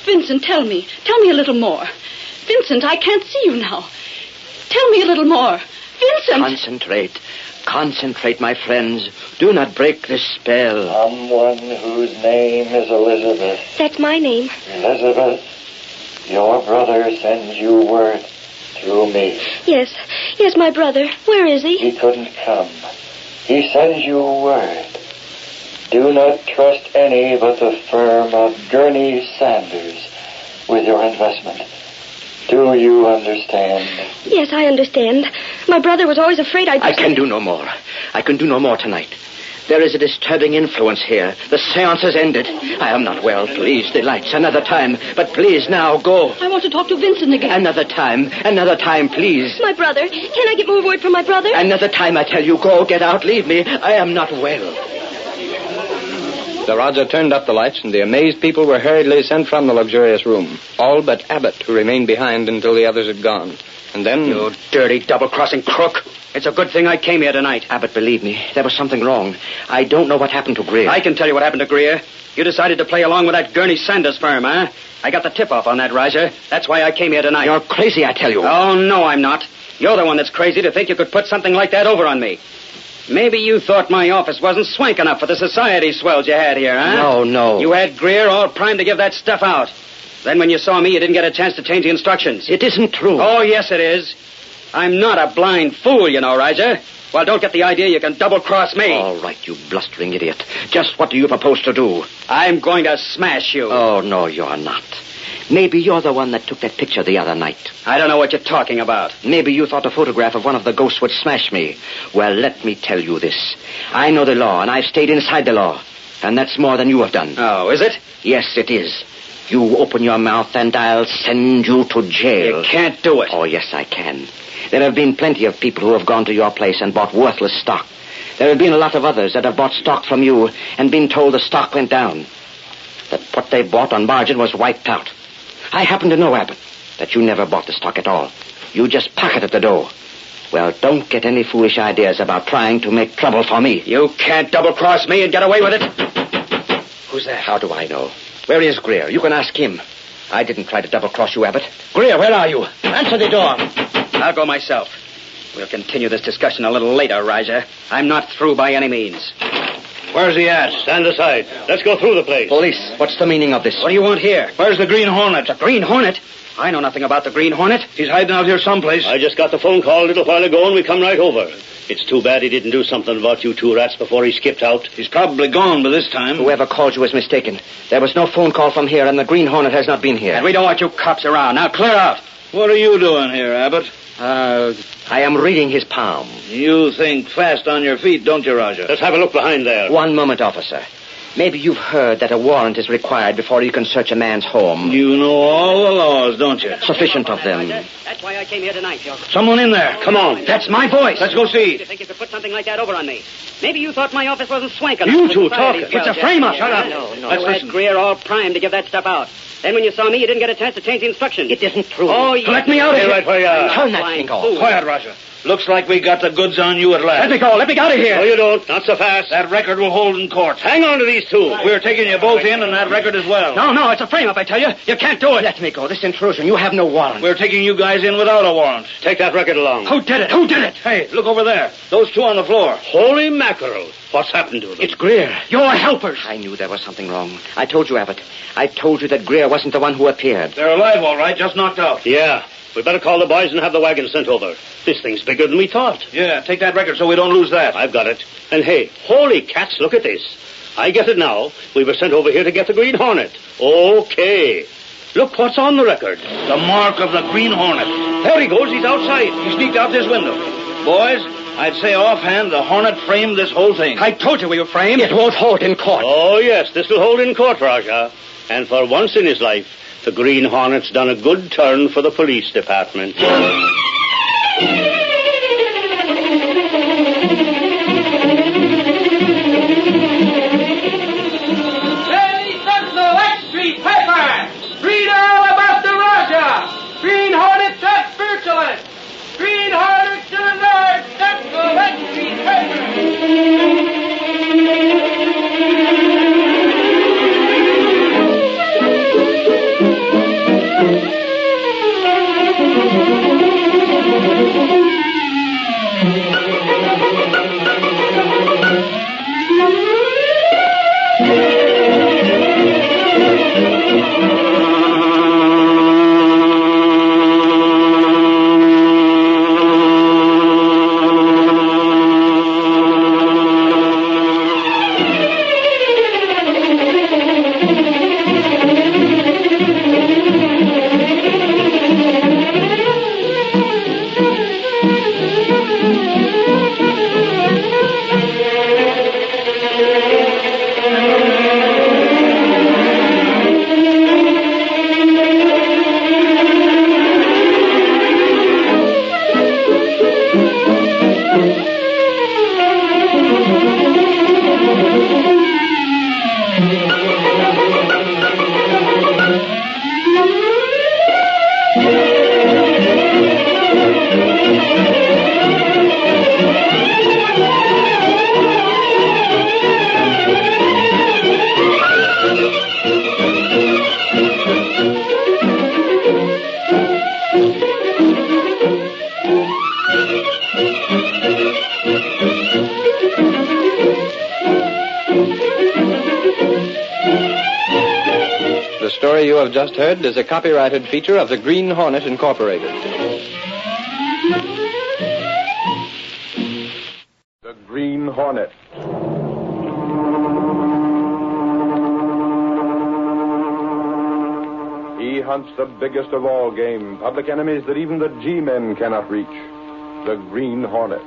Vincent, tell me. Tell me a little more. Vincent, I can't see you now. Tell me a little more. Vincent! Concentrate. Concentrate, my friends. Do not break the spell. Someone whose name is Elizabeth. That's my name. Elizabeth, your brother sends you word through me. Yes. Yes, my brother. Where is he? He couldn't come. He sends you word. Do not trust any but the firm of Gurney Sanders with your investment. Do you understand? Yes, I understand. My brother was always afraid I'd... I can do no more. I can do no more tonight. There is a disturbing influence here. The seance has ended. I am not well. Please, the lights. Another time. But please, now, go. I want to talk to Vincent again. Another time. Another time, please. My brother. Can I get more word from my brother? Another time, I tell you. Go, get out, leave me. I am not well. The Roger turned up the lights, and the amazed people were hurriedly sent from the luxurious room. All but Abbott, who remained behind until the others had gone. And then... You dirty double-crossing crook. It's a good thing I came here tonight. Abbott, believe me, there was something wrong. I don't know what happened to Greer. I can tell you what happened to Greer. You decided to play along with that Gurney Sanders firm, huh? I got the tip-off on that, Roger. That's why I came here tonight. You're crazy, I tell you. Oh, no, I'm not. You're the one that's crazy to think you could put something like that over on me. Maybe you thought my office wasn't swank enough for the society swells you had here, huh? No. You had Greer all primed to give that stuff out. Then when you saw me, you didn't get a chance to change the instructions. It isn't true. Oh, yes, it is. I'm not a blind fool, you know, Roger. Well, don't get the idea you can double-cross me. All right, you blustering idiot. Just what do you propose to do? I'm going to smash you. Oh, no, you're not. Maybe you're the one that took that picture the other night. I don't know what you're talking about. Maybe you thought a photograph of one of the ghosts would smash me. Well, let me tell you this. I know the law, and I've stayed inside the law. And that's more than you have done. Oh, is it? Yes, it is. You open your mouth, and I'll send you to jail. You can't do it. Oh, yes, I can. There have been plenty of people who have gone to your place and bought worthless stock. There have been a lot of others that have bought stock from you and been told the stock went down. That what they bought on margin was wiped out. I happen to know, Abbott, that you never bought the stock at all. You just pocketed the dough. Well, don't get any foolish ideas about trying to make trouble for me. You can't double-cross me and get away with it. Who's that? How do I know? Where is Greer? You can ask him. I didn't try to double-cross you, Abbott. Greer, where are you? Answer the door. I'll go myself. We'll continue this discussion a little later, Raja. I'm not through by any means. Where's he at? Stand aside. Let's go through the place. Police, what's the meaning of this? What do you want here? Where's the Green Hornet? The Green Hornet? I know nothing about the Green Hornet. He's hiding out here someplace. I just got the phone call a little while ago, and we come right over. It's too bad he didn't do something about you two rats before he skipped out. He's probably gone by this time. Whoever called you is mistaken. There was no phone call from here, and the Green Hornet has not been here. And we don't want you cops around. Now clear out. What are you doing here, Abbott? I am reading his palm. You think fast on your feet, don't you, Roger? Let's have a look behind there. One moment, officer. Maybe you've heard that a warrant is required before you can search a man's home. You know all the laws, don't you? Sufficient of them. That's why I came here tonight, Joe. Someone in there. Come on. That's my voice. Let's go see. You think you could put something like that over on me? Maybe you thought my office wasn't swank enough. You two talking. Well, it's a frame-up. Shut up. No. You had Greer all primed to give that stuff out. Then when you saw me, you didn't get a chance to change the instructions. It isn't true. Oh, yeah. Let me out of here. Right where you are. Turn that thing off. Quiet, Roger. Looks like we got the goods on you at last. Let me go. Let me out of here. No, you don't. Not so fast. That record will hold in court. Hang on to these two. We're taking you both in and that record as well. No, it's a frame-up, I tell you. You can't do it. Let me go. This intrusion. You have no warrant. We're taking you guys in without a warrant. Take that record along. Who did it? Who did it? Hey, look over there. Those two on the floor. Holy mackerel. What's happened to them? It's Greer. Your helpers. I knew there was something wrong. I told you, Abbott. I told you that Greer wasn't the one who appeared. They're alive, all right, just knocked out. Yeah. We better call the boys and have the wagon sent over. This thing's bigger than we thought. Yeah, take that record so we don't lose that. I've got it. And hey, holy cats, look at this. I get it now. We were sent over here to get the Green Hornet. Okay. Look what's on the record. The mark of the Green Hornet. There he goes. He's outside. He sneaked out this window. Boys, I'd say offhand the Hornet framed this whole thing. I told you we were framed. It won't hold in court. Oh, yes, this will hold in court, Raja. And for once in his life, the Green Hornet's done a good turn for the police department. Ladies and the White Street paper. Read all about the Raja. Green Hornet's a spiritualist. Green Hornet's to the north. That's the White Street paper. The story you have just heard is a copyrighted feature of the Green Hornet Incorporated. The Green Hornet. He hunts the biggest of all game, public enemies that even the G-men cannot reach. The Green Hornet.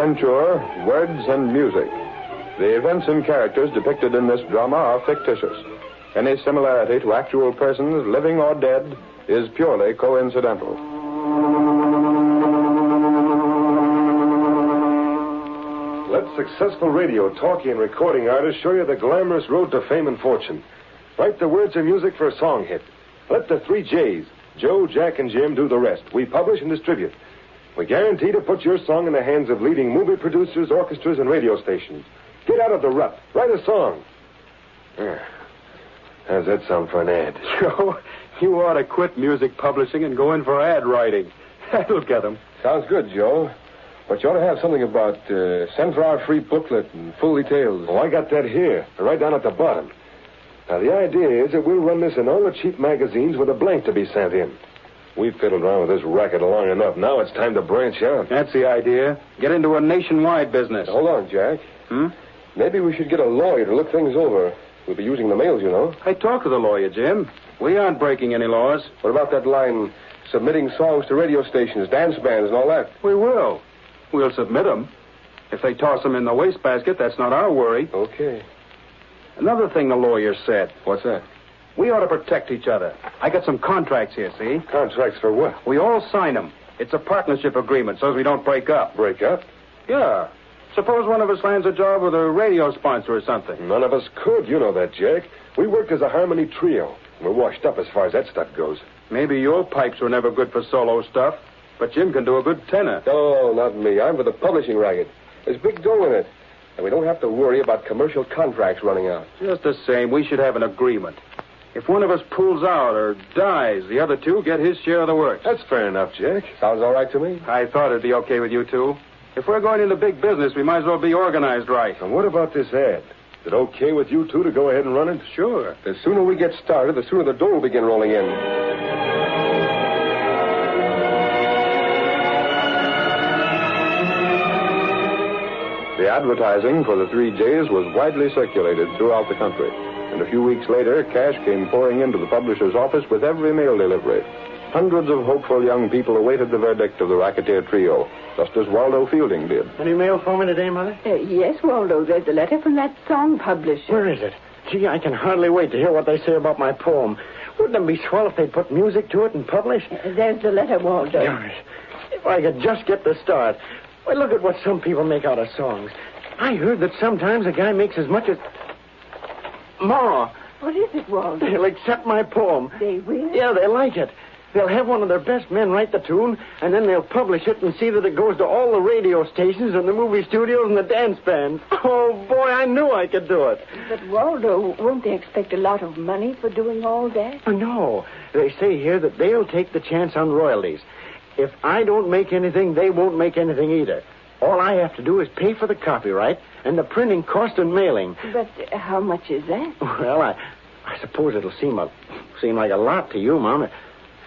adventure, words, and music. The events and characters depicted in this drama are fictitious. Any similarity to actual persons, living or dead, is purely coincidental. Let successful radio, talkie, and recording artists show you the glamorous road to fame and fortune. Write the words and music for a song hit. Let the 3 J's, Joe, Jack, and Jim, do the rest. We publish and distribute. We guarantee to put your song in the hands of leading movie producers, orchestras, and radio stations. Get out of the rut. Write a song. How's that sound for an ad? Joe, you ought to quit music publishing and go in for ad writing. That'll get them. Sounds good, Joe. But you ought to have something about send for our free booklet and full details. Oh, I got that here, right down at the bottom. Now, the idea is that we'll run this in all the cheap magazines with a blank to be sent in. We've fiddled around with this racket long enough. Now it's time to branch out. That's the idea. Get into a nationwide business. Hold on, Jack. Maybe we should get a lawyer to look things over. We'll be using the mails, you know. I talked to the lawyer, Jim. We aren't breaking any laws. What about that line, submitting songs to radio stations, dance bands, and all that? We will. We'll submit them. If they toss them in the wastebasket, that's not our worry. Okay. Another thing the lawyer said. What's that? We ought to protect each other. I got some contracts here, see? Contracts for what? We all sign them. It's a partnership agreement so as we don't break up. Break up? Yeah. Suppose one of us lands a job with a radio sponsor or something. None of us could. You know that, Jack. We worked as a harmony trio. We're washed up as far as that stuff goes. Maybe your pipes were never good for solo stuff, but Jim can do a good tenor. Oh, not me. I'm for the publishing racket. There's big dough in it. And we don't have to worry about commercial contracts running out. Just the same, we should have an agreement. If one of us pulls out or dies, the other two get his share of the work. That's fair enough, Jack. Sounds all right to me. I thought it'd be okay with you two. If we're going into big business, we might as well be organized right. And what about this ad? Is it okay with you two to go ahead and run it? Sure. The sooner we get started, the sooner the dough will begin rolling in. The advertising for the 3 J's was widely circulated throughout the country. And a few weeks later, cash came pouring into the publisher's office with every mail delivery. Hundreds of hopeful young people awaited the verdict of the racketeer trio, just as Waldo Fielding did. Any mail for me today, Mother? Yes, Waldo. There's a letter from that song publisher. Where is it? Gee, I can hardly wait to hear what they say about my poem. Wouldn't it be swell if they'd put music to it and publish? There's the letter, Waldo. Gosh, if I could just get the start. Well, look at what some people make out of songs. I heard that sometimes a guy makes as much as... Ma! What is it, Waldo? They'll accept my poem. They will? Yeah, they like it. They'll have one of their best men write the tune, and then they'll publish it and see that it goes to all the radio stations and the movie studios and the dance bands. Oh, boy, I knew I could do it. But, Waldo, won't they expect a lot of money for doing all that? No. They say here that they'll take the chance on royalties. If I don't make anything, they won't make anything either. All I have to do is pay for the copyright and the printing cost and mailing. But how much is that? Well, I suppose it'll seem like a lot to you, Mom.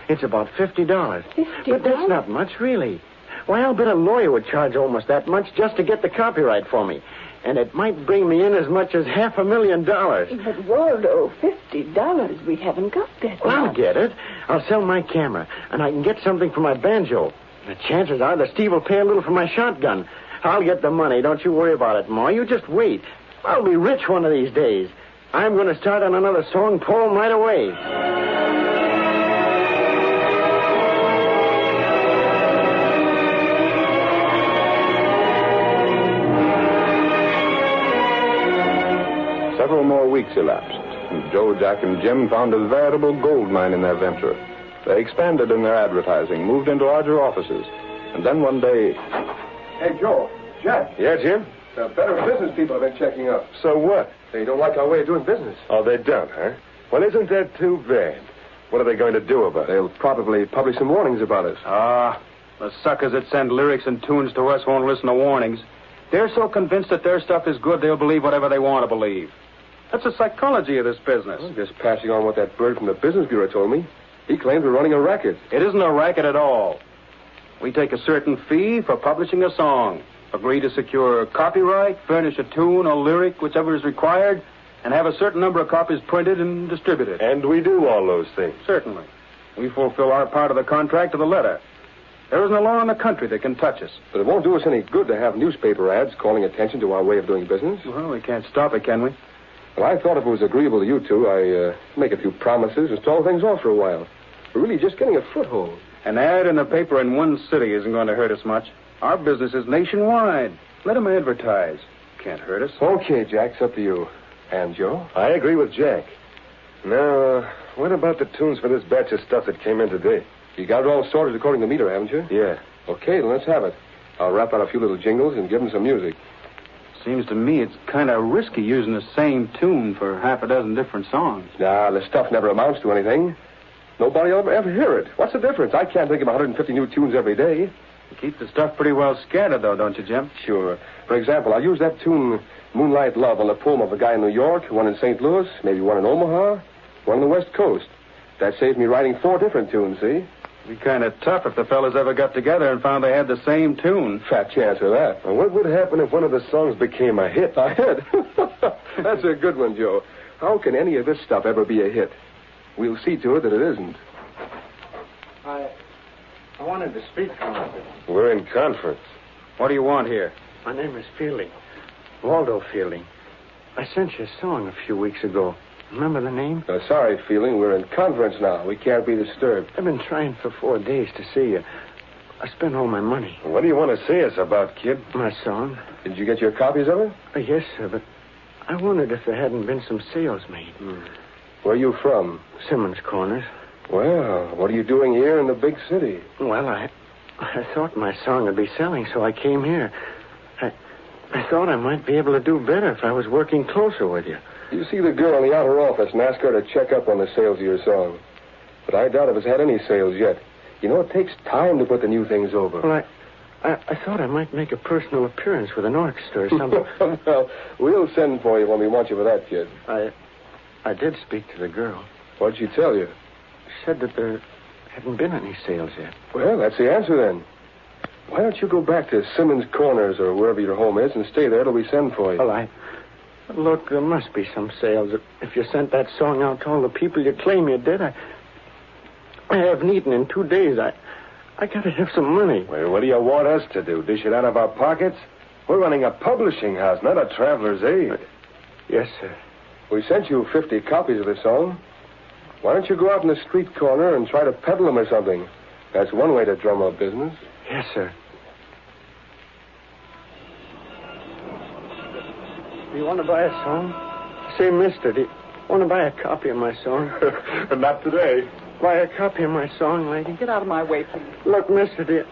It's about $50. $50? But that's not much, really. Why, I'll bet a lawyer would charge almost that much just to get the copyright for me. And it might bring me in as much as $500,000. But, Waldo, $50, we haven't got that. Well, I'll get it. I'll sell my camera, and I can get something for my banjo. The chances are that Steve will pay a little for my shotgun. I'll get the money. Don't you worry about it, Ma. You just wait. I'll be rich one of these days. I'm going to start on another song poem right away. Several more weeks elapsed, and Joe, Jack, and Jim found a veritable gold mine in their venture. They expanded in their advertising, moved into larger offices, and then one day... Hey, Joe, Jack. Yeah, Jim? The better business people have been checking up. So what? They don't like our way of doing business. Oh, they don't, huh? Well, isn't that too bad? What are they going to do about it? They'll probably publish some warnings about us. The suckers that send lyrics and tunes to us won't listen to warnings. They're so convinced that their stuff is good, they'll believe whatever they want to believe. That's the psychology of this business. I'm just passing on what that bird from the Business Bureau told me. He claims we're running a racket. It isn't a racket at all. We take a certain fee for publishing a song, agree to secure copyright, furnish a tune or lyric, whichever is required, and have a certain number of copies printed and distributed. And we do all those things. Certainly. We fulfill our part of the contract to the letter. There isn't a law in the country that can touch us. But it won't do us any good to have newspaper ads calling attention to our way of doing business. Well, we can't stop it, can we? Well, I thought if it was agreeable to you two, I make a few promises and stall things off for a while. We're really just getting a foothold. An ad in the paper in one city isn't going to hurt us much. Our business is nationwide. Let them advertise. Can't hurt us. Okay, Jack, it's up to you. And Joe? I agree with Jack. Now, what about the tunes for this batch of stuff that came in today? You got it all sorted according to meter, haven't you? Yeah. Okay, then let's have it. I'll rap out a few little jingles and give them some music. Seems to me it's kind of risky using the same tune for half a dozen different songs. Nah, the stuff never amounts to anything. Nobody will ever hear it. What's the difference? I can't think of 150 new tunes every day. You keep the stuff pretty well scattered, though, don't you, Jim? Sure. For example, I'll use that tune, Moonlight Love, on the poem of a guy in New York, one in St. Louis, maybe one in Omaha, one on the West Coast. That saved me writing 4 different tunes, see? It'd be kind of tough if the fellas ever got together and found they had the same tune. Fat chance of that. And what would happen if one of the songs became a hit? A hit? That's a good one, Joe. How can any of this stuff ever be a hit? We'll see to it that it isn't. I wanted to speak to you. We're in conference. What do you want here? My name is Fielding. Waldo Fielding. I sent you a song a few weeks ago. Remember the name? Sorry, Fielding. We're in conference now. We can't be disturbed. I've been trying for 4 days to see you. I spent all my money. What do you want to see us about, kid? My song. Did you get your copies of it? Yes, sir, but I wondered if there hadn't been some sales made. Where are you from? Simmons Corners. Well, what are you doing here in the big city? Well, I thought my song would be selling, so I came here. I thought I might be able to do better if I was working closer with you. You see the girl in the outer office and ask her to check up on the sales of your song. But I doubt if it's had any sales yet. You know, it takes time to put the new things over. Well, I thought I might make a personal appearance with an orchestra or something. Well, we'll send for you when we want you for that, kid. I did speak to the girl. What'd she tell you? She said that there hadn't been any sales yet. Well, that's the answer then. Why don't you go back to Simmons Corners or wherever your home is and stay there till we send for you? Well, look, there must be some sales. If you sent that song out to all the people you claim you did, I haven't eaten in 2 days. I gotta have some money. Well, what do you want us to do? Dish it out of our pockets? We're running a publishing house, not a traveler's aid. Yes, sir. We sent you 50 copies of the song. Why don't you go out in the street corner and try to peddle them or something? That's one way to drum up business. Yes, sir. Do you want to buy a song? Say, mister, do you want to buy a copy of my song? Not today. Buy a copy of my song, lady. Get out of my way, please. Look, mister, do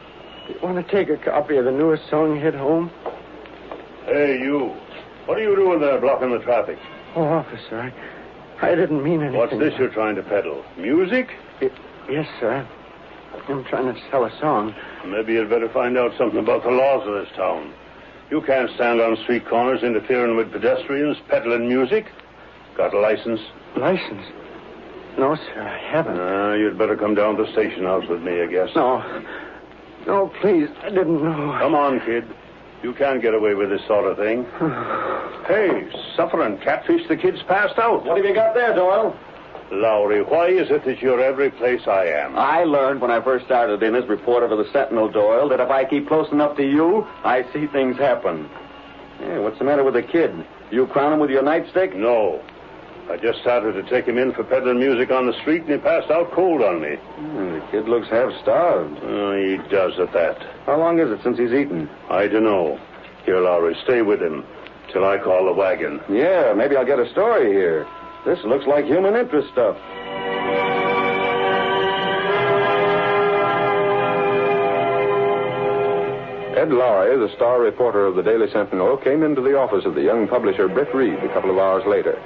you want to take a copy of the newest song hit home? Hey, you. What are you doing there blocking the traffic? Oh, officer, I didn't mean anything. What's this you're trying to peddle? Music? Yes, sir. I'm trying to sell a song. Maybe you'd better find out something about the laws of this town. You can't stand on street corners interfering with pedestrians, peddling music. Got a license? License? No, sir, I haven't. You'd better come down to the station house with me, I guess. No, please, I didn't know. Come on, kid. You can't get away with this sort of thing. Hey, suffering catfish, the kid's passed out. What have you got there, Doyle? Lowry, why is it that you're every place I am? I learned when I first started in as reporter for the Sentinel, Doyle, that if I keep close enough to you, I see things happen. Hey, what's the matter with the kid? You crown him with your nightstick? No. I just started to take him in for peddling music on the street, and he passed out cold on me. The kid looks half-starved. He does at that. How long is it since he's eaten? I don't know. Here, Lowry, stay with him till I call the wagon. Yeah, maybe I'll get a story here. This looks like human interest stuff. Ed Lowry, the star reporter of the Daily Sentinel, came into the office of the young publisher Britt Reed a couple of hours later.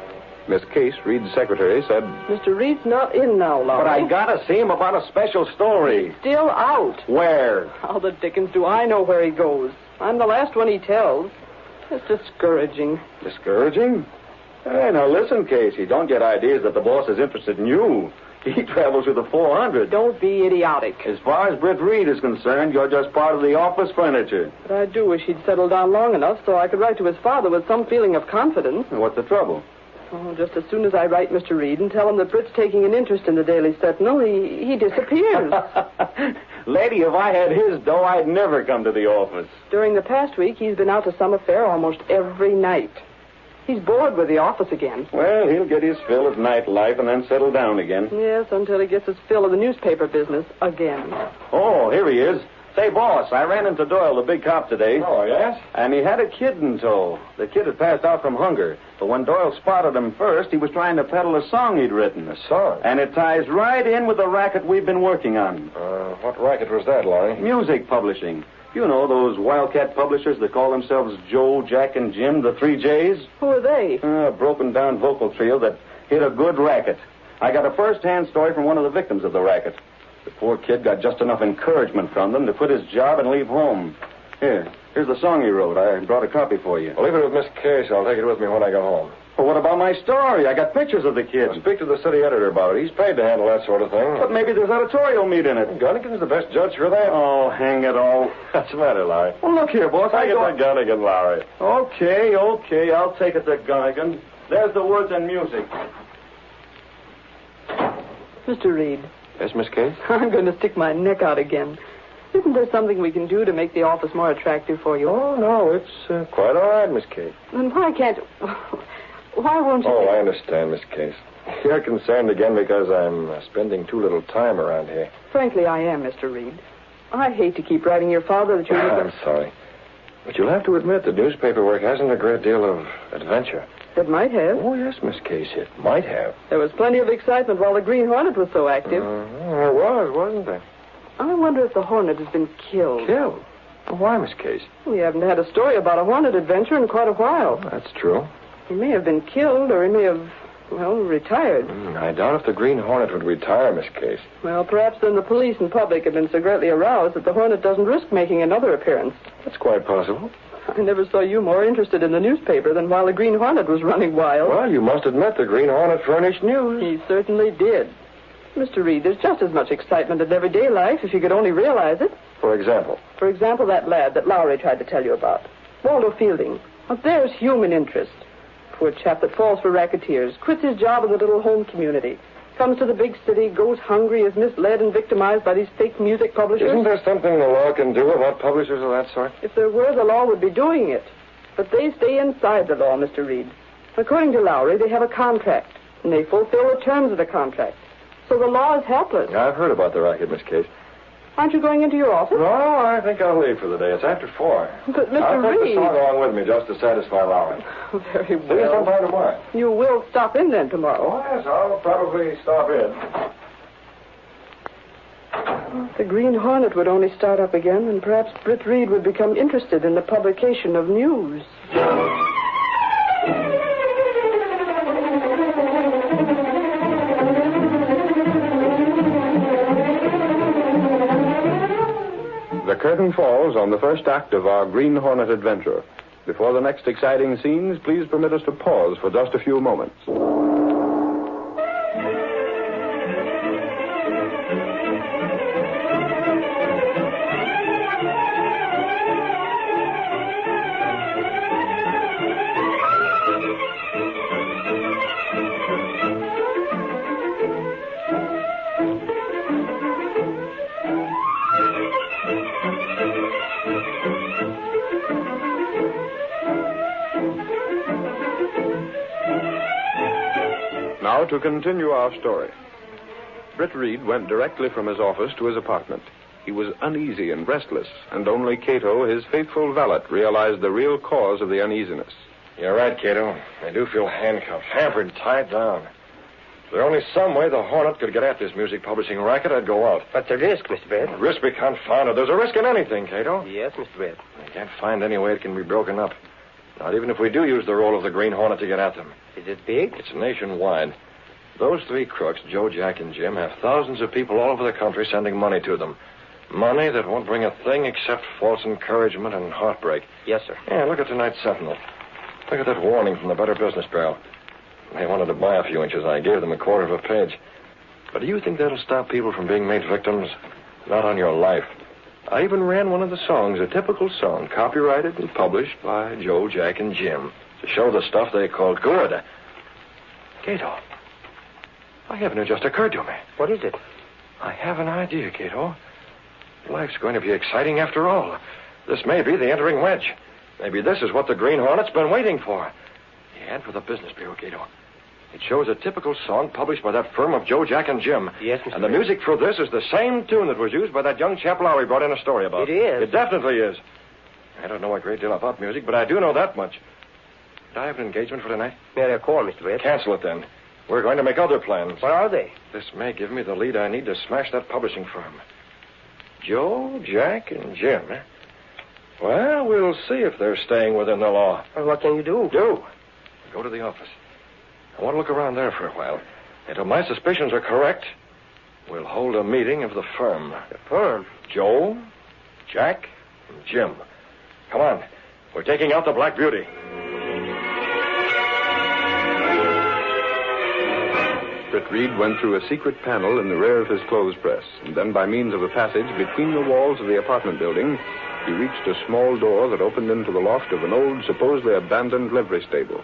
Miss Case, Reed's secretary, said, Mr. Reed's not in now, Lowry. But I gotta see him about a special story. He's still out. Where? How the dickens do I know where he goes? I'm the last one he tells. It's discouraging. Discouraging? Hey, now listen, Casey. Don't get ideas that the boss is interested in you. He travels with the 400. Don't be idiotic. As far as Britt Reed is concerned, you're just part of the office furniture. But I do wish he'd settled down long enough so I could write to his father with some feeling of confidence. What's the trouble? Oh, just as soon as I write Mr. Reed and tell him that Britt's taking an interest in the Daily Sentinel, he disappears. Lady, if I had his dough, I'd never come to the office. During the past week, he's been out to some affair almost every night. He's bored with the office again. Well, he'll get his fill of nightlife and then settle down again. Yes, until he gets his fill of the newspaper business again. Oh, here he is. Say, boss, I ran into Doyle, the big cop, today. Oh, yes? And he had a kid in tow. The kid had passed out from hunger. But when Doyle spotted him first, he was trying to peddle a song he'd written. A song? And it ties right in with the racket we've been working on. What racket was that, Laurie? Music publishing. You know, those wildcat publishers that call themselves Joe, Jack, and Jim, the 3 J's? Who are they? A broken-down vocal trio that hit a good racket. I got a first-hand story from one of the victims of the racket. The poor kid got just enough encouragement from them to quit his job and leave home. Here's the song he wrote. I brought a copy for you. Well, leave it with Miss Case. I'll take it with me when I get home. Well, what about my story? I got pictures of the kid. Well, speak to the city editor about it. He's paid to handle that sort of thing. But maybe there's editorial meat in it. Gunnigan's the best judge for that. Oh, hang it all. What's the matter, Larry? Well, look here, boss. Take it to Gunnigan, Larry. Okay. I'll take it to Gunnigan. There's the words and music. Mr. Reed. Yes, Miss Case? I'm going to stick my neck out again. Isn't there something we can do to make the office more attractive for you? Oh, no, it's quite all right, Miss Case. Then why can't... Why won't you... Oh, I understand, Miss Case. You're concerned again because I'm spending too little time around here. Frankly, I am, Mr. Reed. I hate to keep writing your father that you're... I'm sorry. But you'll have to admit the newspaper work hasn't a great deal of adventure. It might have. Oh, yes, Miss Case, it might have. There was plenty of excitement while the Green Hornet was so active. There was, wasn't there? I wonder if the Hornet has been killed. Killed? Well, why, Miss Case? We haven't had a story about a Hornet adventure in quite a while. That's true. He may have been killed, or he may have, retired. I doubt if the Green Hornet would retire, Miss Case. Well, perhaps then the police and public have been so greatly aroused that the Hornet doesn't risk making another appearance. That's quite possible. I never saw you more interested in the newspaper than while the Green Hornet was running wild. Well, you must admit the Green Hornet furnished news. He certainly did. Mr. Reed, there's just as much excitement in everyday life if you could only realize it. For example? For example, that lad that Lowry tried to tell you about. Waldo Fielding. Now, there's human interest. Poor chap that falls for racketeers, quits his job in the little home community, comes to the big city, goes hungry, is misled and victimized by these fake music publishers. Isn't there something the law can do about publishers of that sort? If there were, the law would be doing it. But they stay inside the law, Mr. Reed. According to Lowry, they have a contract, and they fulfill the terms of the contract. So the law is helpless. I've heard about the racket, Miss Case. Aren't you going into your office? No, I think I'll leave for the day. It's after 4. But, Mr. I'll take Reed... the song along with me just to satisfy Lowry. Very well. See you sometime tomorrow. You will stop in then tomorrow. Oh, yes, I'll probably stop in. If the Green Hornet would only start up again, and perhaps Britt Reed would become interested in the publication of news. The curtain falls on the first act of our Green Hornet adventure. Before the next exciting scenes, please permit us to pause for just a few moments. Now to continue our story. Britt Reed went directly from his office to his apartment. He was uneasy and restless, and only Cato, his faithful valet, realized the real cause of the uneasiness. You're right, Cato. I do feel handcuffed, hampered, tied down. If there were only some way the Hornet could get at this music publishing racket, I'd go out. What's the risk, Mr. Brett? Risk be confounded. There's a risk in anything, Cato. Yes, Mr. Brett. I can't find any way it can be broken up. Not even if we do use the role of the Green Hornet to get at them. Is it big? It's nationwide. Those 3 crooks, Joe, Jack, and Jim, have thousands of people all over the country sending money to them. Money that won't bring a thing except false encouragement and heartbreak. Yes, sir. Yeah, look at tonight's Sentinel. Look at that warning from the Better Business Bureau. They wanted to buy a few inches. I gave them a quarter of a page. But do you think that'll stop people from being made victims? Not on your life. I even ran one of the songs, a typical song, copyrighted and published by Joe, Jack, and Jim, to show the stuff they called good. Cato. I haven't. It just occurred to me. What is it? I have an idea, Cato. Life's going to be exciting after all. This may be the entering wedge. Maybe this is what the Green Hornet's been waiting for. The ad for the Business Bureau, Cato. It shows a typical song published by that firm of Joe, Jack, and Jim. Yes, Mr. And the music for this is the same tune that was used by that young chap Lowry brought in a story about. It is? It definitely is. I don't know a great deal about music, but I do know that much. Did I have an engagement for tonight? May I call, Mr. Red? Cancel it, then. We're going to make other plans. What are they? This may give me the lead I need to smash that publishing firm. Joe, Jack, and Jim. Well, we'll see if they're staying within the law. Well, what can you do? Go to the office. I want to look around there for a while. Until my suspicions are correct, we'll hold a meeting of the firm. The firm? Joe, Jack, and Jim. Come on. We're taking out the Black Beauty. Britt Reed went through a secret panel in the rear of his clothes press, and then by means of a passage between the walls of the apartment building, he reached a small door that opened into the loft of an old, supposedly abandoned livery stable.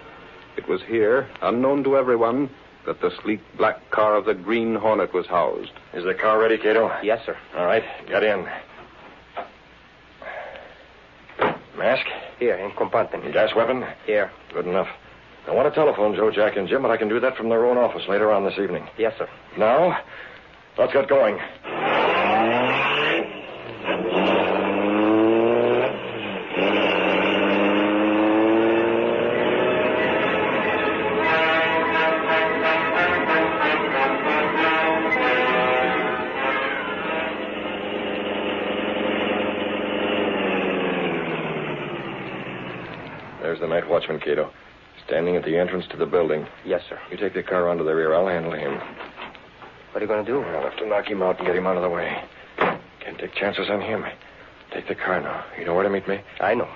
It was here, unknown to everyone, that the sleek black car of the Green Hornet was housed. Is the car ready, Cato? Yes, sir. All right, get in. Mask? Here, in compartment. Gas weapon? Here. Good enough. I want to telephone Joe, Jack, and Jim, but I can do that from their own office later on this evening. Yes, sir. Now, let's get going. There's the night watchman, Cato. Standing at the entrance to the building. Yes, sir. You take the car onto the rear. I'll handle him. What are you going to do? I'll have to knock him out and get him out of the way. Can't take chances on him. Take the car now. You know where to meet me? I know.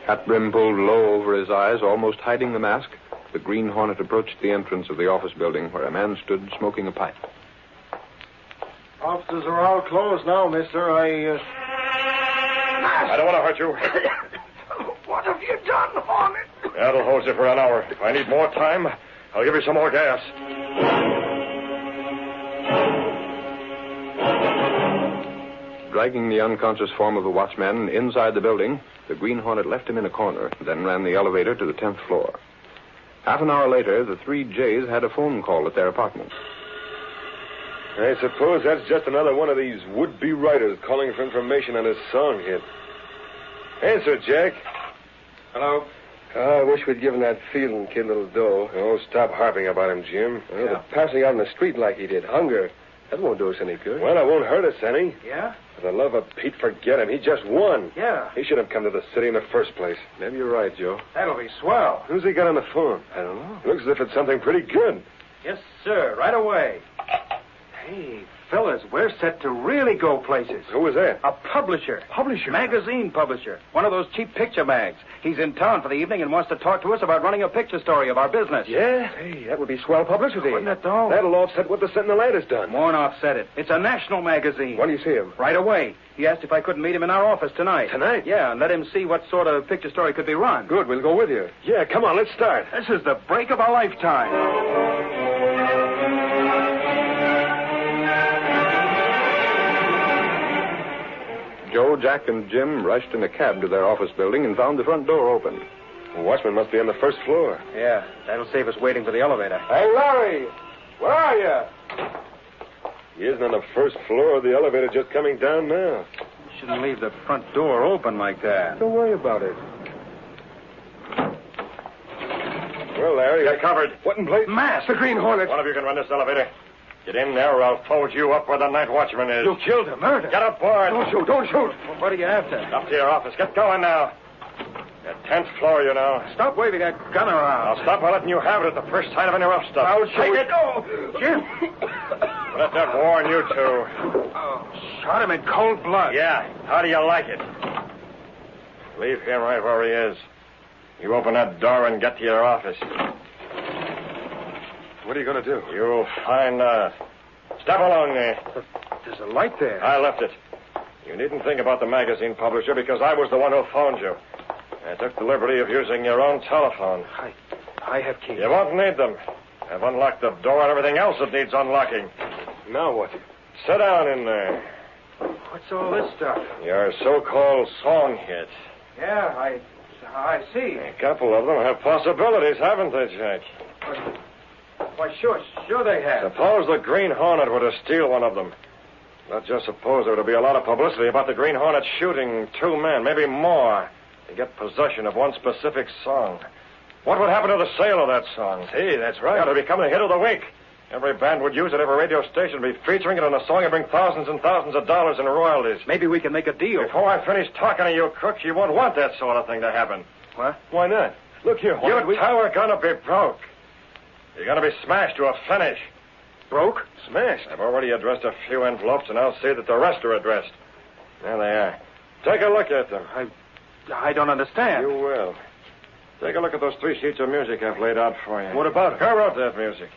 Hat brim pulled low over his eyes, almost hiding the mask, the Green Hornet approached the entrance of the office building where a man stood smoking a pipe. Offices are all closed now, mister. I don't want to hurt you. What have you done, Hornet? That'll hold you for an hour. If I need more time, I'll give you some more gas. Dragging the unconscious form of the watchman inside the building, the Green Hornet left him in a corner, then ran the elevator to the 10th floor. Half an hour later, the three Jays had a phone call at their apartment. I suppose that's just another one of these would-be writers calling for information on his song hit. Answer, Jack. Hello? I wish we'd given that Fielding kid a little dough. Oh, stop harping about him, Jim. Well, the passing out in the street like he did. Hunger. That won't do us any good. Well, it won't hurt us any. Yeah? For the love of Pete, forget him. He just won. Yeah. He should have come to the city in the first place. Maybe you're right, Joe. That'll be swell. Who's he got on the phone? I don't know. Looks as if it's something pretty good. Yes, sir. Right away. Hey, fellas, we're set to really go places. Who was that? A publisher. Publisher? Magazine publisher. One of those cheap picture mags. He's in town for the evening and wants to talk to us about running a picture story of our business. Yeah? Hey, that would be swell publicity. Wouldn't it, though? That'll offset what the Sentinel ad has done. Won't offset it. It's a national magazine. When do you see him? Right away. He asked if I couldn't meet him in our office tonight. Tonight? Yeah, and let him see what sort of picture story could be run. Good, we'll go with you. Yeah, come on, let's start. This is the break of a lifetime. Joe, Jack, and Jim rushed in a cab to their office building and found the front door open. The watchman must be on the first floor. Yeah, that'll save us waiting for the elevator. Hey, Larry! Where are you? He isn't on the first floor. The elevator just coming down now. Shouldn't leave the front door open like that. Don't worry about it. Well, Larry... Get covered. What in place? Mass, the Green Hornet. One of you can run this elevator. Get in there or I'll fold you up where the night watchman is. You killed him. Murder. Get aboard. Don't shoot. Don't shoot. Well, what are you after? Up to your office. Get going now. The 10th floor, you know. Stop waving that gun around. I'll stop by letting you have it at the first sign of any rough stuff. I'll show Take you. it. Oh, Jim. Let that warn you two. Oh, shot him in cold blood. Yeah. How do you like it? Leave him right where he is. You open that door and get to your office. What are you going to do? You'll find out. Step along there. There's a light there. I left it. You needn't think about the magazine publisher because I was the one who phoned you. I took the liberty of using your own telephone. I have keys. You won't need them. I've unlocked the door and everything else that needs unlocking. Now what? Sit down in there. What's all this stuff? Your so-called song hit. Yeah, I see. A couple of them have possibilities, haven't they, Jack? Why, sure they have. Suppose the Green Hornet were to steal one of them. Not just suppose there would be a lot of publicity about the Green Hornet shooting 2 men, maybe more, to get possession of one specific song. What would happen to the sale of that song? Hey, that's right. It would become the hit of the week. Every band would use it, every radio station would be featuring it on a song and bring thousands and thousands of dollars in royalties. Maybe we can make a deal. Before I finish talking to you, crooks, you won't want that sort of thing to happen. What? Why not? Look here, Hornet. You two are going to be broke. You're going to be smashed to a finish. Broke? Smashed? I've already addressed a few envelopes, and I'll see that the rest are addressed. There they are. Take a look at them. I don't understand. You will. Take a look at those 3 sheets of music I've laid out for you. What about it? Who wrote that music?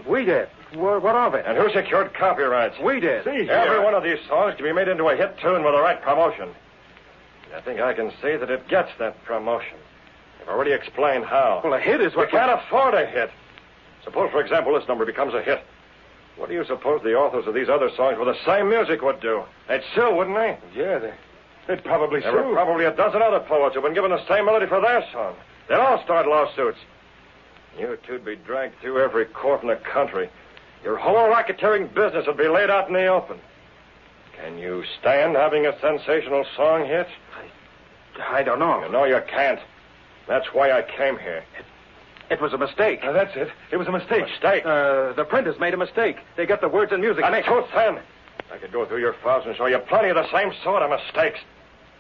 We did. What of it? And who secured copyrights? We did. See, every one of these songs can be made into a hit tune with the right promotion. I think I can see that it gets that promotion. I've already explained how. Well, a hit is what... You can't afford a hit. Suppose, for example, this number becomes a hit. What do you suppose the authors of these other songs with the same music would do? They'd sue, wouldn't they? Yeah, they'd probably sue. There were probably a dozen other poets who've been given the same melody for their song. They'd all start lawsuits. You two'd be dragged through every court in the country. Your whole racketeering business would be laid out in the open. Can you stand having a sensational song hit? I don't know. You know you can't. That's why I came here. It was a mistake. That's it. It was a mistake. Mistake? The printers made a mistake. They got the words and music. That's too thin. I could go through your files and show you plenty of the same sort of mistakes.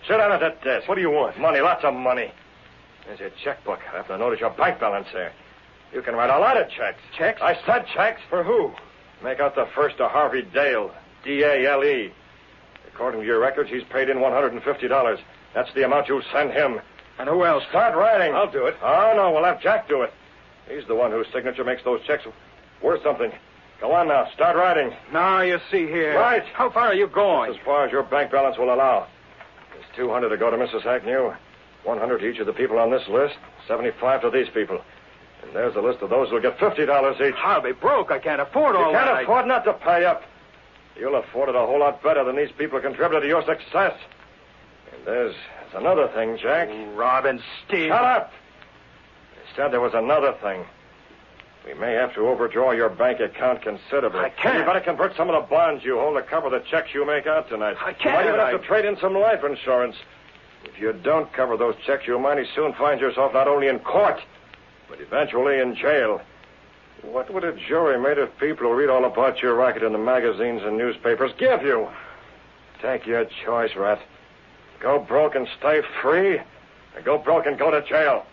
Sit down at that desk. What do you want? Money, lots of money. There's your checkbook. I have to notice your bank balance there. You can write a lot of checks. Checks? I said checks. For who? Make out the first to Harvey Dale, D-A-L-E. According to your records, he's paid in $150. That's the amount you'll send him. And who else? Start writing. I'll do it. Oh, no, we'll have Jack do it. He's the one whose signature makes those checks worth something. Go on now. Start writing. Now, you see here. Right. How far are you going? As far as your bank balance will allow. There's $200 to go to Mrs. Hacknew, $100 to each of the people on this list, $75 to these people. And there's a list of those who'll get $50 each. I'll be broke. I can't afford all that. You can't afford not to pay up. You'll afford it a whole lot better than these people contributed to your success. And there's another thing, Jack. Rob and steal. Shut up! I said there was another thing. We may have to overdraw your bank account considerably. I can't. You better convert some of the bonds you hold to cover the checks you make out tonight. I can't. You might even have to trade in some life insurance. If you don't cover those checks, you'll mighty soon find yourself not only in court, but eventually in jail. What would a jury made of people who read all about your racket in the magazines and newspapers give you? Take your choice, Rat. Go broke and stay free, or go broke and go to jail.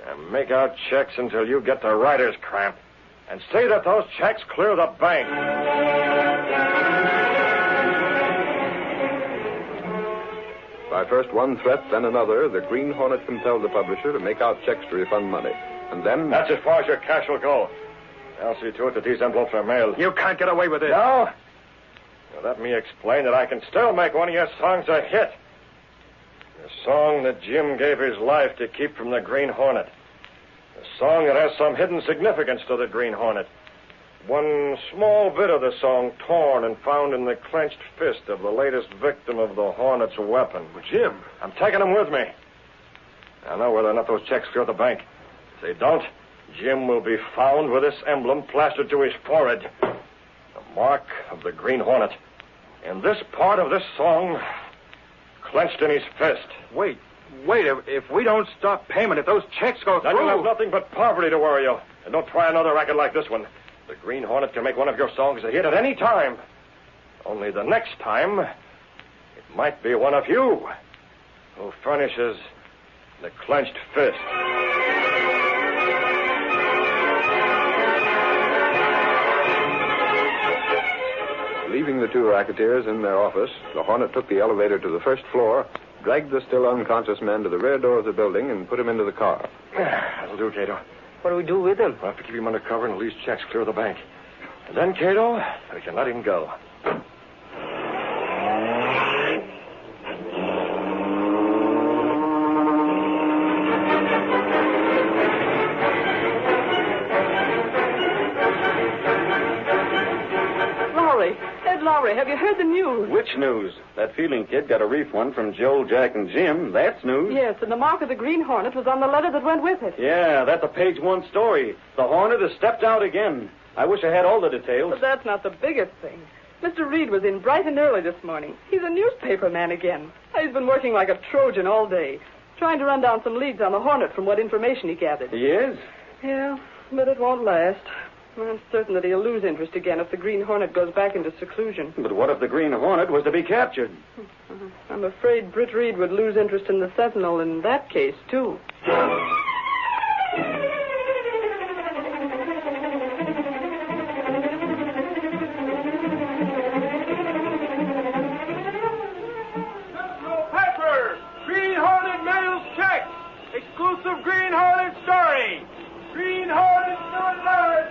And make out checks until you get the writer's cramp. And see that those checks clear the bank. By first one threat, then another, the Green Hornet compelled the publisher to make out checks to refund money. And then... That's as far as your cash will go. I'll see to it that these envelopes are mailed. You can't get away with this. No? Well, let me explain that I can still make one of your songs a hit. A song that Jim gave his life to keep from the Green Hornet. A song that has some hidden significance to the Green Hornet. One small bit of the song torn and found in the clenched fist of the latest victim of the Hornet's weapon. But Jim... I'm taking him with me. I know whether or not those checks clear the bank. If they don't, Jim will be found with this emblem plastered to his forehead. The mark of the Green Hornet. And this part of this song clenched in his fist. Wait. If we don't stop payment, if those checks go through... Then you'll have nothing but poverty to worry you. And don't try another racket like this one. The Green Hornet can make one of your songs a hit at any time. Only the next time, it might be one of you who furnishes the clenched fist. Leaving the two racketeers in their office, the Hornet took the elevator to the first floor, dragged the still unconscious man to the rear door of the building, and put him into the car. That'll do, Cato. What do we do with him? We'll have to keep him under cover and release checks clear of the bank. And then, Cato, we can let him go. Lowry, have you heard the news? Which news? That Fielding kid got a refund from Joe, Jack, and Jim. That's news. Yes, and the mark of the Green Hornet was on the letter that went with it. Yeah, that's a page one story. The Hornet has stepped out again. I wish I had all the details. But that's not the biggest thing. Mr. Reed was in bright and early this morning. He's a newspaper man again. He's been working like a Trojan all day, trying to run down some leads on the Hornet from what information he gathered. He is? Yeah, but it won't last. I'm certain that he'll lose interest again if the Green Hornet goes back into seclusion. But what if the Green Hornet was to be captured? I'm afraid Britt Reed would lose interest in the Sentinel in that case, too. Sentinel paper! Green Hornet mails check! Exclusive Green Hornet story! Green Hornet not large!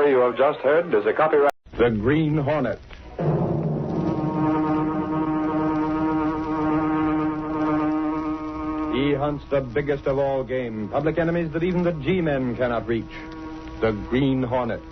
You have just heard is a copyright. The Green Hornet. He hunts the biggest of all game, public enemies that even the G-men cannot reach. The Green Hornet.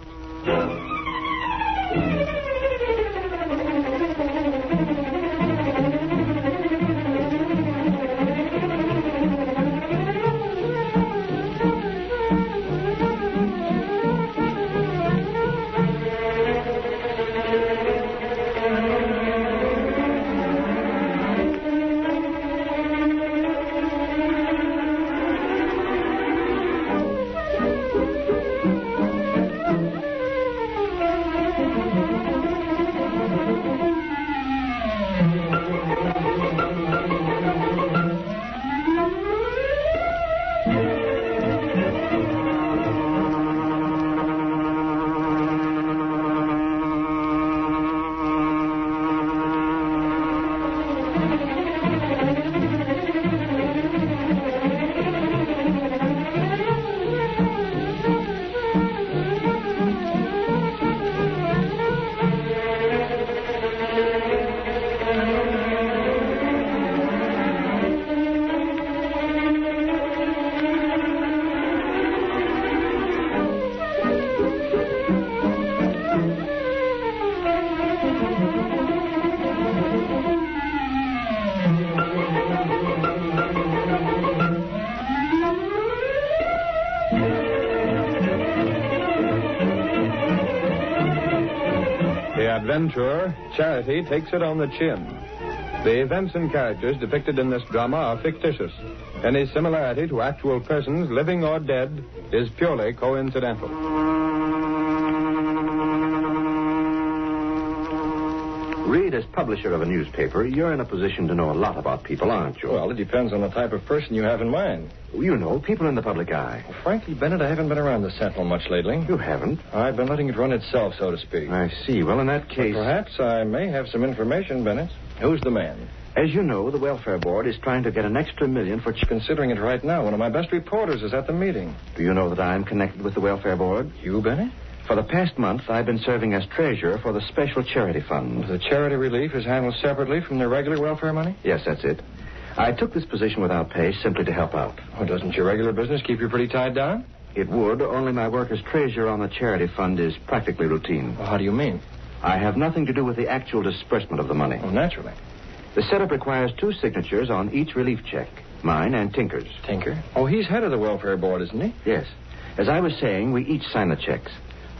Adventurer, Charity, takes it on the chin. The events and characters depicted in this drama are fictitious. Any similarity to actual persons, living or dead, is purely coincidental. Reed, as publisher of a newspaper, you're in a position to know a lot about people, aren't you? Well, it depends on the type of person you have in mind. You know, people in the public eye. Well, frankly, Bennett, I haven't been around the Sentinel much lately. You haven't? I've been letting it run itself, so to speak. I see. Well, in that case... But perhaps I may have some information, Bennett. Who's the man? As you know, the Welfare Board is trying to get an extra $1 million for... Considering it right now, one of my best reporters is at the meeting. Do you know that I'm connected with the Welfare Board? You, Bennett? For the past month, I've been serving as treasurer for the Special Charity Fund. The charity relief is handled separately from the regular welfare money? Yes, that's it. I took this position without pay simply to help out. Well, doesn't your regular business keep you pretty tied down? It would, only my work as treasurer on the charity fund is practically routine. Well, how do you mean? I have nothing to do with the actual disbursement of the money. Well, naturally. The setup requires 2 signatures on each relief check, mine and Tinker's. Tinker? Oh, he's head of the welfare board, isn't he? Yes. As I was saying, we each sign the checks.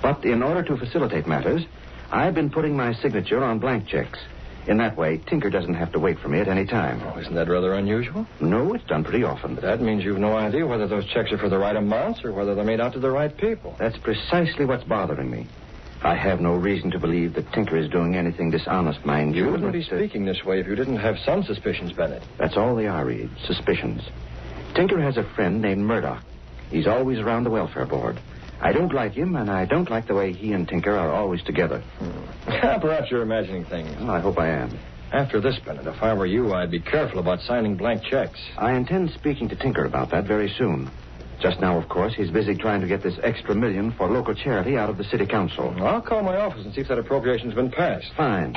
But in order to facilitate matters, I've been putting my signature on blank checks. In that way, Tinker doesn't have to wait for me at any time. Oh, isn't that rather unusual? No, it's done pretty often. But that means you've no idea whether those checks are for the right amounts or whether they're made out to the right people. That's precisely what's bothering me. I have no reason to believe that Tinker is doing anything dishonest, mind you. You wouldn't be speaking this way if you didn't have some suspicions, Bennett. That's all they are, Reed. Suspicions. Tinker has a friend named Murdoch. He's always around the welfare board. I don't like him, and I don't like the way he and Tinker are always together. Perhaps you're imagining things. Well, I hope I am. After this, Bennett, if I were you, I'd be careful about signing blank checks. I intend speaking to Tinker about that very soon. Just now, of course, he's busy trying to get this extra $1 million for local charity out of the city council. I'll call my office and see if that appropriation's been passed. Fine.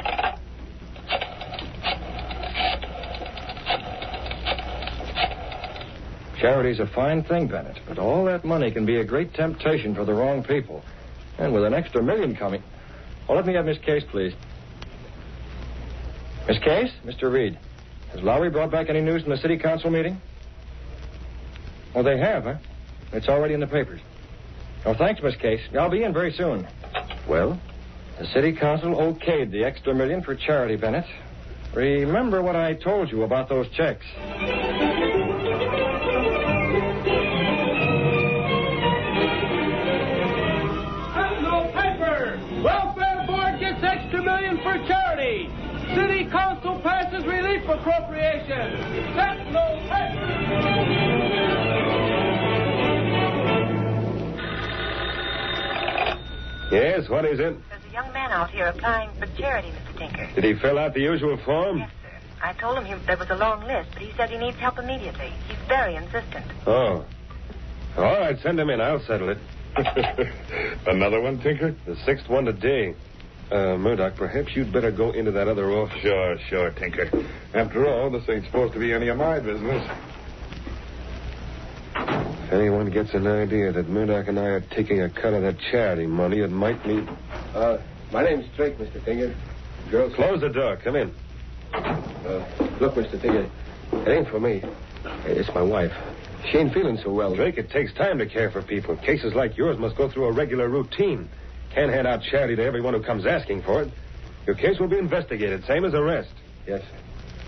Charity's a fine thing, Bennett, but all that money can be a great temptation for the wrong people. And with an extra $1 million coming... Oh, let me have Miss Case, please. Miss Case? Mr. Reed. Has Lowry brought back any news from the city council meeting? Oh, they have, huh? It's already in the papers. Oh, thanks, Miss Case. I'll be in very soon. Well? The city council okayed the extra $1 million for charity, Bennett. Remember what I told you about those checks. Sentinel paper! Welfare board gets extra $1 million for charity. City council passes relief appropriation. Sentinel paper! Yes, what is it? There's a young man out here applying for charity, Mr. Tinker. Did he fill out the usual form? Yes, sir. I told him there was a long list, but he says he needs help immediately. He's very insistent. Oh. All right, send him in. I'll settle it. Another one, Tinker? The 6th one today. Murdoch, perhaps you'd better go into that other office. Sure, Tinker. After all, this ain't supposed to be any of my business. If anyone gets an idea that Murdoch and I are taking a cut of that charity money, it might mean... My name's Drake, Mr. Tinker. Girls... Close the door. Come in. Look, Mr. Tinker, it ain't for me. It's my wife. She ain't feeling so well. Drake, it takes time to care for people. Cases like yours must go through a regular routine. Can't hand out charity to everyone who comes asking for it. Your case will be investigated, same as arrest. Yes.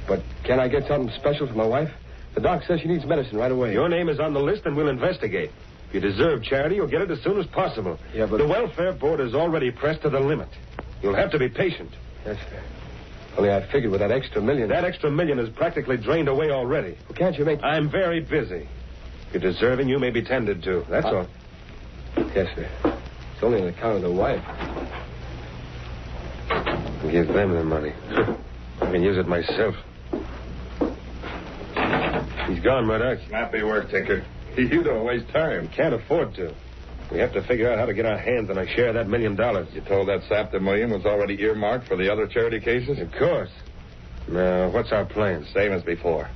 But can I get something special for my wife? The doc says she needs medicine right away. Your name is on the list, and we'll investigate. If you deserve charity, you'll get it as soon as possible. Yeah, but... The welfare board is already pressed to the limit. You'll have to be patient. Yes, sir. Only I figured with that extra $1 million... That extra $1 million is practically drained away already. Well, can't you make... I'm very busy. If you're deserving, you may be tended to. That's all. Yes, sir. It's only on account of the wife. Give them the money. I can use it myself. He's gone, Murdoch. Snappy work, Tinker. You don't waste time. Can't afford to. We have to figure out how to get our hands on a share of that $1 million. You told that sap the $1 million was already earmarked for the other charity cases? Of course. Now, what's our plan? Same as before.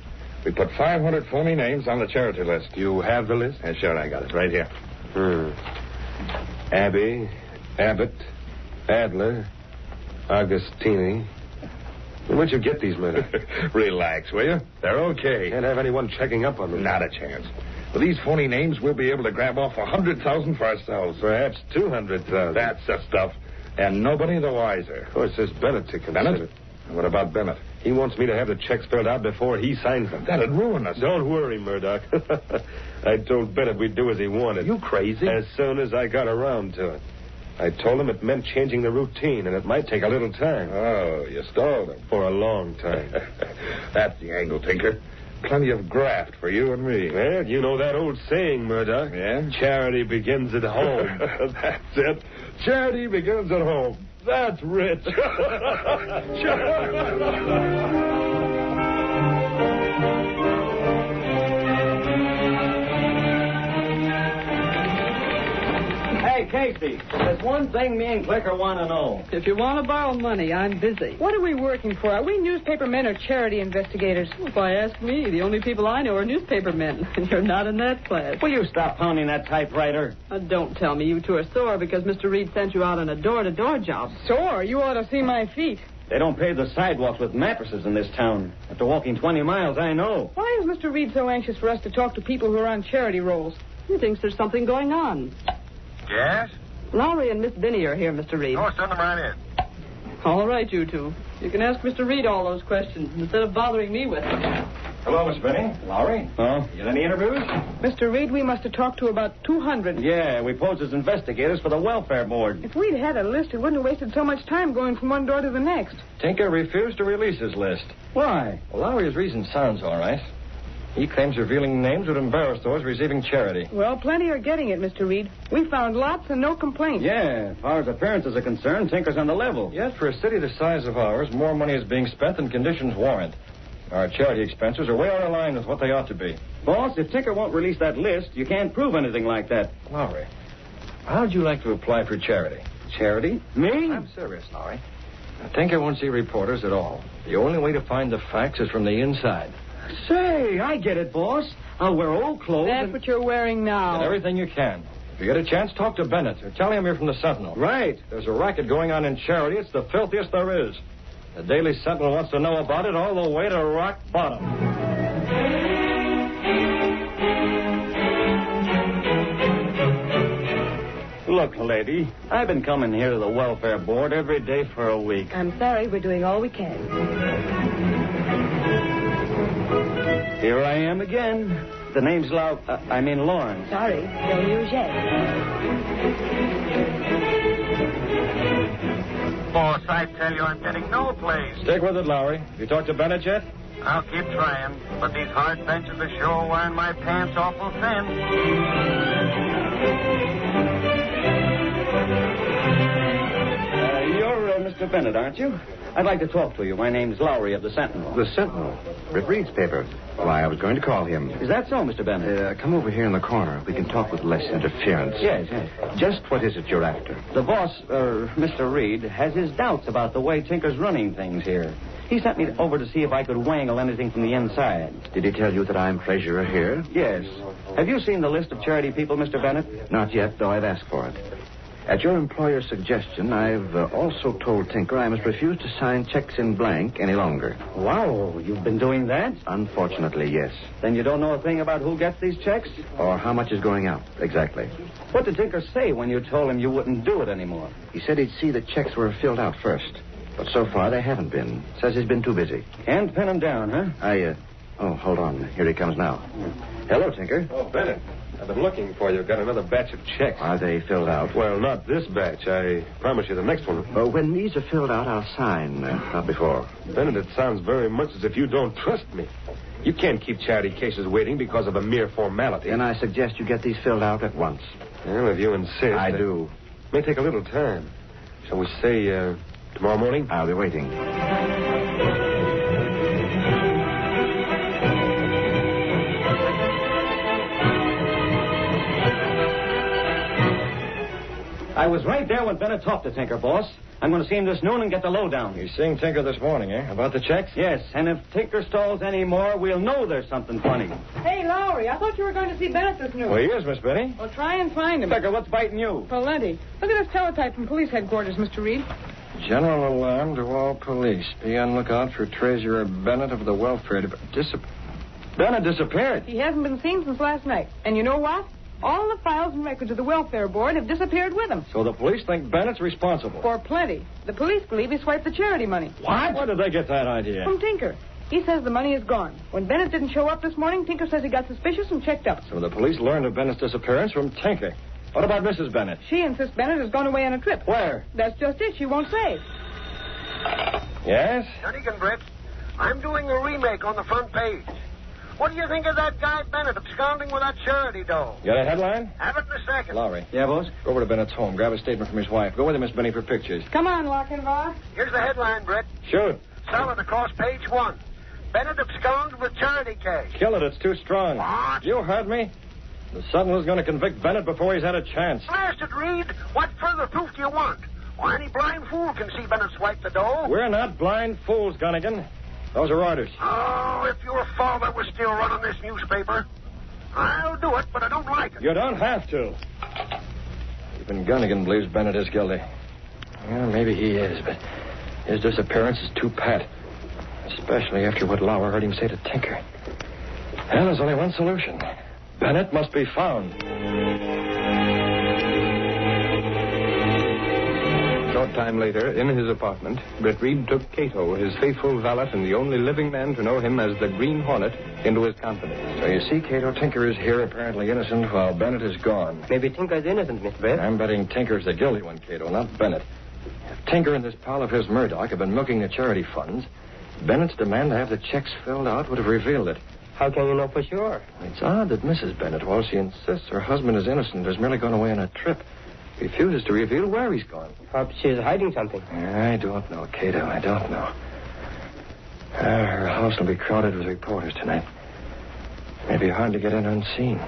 We put 500 phony names on the charity list. You have the list? Yeah, sure, I got it right here. Abbey, Abbott, Adler, Augustini. Where'd you get these, Murdoch? Relax, will you? They're okay. Can't have anyone checking up on them. Not a chance. With these phony names, we'll be able to grab off 100,000 for ourselves. Perhaps 200,000. That's the stuff. And nobody the wiser. Of course, there's Bennett to consider. Bennett? What about Bennett? He wants me to have the checks filled out before he signs them. That'd ruin us. Don't worry, Murdoch. I told Bennett we'd do as he wanted. You crazy? As soon as I got around to it. I told him it meant changing the routine, and it might take a little time. Oh, you stalled him. For a long time. That's the angle, Tinker. Plenty of graft for you and me. Well, you know that old saying, Murdoch. Yeah? Charity begins at home. That's it. Charity begins at home. That's rich. Hey, Casey, there's one thing me and Clicker want to know. If you want to borrow money, I'm busy. What are we working for? Are we newspaper men or charity investigators? If I ask me, the only people I know are newspaper men, and you're not in that class. Will you stop pounding that typewriter? Don't tell me you two are sore because Mr. Reed sent you out on a door-to-door job. Sore? You ought to see my feet. They don't pave the sidewalks with mattresses in this town. After walking 20 miles, I know. Why is Mr. Reed so anxious for us to talk to people who are on charity rolls? He thinks there's something going on. Yes? Lowry and Miss Binney are here, Mr. Reed. Oh, send them right in. All right, you two. You can ask Mr. Reed all those questions instead of bothering me with them. Hello, Miss Benny. Lowry. Oh? You got any interviews? Mr. Reed, we must have talked to about 200. Yeah, we posed as investigators for the welfare board. If we'd had a list, we wouldn't have wasted so much time going from one door to the next. Tinker refused to release his list. Why? Well, Lowry's reason sounds all right. He claims revealing names would embarrass those receiving charity. Well, plenty are getting it, Mr. Reed. We found lots and no complaints. Yeah, as far as appearances are concerned, Tinker's on the level. Yet, for a city the size of ours, more money is being spent than conditions warrant. Our charity expenses are way out of line with what they ought to be. Boss, if Tinker won't release that list, you can't prove anything like that. Lowry, how'd you like to apply for charity? Charity? Me? I'm serious, Lowry. Tinker won't see reporters at all. The only way to find the facts is from the inside. Say, I get it, boss. I'll wear old clothes. That's what you're wearing now. Get everything you can. If you get a chance, talk to Bennett or tell him you're from the Sentinel. Right. There's a racket going on in charity. It's the filthiest there is. The Daily Sentinel wants to know about it all the way to rock bottom. Look, lady, I've been coming here to the welfare board every day for a week. I'm sorry, we're doing all we can. Here I am again. The name's Lawrence. Sorry, don't use yet. Boss, I tell you, I'm getting no place. Stick with it, Lowry. Have you talked to Bennett yet? I'll keep trying, but these hard benches are sure wearing my pants awful thin. You're Mr. Bennett, aren't you? I'd like to talk to you. My name's Lowry of the Sentinel. The Sentinel? Rip Reed's paper. Why, I was going to call him. Is that so, Mr. Bennett? Come over here in the corner. We can talk with less interference. Yes. Just what is it you're after? The boss, Mr. Reed, has his doubts about the way Tinker's running things here. He sent me over to see if I could wangle anything from the inside. Did he tell you that I'm treasurer here? Yes. Have you seen the list of charity people, Mr. Bennett? Not yet, though I've asked for it. At your employer's suggestion, I've also told Tinker I must refuse to sign checks in blank any longer. Wow, you've been doing that? Unfortunately, yes. Then you don't know a thing about who gets these checks? Or how much is going out, exactly. What did Tinker say when you told him you wouldn't do it anymore? He said he'd see the checks were filled out first. But so far, they haven't been. Says he's been too busy. Can't pin him down, huh? Oh, hold on. Here he comes now. Hello, Tinker. Oh, Bennett. I've been looking for you. Got another batch of checks. Are they filled out? Well, not this batch. I promise you the next one. When these are filled out, I'll sign. Not before. Bennett, it sounds very much as if you don't trust me. You can't keep charity cases waiting because of a mere formality. Then I suggest you get these filled out at once. Well, if you insist. I do. It may take a little time. Shall we say tomorrow morning? I'll be waiting. I was right there when Bennett talked to Tinker, boss. I'm going to see him this noon and get the lowdown. You're seeing Tinker this morning, eh? About the checks? Yes, and if Tinker stalls any more, we'll know there's something funny. Hey, Lowry, I thought you were going to see Bennett this noon. Well, he is, Miss Benny. Well, try and find him. Tinker, what's biting you? Plenty. Look at this teletype from police headquarters, Mr. Reed. General alarm to all police. Be on lookout for Treasurer Bennett of the Welfare Department. Bennett disappeared. He hasn't been seen since last night. And you know what? All the files and records of the welfare board have disappeared with him. So the police think Bennett's responsible. For plenty. The police believe he swiped the charity money. What? Where did they get that idea? From Tinker. He says the money is gone. When Bennett didn't show up this morning, Tinker says he got suspicious and checked up. So the police learned of Bennett's disappearance from Tinker. What about Mrs. Bennett? She insists Bennett has gone away on a trip. Where? That's just it. She won't say. Yes? Dunnigan, Britt. I'm doing a remake on the front page. What do you think of that guy Bennett absconding with that charity dough? Got a headline? Have it in a second. Lowry. Yeah, boss? Go over to Bennett's home. Grab a statement from his wife. Go with him, Miss Benny, for pictures. Come on, Lochinvar. Here's the headline, Britt. Shoot. Solid across page 1. Bennett absconds with charity cash. Kill it. It's too strong. What? You heard me? The Sun was going to convict Bennett before he's had a chance. Blasted, Reed. What further proof do you want? Why, any blind fool can see Bennett swipe the dough. We're not blind fools, Gunnigan. Those are orders. Oh, if your father was still running this newspaper, I'll do it, but I don't like it. You don't have to. Even Gunnigan believes Bennett is guilty. Well, maybe he is, but his disappearance is too pat. Especially after what Lauer heard him say to Tinker. Well, there's only one solution. Bennett must be found. A short time later, in his apartment, Britt Reed took Cato, his faithful valet and the only living man to know him as the Green Hornet, into his confidence. So you see, Cato, Tinker is here apparently innocent while Bennett is gone. Maybe Tinker's innocent, Miss Britt. I'm betting Tinker's the guilty one, Cato, not Bennett. If Tinker and this pal of his Murdoch have been milking the charity funds, Bennett's demand to have the checks filled out would have revealed it. How can you know for sure? It's odd that Mrs. Bennett, while she insists her husband is innocent, has merely gone away on a trip, refuses to reveal where he's gone. Perhaps she's hiding something. I don't know, Cato. I don't know. Her house will be crowded with reporters tonight. Maybe hard to get in unseen.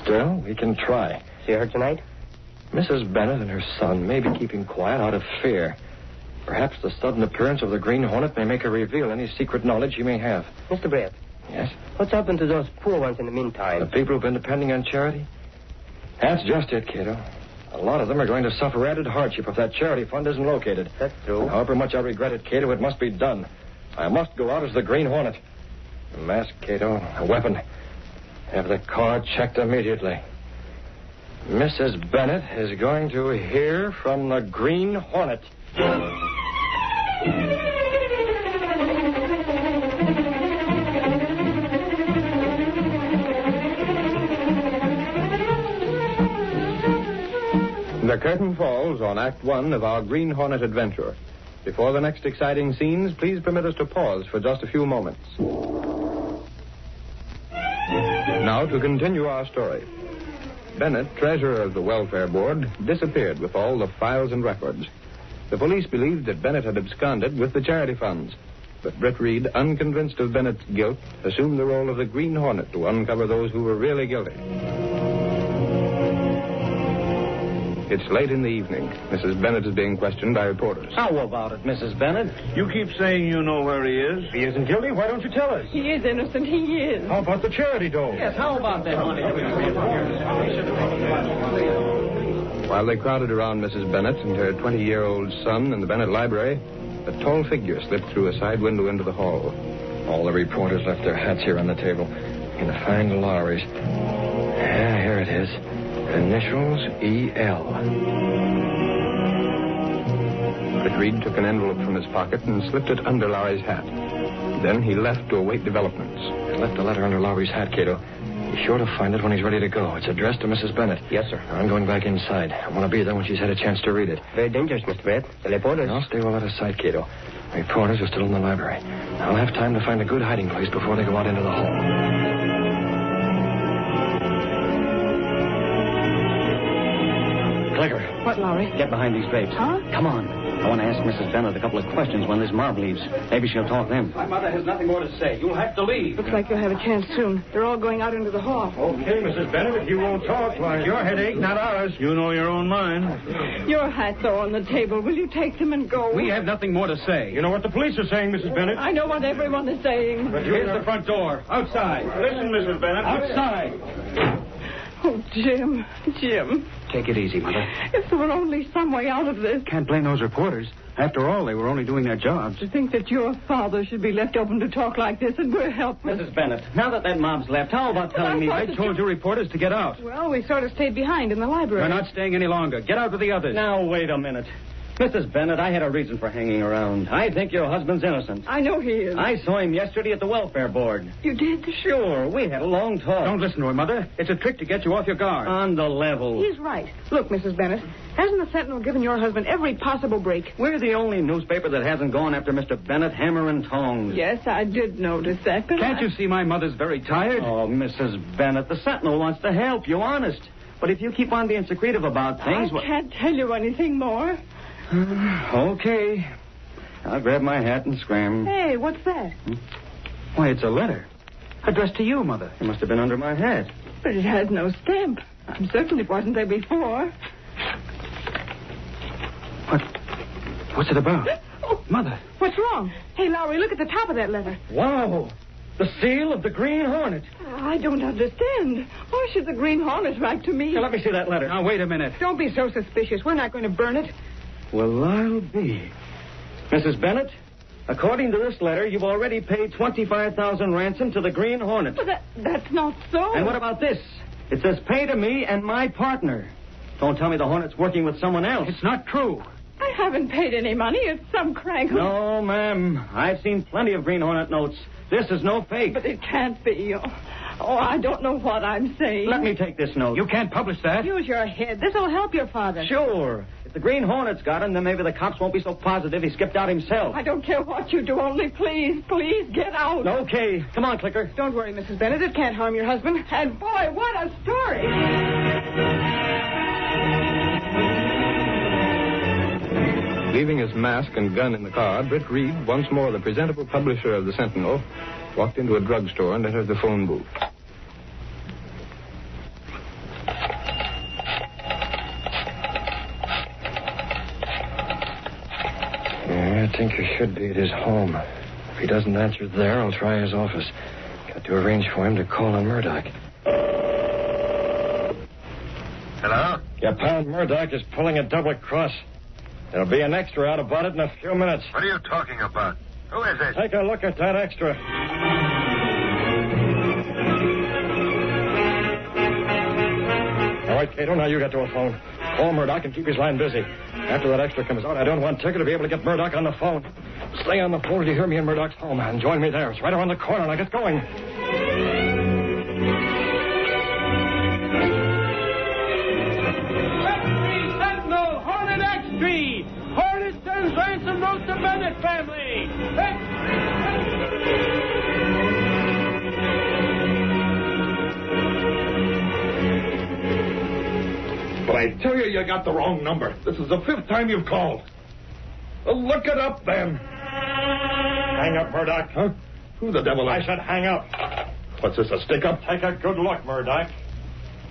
Still, we can try. See her tonight? Mrs. Bennett and her son may be keeping quiet out of fear. Perhaps the sudden appearance of the Green Hornet may make her reveal any secret knowledge she may have. Mr. Brett. Yes? What's happened to those poor ones in the meantime? The people who've been depending on charity? That's just it, Cato. A lot of them are going to suffer added hardship if that charity fund isn't located. That's true. However much I regret it, Cato, it must be done. I must go out as the Green Hornet. A mask, Cato, a weapon. Have the car checked immediately. Mrs. Bennett is going to hear from the Green Hornet. The curtain falls on Act One of our Green Hornet adventure. Before the next exciting scenes, please permit us to pause for just a few moments. Now to continue our story. Bennett, treasurer of the Welfare Board, disappeared with all the files and records. The police believed that Bennett had absconded with the charity funds. But Britt Reed, unconvinced of Bennett's guilt, assumed the role of the Green Hornet to uncover those who were really guilty. It's late in the evening. Mrs. Bennett is being questioned by reporters. How about it, Mrs. Bennett? You keep saying you know where he is. If he isn't guilty, why don't you tell us? He is innocent. He is. How about the charity dough? Yes, how about that money? While they crowded around Mrs. Bennett and her 20-year-old son in the Bennett library, a tall figure slipped through a side window into the hall. All the reporters left their hats here on the table. In the fine Lowry's. Yeah, here it is. Initials E.L. Britt Reed took an envelope from his pocket and slipped it under Lowry's hat. Then he left to await developments. I left a letter under Lowry's hat, Cato. He's sure to find it when he's ready to go. It's addressed to Mrs. Bennett. Yes, sir. I'm going back inside. I want to be there when she's had a chance to read it. Very dangerous, Mr. Brett. The reporters... I'll stay well out of sight, Cato. Reporters are still in the library. I'll have time to find a good hiding place before they go out into the hall. Clicker. What, Lowry? Get behind these drapes. Huh? Come on. I want to ask Mrs. Bennett a couple of questions when this mob leaves. Maybe she'll talk then. My mother has nothing more to say. You'll have to leave. Looks like you'll have a chance soon. They're all going out into the hall. Okay, Mrs. Bennett, if you won't talk, why, your headache, not ours. You know your own mind. Your hats are on the table. Will you take them and go? We have nothing more to say. You know what the police are saying, Mrs. Bennett? I know what everyone is saying. But here's the front door. Outside. Listen, Mrs. Bennett. Outside. Oh, Jim. Jim. Take it easy, Mother. If there were only some way out of this. Can't blame those reporters. After all, they were only doing their jobs. To think that your father should be left open to talk like this and we're helpless. Mrs. Bennett, now that mob's left, how about telling me? I told you reporters to get out. Well, we sort of stayed behind in the library. We're not staying any longer. Get out with the others. Now, wait a minute. Mrs. Bennett, I had a reason for hanging around. I think your husband's innocent. I know he is. I saw him yesterday at the welfare board. You did? Sure. We had a long talk. Don't listen to him, Mother. It's a trick to get you off your guard. On the level. He's right. Look, Mrs. Bennett, hasn't the Sentinel given your husband every possible break? We're the only newspaper that hasn't gone after Mr. Bennett hammer and tongs. Yes, I did notice that. But Can't you see my mother's very tired? Oh, Mrs. Bennett, the Sentinel wants to help you, honest. But if you keep on being secretive about things... I can't tell you anything more. Okay. I'll grab my hat and scram. Hey, what's that? Why, it's a letter. Addressed to you, Mother. It must have been under my hat. But it has no stamp. I'm certain it wasn't there before. What's it about? Oh, Mother. What's wrong? Hey, Lowry, look at the top of that letter. Wow. The seal of the Green Hornet. I don't understand. Why should the Green Hornet write to me? Now, let me see that letter. Now, wait a minute. Don't be so suspicious. We're not going to burn it. Well, I'll be. Mrs. Bennett, according to this letter, you've already paid $25,000 ransom to the Green Hornet. But that's not so. And what about this? It says pay to me and my partner. Don't tell me the Hornet's working with someone else. It's not true. I haven't paid any money. It's some crank. No, ma'am. I've seen plenty of Green Hornet notes. This is no fake. But it can't be. Oh, I don't know what I'm saying. Let me take this note. You can't publish that. Use your head. This will help your father. Sure. If the Green Hornet's got him, then maybe the cops won't be so positive he skipped out himself. I don't care what you do. Only please get out. Okay. Come on, Clicker. Don't worry, Mrs. Bennett. It can't harm your husband. And boy, what a story. Leaving his mask and gun in the car, Britt Reed, once more the presentable publisher of the Sentinel, walked into a drugstore and entered the phone booth. I think he should be at his home. If he doesn't answer there, I'll try his office. Got to arrange for him to call on Murdoch. Hello? Your pal Murdoch is pulling a double cross. There'll be an extra out about it in a few minutes. What are you talking about? Who is this? Take a look at that extra. All right, Cato, now you get to a phone. Call Murdoch and keep his line busy. After that extra comes out, I don't want Ticker to be able to get Murdoch on the phone. Stay on the phone till you hear me in Murdoch's home and join me there. It's right around the corner. Now get going. Sentinel, Hornet X3. Hornet sends ransom note to Bennett family. But I tell you got the wrong number. This is the 5th time you've called. Well, look it up, then. Hang up, Murdoch. Huh? Who the devil I said hang up. What's this, a stick-up? Take a good look, Murdoch.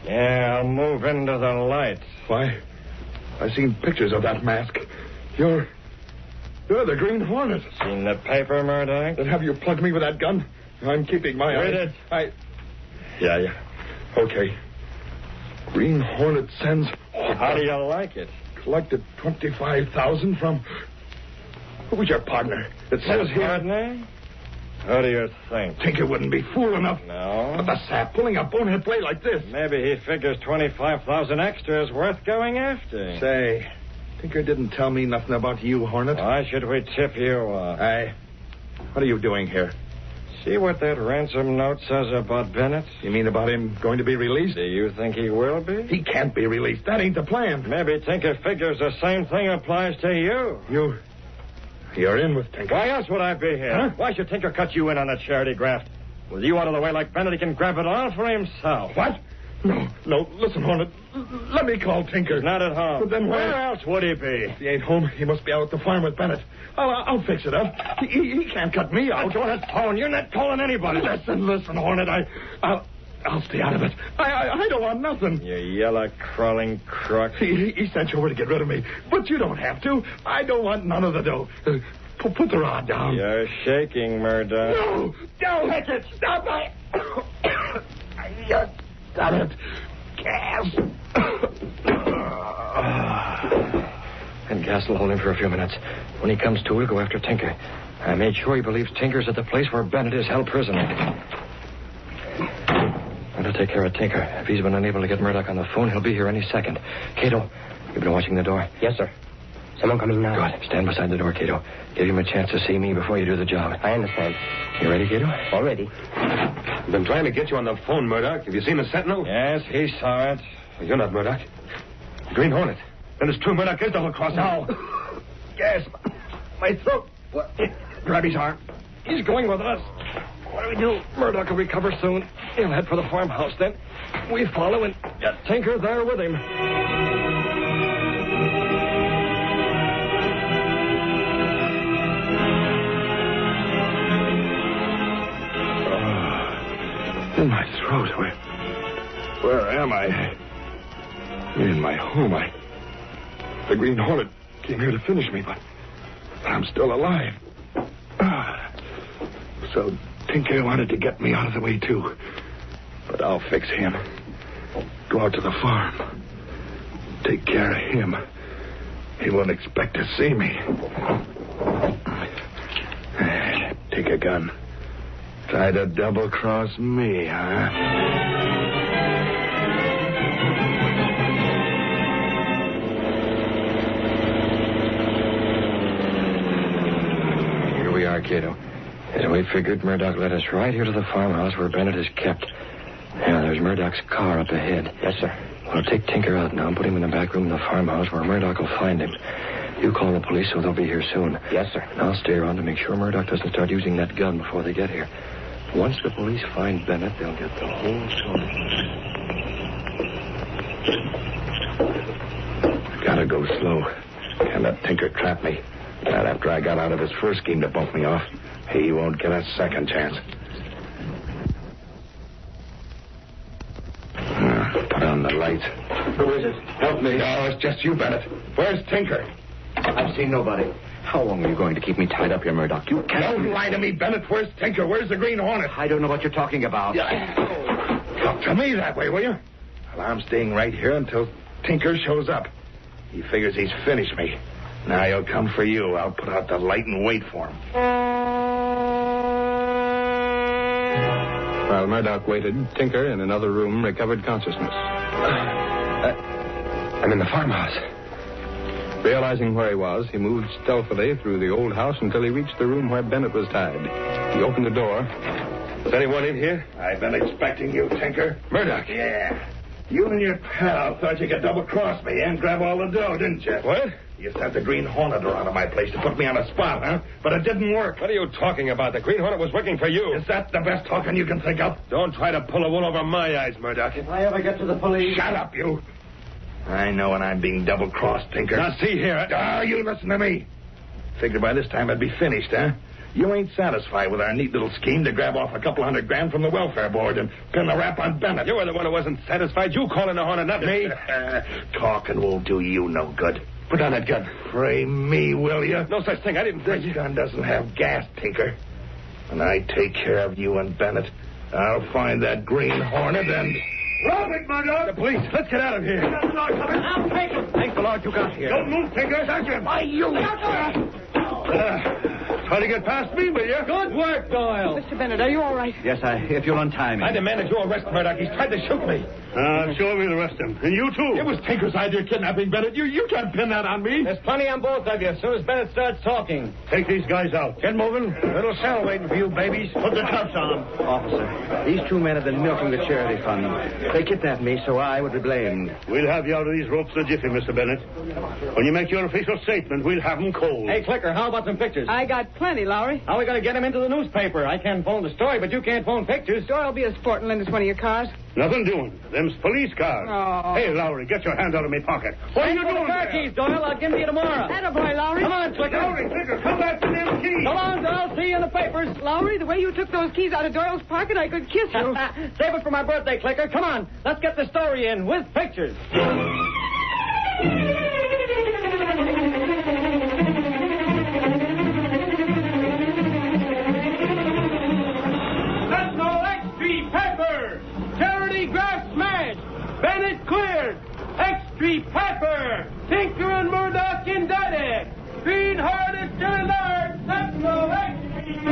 Yeah, I'll move into the light. Why, I've seen pictures of that mask. You're the Green Hornet. Seen the paper, Murdoch? Then have you plugged me with that gun? I'm keeping my eye. Read it. Yeah. Okay. Green Hornet sends... How do you like it? Collected $25,000 from... Who was your partner? It says here... Partner? Who do you think? Tinker wouldn't be fool enough. No. But the sap pulling a bonehead play like this. Maybe he figures 25,000 extra is worth going after. Say, Tinker didn't tell me nothing about you, Hornet. Why should we tip you off? What are you doing here? See what that ransom note says about Bennett? You mean about him going to be released? Do you think he will be? He can't be released. That ain't the plan. Maybe Tinker figures the same thing applies to you. You're in with Tinker. Why else would I be here? Huh? Why should Tinker cut you in on a charity graft? With you out of the way like Bennett, he can grab it all for himself. What? No. Listen, Hornet. Let me call Tinker. He's not at home. But then where else would he be? If he ain't home, he must be out at the farm with Bennett. I'll fix it up. He can't cut me out. Go on his phone. You're not calling anybody. Listen, Hornet. I'll stay out of it. I don't want nothing. You yellow, crawling crook. He sent you over to get rid of me. But you don't have to. I don't want none of the dough. Put the rod down. You're shaking, Murdoch. No! Don't hit it! Stop it! Stop it. Gas. And gas will hold him for a few minutes. When he comes to, we'll go after Tinker. I made sure he believes Tinker's at the place where Bennett is held prisoner. I'm going to take care of Tinker. If he's been unable to get Murdoch on the phone, he'll be here any second. Cato, you've been watching the door? Yes, sir. Someone coming now. Good. Stand beside the door, Cato. Give him a chance to see me before you do the job. I understand. You ready, Cato? All ready. I've been trying to get you on the phone, Murdoch. Have you seen the Sentinel? Yes, he saw it. Well, you're not Murdoch. Green Hornet. Then it's true Murdoch is double-crossing. No. Yes. My throat. What? Grab his arm. He's going with us. What do we do? Murdoch will recover soon. He'll head for the farmhouse then. We follow and get Tinker there with him. In my throat. Where am I? In my home. The Green Hornet came here to finish me, but I'm still alive. So Tinker wanted to get me out of the way, too. But I'll fix him. Go out to the farm. Take care of him. He won't expect to see me. Take a gun. Try to double-cross me, huh? Here we are, Cato. And we figured Murdoch led us right here to the farmhouse where Bennett is kept. Yeah, there's Murdoch's car up ahead. Yes, sir. We'll take Tinker out now and put him in the back room of the farmhouse where Murdoch will find him. You call the police so they'll be here soon. Yes, sir. And I'll stay around to make sure Murdoch doesn't start using that gun before they get here. Once the police find Bennett, they'll get the whole story. Gotta go slow. Can't let Tinker trap me. Not after I got out of his first scheme to bump me off. He won't get a second chance. Put on the lights. Who is it? Help me. No, it's just you, Bennett. Where's Tinker? I've seen nobody. How long are you going to keep me tied up here, Murdoch? You can't... Don't lie to me, Bennett. Where's Tinker? Where's the Green Hornet? I don't know what you're talking about. Talk to me that way, will you? Well, I'm staying right here until Tinker shows up. He figures he's finished me. Now he'll come for you. I'll put out the light and wait for him. While Murdoch waited, Tinker, in another room, recovered consciousness. I'm in the farmhouse. Realizing where he was, he moved stealthily through the old house until he reached the room where Bennett was tied. He opened the door. Is anyone in here? I've been expecting you, Tinker. Murdoch. Yeah. You and your pal thought you could double-cross me and grab all the dough, didn't you? What? You sent the Green Hornet around to my place to put me on a spot, huh? But it didn't work. What are you talking about? The Green Hornet was working for you. Is that the best talking you can think of? Don't try to pull a wool over my eyes, Murdoch. If I ever get to the police... Shut up, you. I know when I'm being double-crossed, Tinker. Now, see here. You listen to me. Figured by this time I'd be finished, huh? You ain't satisfied with our neat little scheme to grab off a couple $100,000 from the welfare board and pin the rap on Bennett. You were the one who wasn't satisfied. You calling the Hornet, not me. Talking won't do you no good. Put down that gun. Pray me, will you? No such thing. I didn't think... This gun doesn't have gas, Tinker. When I take care of you and Bennett, I'll find that Green Hornet and... Rob it, Murdoch! The police. Let's get out of here. I'll take him. Thank the Lord you got here. Don't move, Tinker. Sergeant. Why, you... Try to get past me, will you? Good work, Doyle. Mr. Bennett, are you all right? Yes, if you'll untie me. I demand that you arrest Murdoch. He's tried to shoot me. I'm sure we'll arrest him. And you, too. It was Tinker's idea kidnapping Bennett. You can't pin that on me. There's plenty on both of you as soon as Bennett starts talking. Take these guys out. Get moving. Little cell waiting for you, babies. Put the cuffs on them. Officer, these two men have been milking the charity fund. They kidnapped me, so I would be blamed. We'll have you out of these ropes in a jiffy, Mr. Bennett. When you make your official statement, we'll have them cold. Hey, Clicker, how about some pictures? I got plenty, Lowry. How are we going to get them into the newspaper? I can phone the story, but you can't phone pictures. Doyle will be a sport and lend us one of your cars. Nothing doing. Them's police cars. Oh. Hey, Lowry, get your hand out of my pocket. What are you doing? Car keys, Doyle. I'll give them to you tomorrow. Attaboy, Lowry. Come on, Clicker. Lowry, Clicker, come back to them keys. Come on, Doyle. See you in the papers. Lowry, the way you took those keys out of Doyle's pocket, I could kiss you. Save it for my birthday, Clicker. Come on. Let's get the story in with pictures. Grass smashed. Bennett cleared. Extreme Pepper. Tinker and Murdoch indicted. Green Hornet to alert. Sentinel Extreme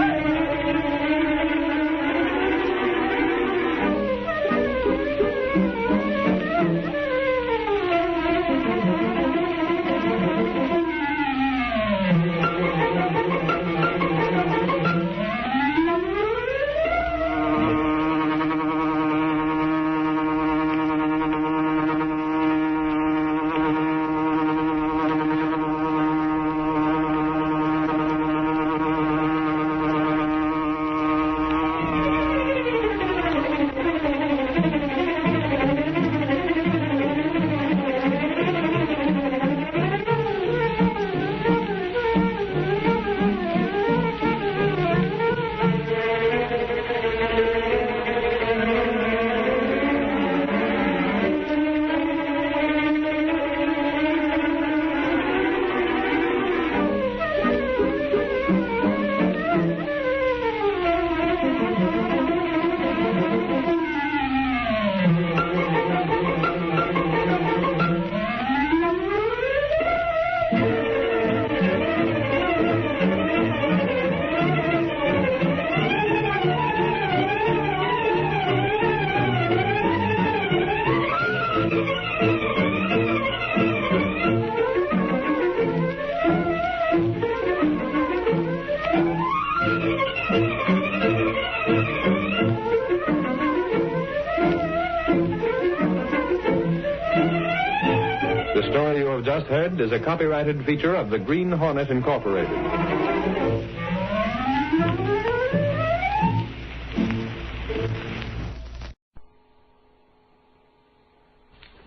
just heard is a copyrighted feature of the Green Hornet Incorporated.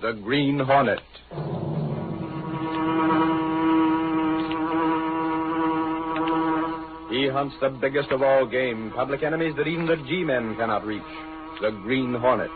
The Green Hornet. He hunts the biggest of all game, public enemies that even the G-men cannot reach. The Green Hornet.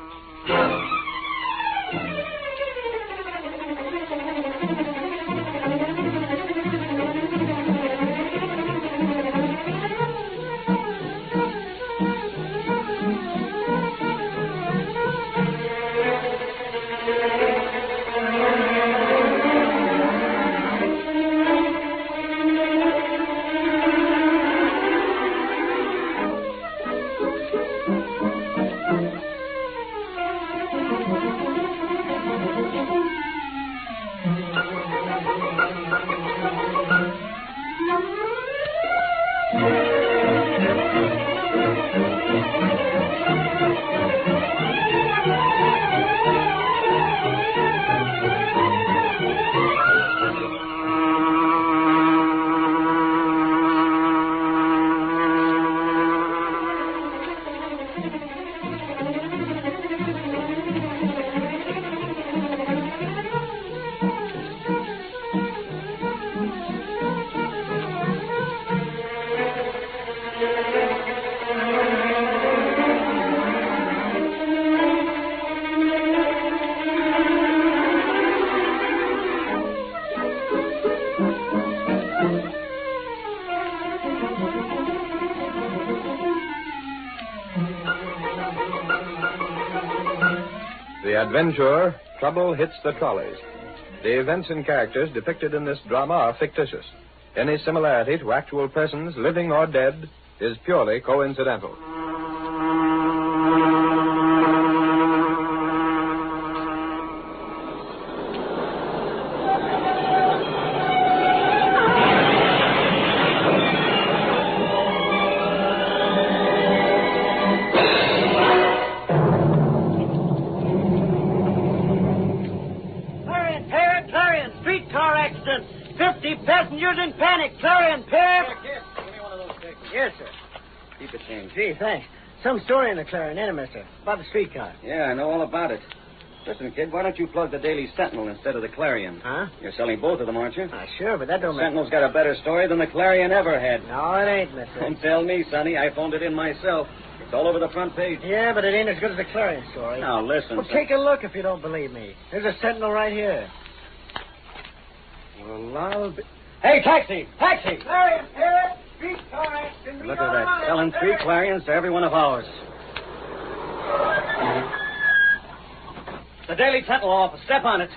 The adventure, Trouble Hits the Trolleys. The events and characters depicted in this drama are fictitious. Any similarity to actual persons, living or dead, is purely coincidental. Passengers in panic. Clarion, Pip. Give me one of those papers. Yes, sir. Keep it clean. Gee, thanks. Some story in the Clarion, ain't it, mister? About the streetcar. Yeah, I know all about it. Listen, kid, why don't you plug the Daily Sentinel instead of the Clarion? Huh? You're selling both of them, aren't you? Sure, but that don't The Sentinel's got a better story than the Clarion ever had. No, it ain't, mister. Don't tell me, Sonny. I phoned it in myself. It's all over the front page. Yeah, but it ain't as good as the Clarion story. Now, listen. Well, take a look if you don't believe me. There's a Sentinel right here. Well, I'll be... Hey, taxi! Taxi! Clarion, Pip. Streetcar accident. Look at that. Selling 3 Clarions to every one of ours. The Daily Sentinel office. Step on it.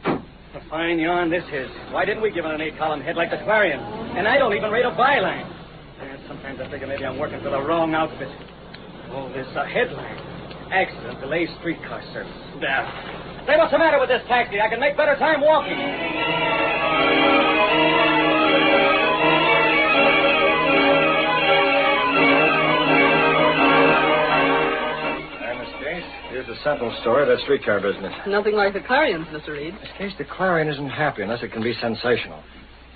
A fine yarn this is. Why didn't we give it an 8-column head like the Clarion? And I don't even rate a byline. And sometimes I figure maybe I'm working for the wrong outfit. Oh, this a headline. Accident delays streetcar service. There. Say, what's the matter with this taxi? I can make better time walking. Here's the Sentinel story of that streetcar business. Nothing like the Clarion's, Mr. Reed. In this case, the Clarion isn't happy unless it can be sensational.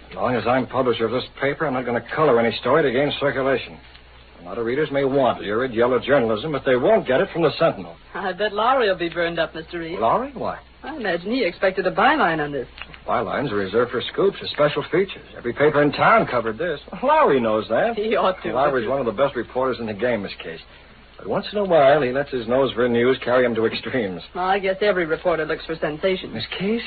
As long as I'm publisher of this paper, I'm not going to color any story to gain circulation. A lot of readers may want lurid yellow journalism, but they won't get it from the Sentinel. I bet Lowry will be burned up, Mr. Reed. Lowry? Why? I imagine he expected a byline on this. Bylines are reserved for scoops or special features. Every paper in town covered this. Lowry knows that. He ought to. Lowry's one of the best reporters in the game, Miss Case. But once in a while, he lets his nose for news carry him to extremes. Well, I guess every reporter looks for sensation. Miss Case,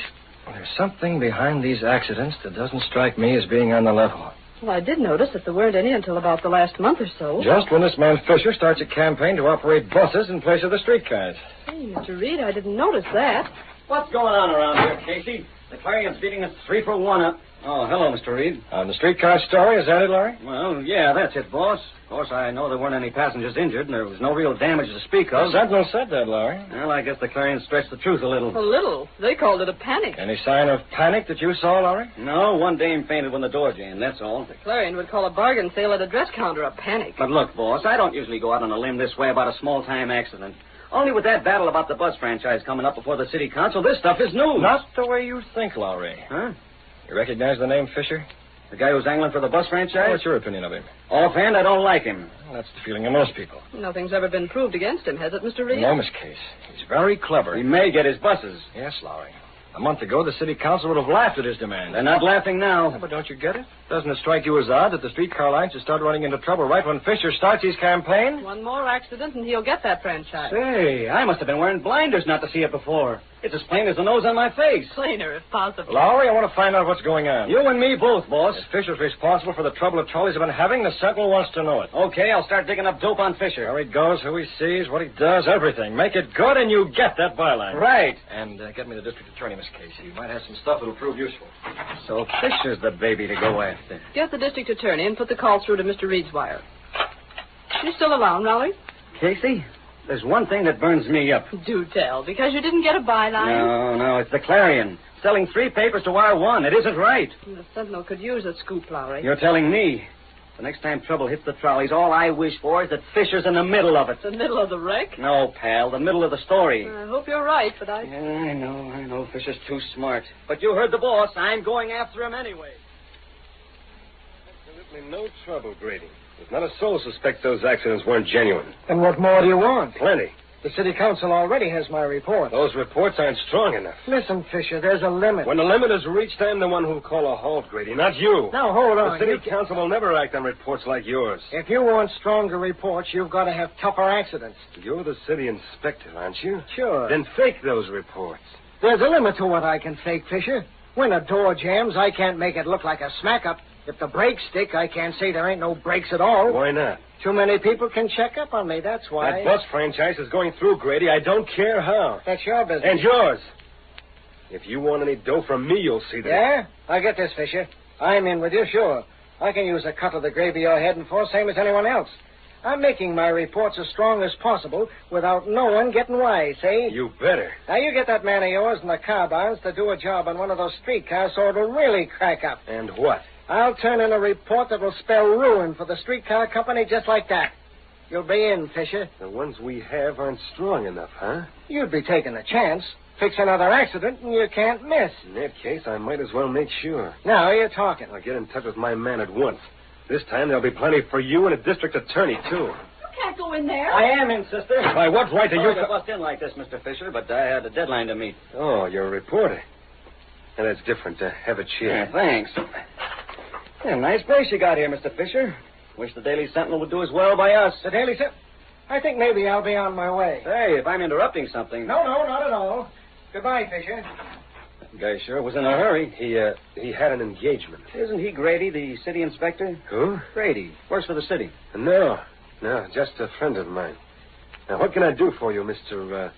there's something behind these accidents that doesn't strike me as being on the level. Well, I did notice that there weren't any until about the last month or so. Just when this man Fisher starts a campaign to operate buses in place of the streetcars. Hey, Mr. Reed, I didn't notice that. What's going on around here, Casey? The Clarion's beating us 3 for 1 up. Oh, hello, Mr. Reed. The streetcar story, is that it, Larry? Well, yeah, that's it, boss. Of course, I know there weren't any passengers injured, and there was no real damage to speak of. The Sentinel said that, Larry. Well, I guess the Clarion stretched the truth a little. A little? They called it a panic. Any sign of panic that you saw, Larry? No, one dame fainted when the door jammed, that's all. The Clarion would call a bargain sale at a dress counter a panic. But look, boss, I don't usually go out on a limb this way about a small-time accident. Only with that battle about the bus franchise coming up before the city council, this stuff is news. Not the way you think, Lowry. Huh? You recognize the name Fisher? The guy who's angling for the bus franchise? What's your opinion of him? Offhand, I don't like him. Well, that's the feeling of most people. Nothing's ever been proved against him, has it, Mr. Reed? Enormous case. He's very clever. He may get his buses. Yes, Lowry. A month ago, the city council would have laughed at his demand. They're not laughing now. Yeah, but don't you get it? Doesn't it strike you as odd that the streetcar lines should start running into trouble right when Fisher starts his campaign? One more accident and he'll get that franchise. Say, I must have been wearing blinders not to see it before. It's as plain as the nose on my face. Plainer, if possible. Lowry, I want to find out what's going on. You and me both, boss. If Fisher's responsible for the trouble the trolleys have been having, the Sentinel wants to know it. Okay, I'll start digging up dope on Fisher. Where he goes, who he sees, what he does, everything. Make it good and you get that byline. Right. And get me the district attorney, Miss Casey. He might have some stuff that'll prove useful. So Fisher's the baby to go after. Get the district attorney and put the call through to Mr. Reed's wire. You still around, Raleigh? Casey, there's one thing that burns me up. Do tell, because you didn't get a byline. No, it's the Clarion. Selling 3 papers to wire 1. It isn't right. The Sentinel could use a scoop, Lowry. You're telling me. The next time trouble hits the trolleys, all I wish for is that Fisher's in the middle of it. The middle of the wreck? No, pal, the middle of the story. I hope you're right, but I... Yeah, I know. Fisher's too smart. But you heard the boss. I'm going after him anyway. Absolutely no trouble, Grady. There's not a soul suspects those accidents weren't genuine. And what more do you want? Plenty. The city council already has my report. Those reports aren't strong enough. Listen, Fisher, there's a limit. When the limit is reached, I'm the one who'll call a halt, Grady, not you. Now, hold on. The city council will never act on reports like yours. If you want stronger reports, you've got to have tougher accidents. You're the city inspector, aren't you? Sure. Then fake those reports. There's a limit to what I can fake, Fisher. When a door jams, I can't make it look like a smack-up. If the brakes stick, I can't say there ain't no brakes at all. Why not? Too many people can check up on me, that's why. That bus franchise is going through, Grady. I don't care how. That's your business. And yours. If you want any dough from me, you'll see that. Yeah? I get this, Fisher. I'm in with you, sure. I can use a cut of the gravy you're heading for, same as anyone else. I'm making my reports as strong as possible without no one getting wise, see? You better. Now, you get that man of yours in the car barns to do a job on one of those streetcars so it'll really crack up. And what? I'll turn in a report that will spell ruin for the streetcar company just like that. You'll be in, Fisher. The ones we have aren't strong enough, huh? You'd be taking a chance. Fix another accident and you can't miss. In that case, I might as well make sure. Now you're talking. I'll get in touch with my man at once. This time there'll be plenty for you and a district attorney, too. You can't go in there. I am in, sister. By what right do you... Sorry to bust in like this, Mr. Fisher, but I had a deadline to meet. Oh, you're a reporter. And that's different. Have a chair. Yeah, thanks. Yeah, nice place you got here, Mr. Fisher. Wish the Daily Sentinel would do as well by us. The Daily Sentinel? I think maybe I'll be on my way. Hey, if I'm interrupting something... No, not at all. Goodbye, Fisher. The guy sure was in a hurry. He had an engagement. Isn't he Grady, the city inspector? Who? Grady. Works for the city. No, just a friend of mine. Now, what can I do for you, Mr.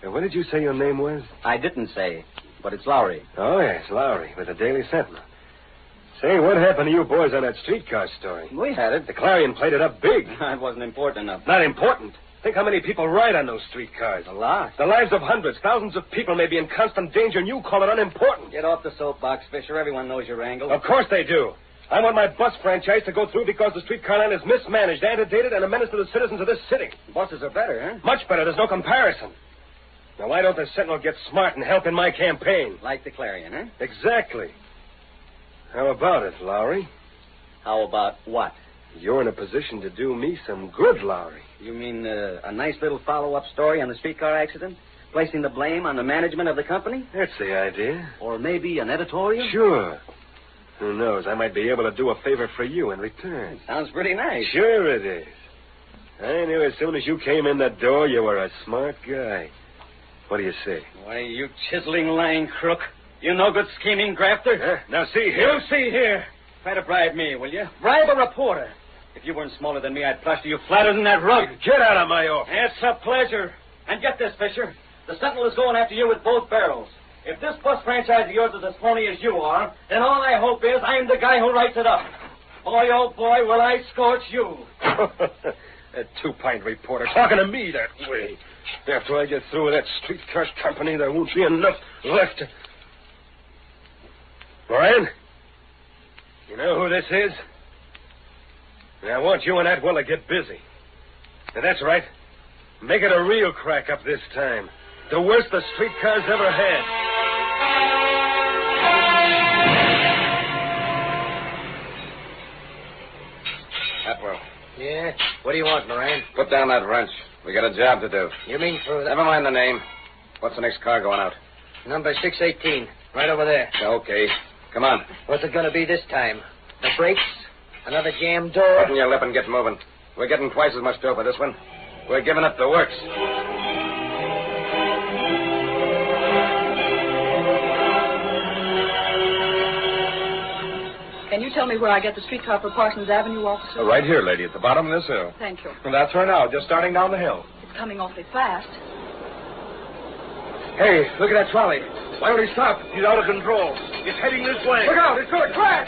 What did you say your name was? I didn't say, but it's Lowry. Oh, yes, Lowry, with the Daily Sentinel. Say, what happened to you boys on that streetcar story? We had it. The Clarion played it up big. It wasn't important enough. Not important. Think how many people ride on those streetcars. A lot. The lives of hundreds, thousands of people may be in constant danger, and you call it unimportant. Get off the soapbox, Fisher. Everyone knows your angle. Of course they do. I want my bus franchise to go through because the streetcar line is mismanaged, antedated, and a menace to the citizens of this city. Buses are better, huh? Much better. There's no comparison. Now, why don't the Sentinel get smart and help in my campaign? Like the Clarion, huh? Exactly. How about it, Lowry? How about what? You're in a position to do me some good, Lowry. You mean a nice little follow-up story on the streetcar accident? Placing the blame on the management of the company? That's the idea. Or maybe an editorial? Sure. Who knows? I might be able to do a favor for you in return. Sounds pretty nice. Sure it is. I knew as soon as you came in the door you were a smart guy. What do you say? Why, you chiseling lying crook. You no good scheming grafter. Now, see here. You see here. Try to bribe me, will you? Bribe a reporter. If you weren't smaller than me, I'd plaster you flatter than that rug. Get out of my office. It's a pleasure. And get this, Fisher. The Sentinel is going after you with both barrels. If this bus franchise of yours is as phony as you are, then all I hope is I'm the guy who writes it up. Boy, oh boy, will I scorch you. That two-pint reporter talking to me that way. After I get through with that streetcar company, there won't be enough left to... Brian? You know who this is? I want you and Atwell to get busy. And that's right. Make it a real crack-up this time. The worst the streetcars ever had. Yeah? What do you want, Moran? Put down that wrench. We got a job to do. You mean for the... Never mind the name. What's the next car going out? Number 618. Right over there. Okay. Come on. What's it going to be this time? The brakes? Another jammed door? Open your lip and get moving. We're getting twice as much dough for this one. We're giving it the works. Can you tell me where I get the streetcar for Parsons Avenue, officer? Right here, lady, at the bottom of this hill. Thank you. And that's her now, just starting down the hill. It's coming awfully fast. Hey, look at that trolley. Why don't he stop? He's out of control. He's heading this way. Look out, it's going to crash!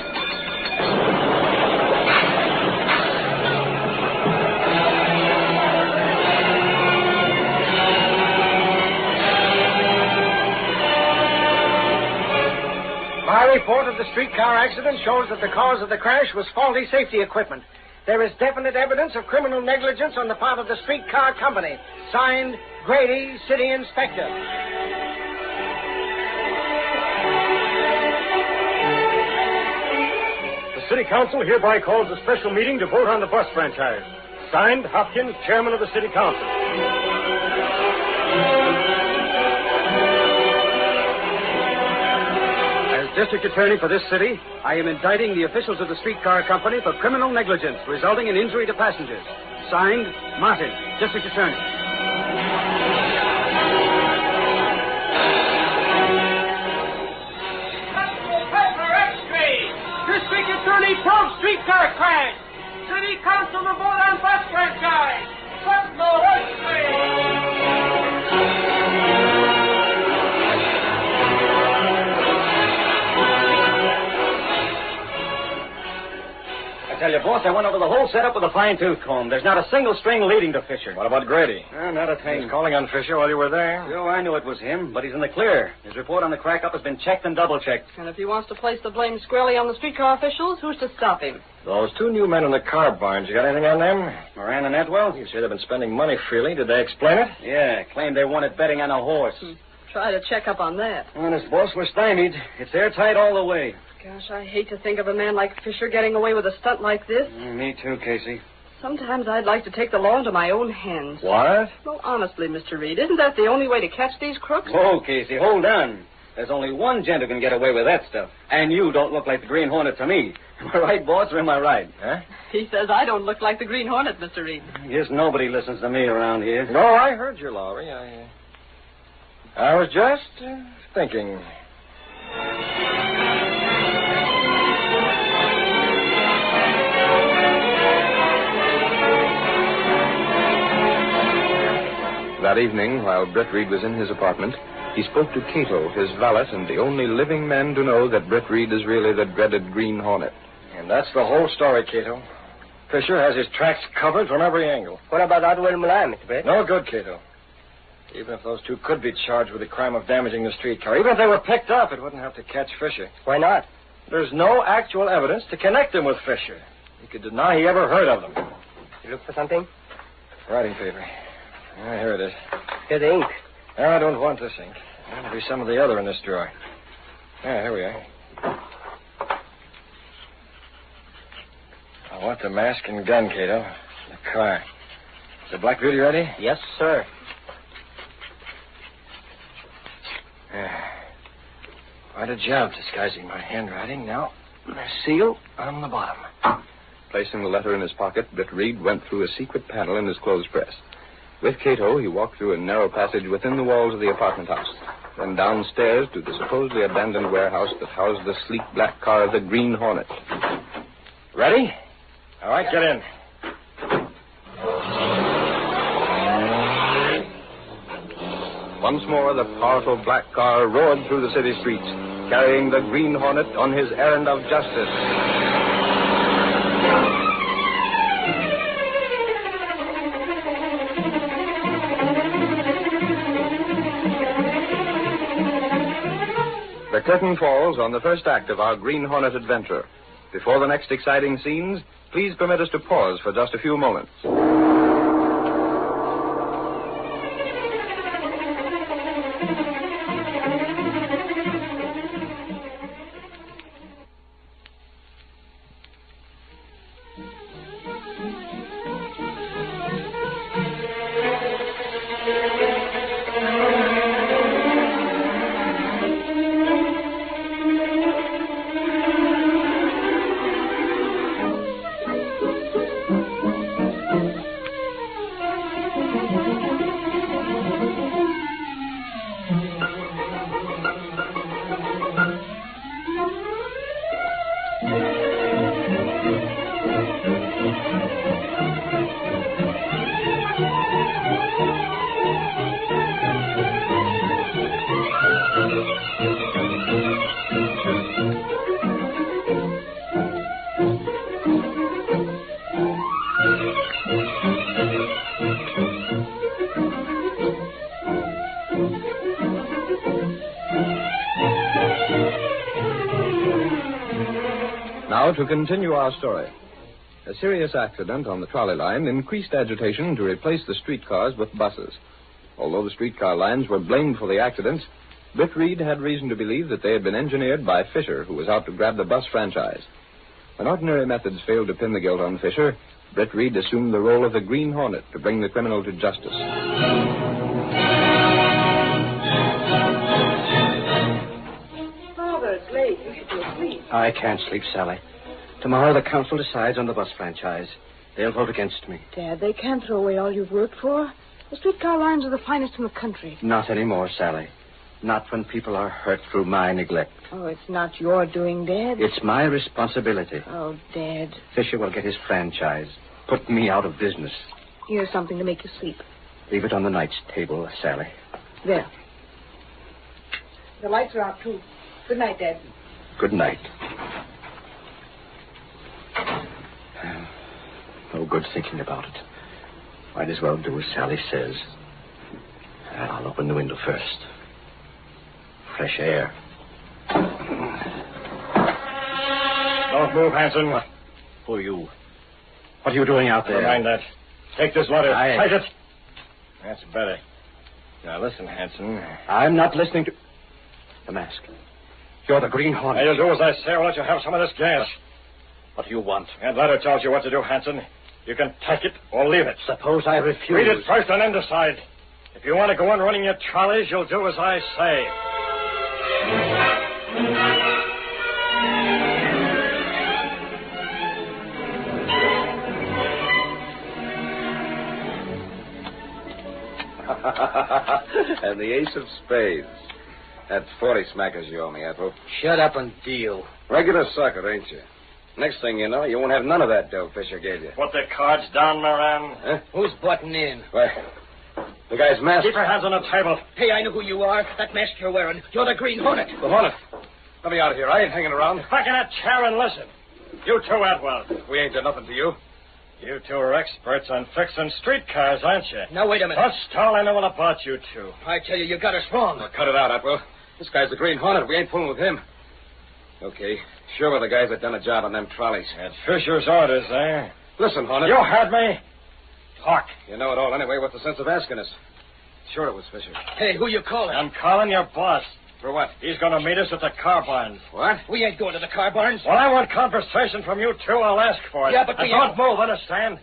My report of the streetcar accident shows that the cause of the crash was faulty safety equipment. There is definite evidence of criminal negligence on the part of the streetcar company. Signed, Grady, City Inspector. The City Council hereby calls a special meeting to vote on the bus franchise. Signed, Hopkins, Chairman of the City Council. District Attorney for this city, I am indicting the officials of the streetcar company for criminal negligence resulting in injury to passengers. Signed, Martin, District Attorney. District Attorney proves streetcar crash. City Council to vote on bus franchise. Sentinel I tell you, boss, I went over the whole setup with a fine-tooth comb. There's not a single string leading to Fisher. What about Grady? Not a thing. He's calling on Fisher while you were there. Oh, I knew it was him, but he's in the clear. His report on the crack-up has been checked and double-checked. And if he wants to place the blame squarely on the streetcar officials, who's to stop him? Those two new men in the car barns, you got anything on them? Moran and Atwell? You say they've been spending money freely. Did they explain it? Yeah, claimed they wanted betting on a horse. Try to check up on that. Honest, boss, we're stymied. It's airtight all the way. Gosh, I hate to think of a man like Fisher getting away with a stunt like this. Me too, Casey. Sometimes I'd like to take the law into my own hands. What? Well, honestly, Mr. Reed, isn't that the only way to catch these crooks? Whoa, Casey, hold on. There's only one gent who can get away with that stuff. And you don't look like the Green Hornet to me. Am I right, boss, or am I right? Huh? He says I don't look like the Green Hornet, Mr. Reed. Guess nobody listens to me around here. No, I heard you, Lowry. I was just thinking. That evening, while Britt Reed was in his apartment, he spoke to Cato, his valet, and the only living man to know that Britt Reed is really the dreaded Green Hornet. And that's the whole story, Cato. Fisher has his tracks covered from every angle. What about Atwell and Milan, Mr. Britt? No good, Cato. Even if those two could be charged with the crime of damaging the streetcar, even if they were picked up, it wouldn't have to catch Fisher. Why not? There's no actual evidence to connect him with Fisher. He could deny he ever heard of them. You look for something? Writing paper. Here it is. Here's the ink. I don't want this ink. There'll be some of the other in this drawer. Here we are. I want the mask and gun, Cato. The car. Is the Black Beauty ready? Yes, sir. Quite a job disguising my handwriting. Now, the seal on the bottom. Placing the letter in his pocket, Britt Reed went through a secret panel in his clothes press. With Cato, he walked through a narrow passage within the walls of the apartment house, then downstairs to the supposedly abandoned warehouse that housed the sleek black car of the Green Hornet. Ready? All right, get in. Once more, the powerful black car roared through the city streets, carrying the Green Hornet on his errand of justice. The curtain falls on the first act of our Green Hornet adventure. Before the next exciting scenes, please permit us to pause for just a few moments. Now, to continue our story. A serious accident on the trolley line increased agitation to replace the streetcars with buses. Although the streetcar lines were blamed for the accidents, Britt Reed had reason to believe that they had been engineered by Fisher, who was out to grab the bus franchise. When ordinary methods failed to pin the guilt on Fisher, Britt Reed assumed the role of the Green Hornet to bring the criminal to justice. Father, it's late. You should be asleep. I can't sleep, Sally. Tomorrow the council decides on the bus franchise. They'll vote against me. Dad, they can't throw away all you've worked for. The streetcar lines are the finest in the country. Not anymore, Sally. Not when people are hurt through my neglect. Oh, it's not your doing, Dad. It's my responsibility. Oh, Dad. Fisher will get his franchise. Put me out of business. Here's something to make you sleep. Leave it on the night's table, Sally. There. The lights are out, too. Good night, Dad. Good night. No good thinking about it. Might as well do as Sally says. I'll open the window first. Fresh air. Don't move, Hanson. Who are you? What are you doing out there? Never mind that. Take this letter. Aye. Take it. That's better. Now, listen, Hanson. I'm not listening to... The mask. You're the Green Hornet. Now, you'll do as I say, or I'll let you have some of this gas. What do you want? That letter tells you what to do, Hanson. You can take it or leave it. Suppose I refuse. Read it first and then decide. If you want to go on running your trolleys, you'll do as I say. And the ace of spades. That's 40 smackers you owe me, Ethel. Shut up and deal. Regular sucker, ain't you? Next thing you know, you won't have none of that dough Fisher gave you. Put the cards down, Moran. Huh? Who's butting in? Why, the guy's mask. Keep your hands on the table. Hey, I know who you are. That mask you're wearing. You're the Green Hornet. The Hornet. Let me out of here. I ain't hanging around. Back in that chair and listen. You too, Atwell. We ain't done nothing to you. You two are experts on fixing streetcars, aren't you? Now, wait a minute. That's all I know all about you two. I tell you, you got us wrong. Well, cut it out, Atwell. This guy's the Green Hornet. We ain't fooling with him. Okay. Sure, we're the guys that done a job on them trolleys. That's Fisher's orders, eh? Listen, Hornet. You heard me. Talk. You know it all anyway. What's the sense of asking us? Sure it was Fisher. Hey, who you calling? I'm calling your boss. For what? He's going to meet us at the car barns. What? We ain't going to the car barns. Well, I want conversation from you two. I'll ask for it. Yeah, but and we don't move, understand?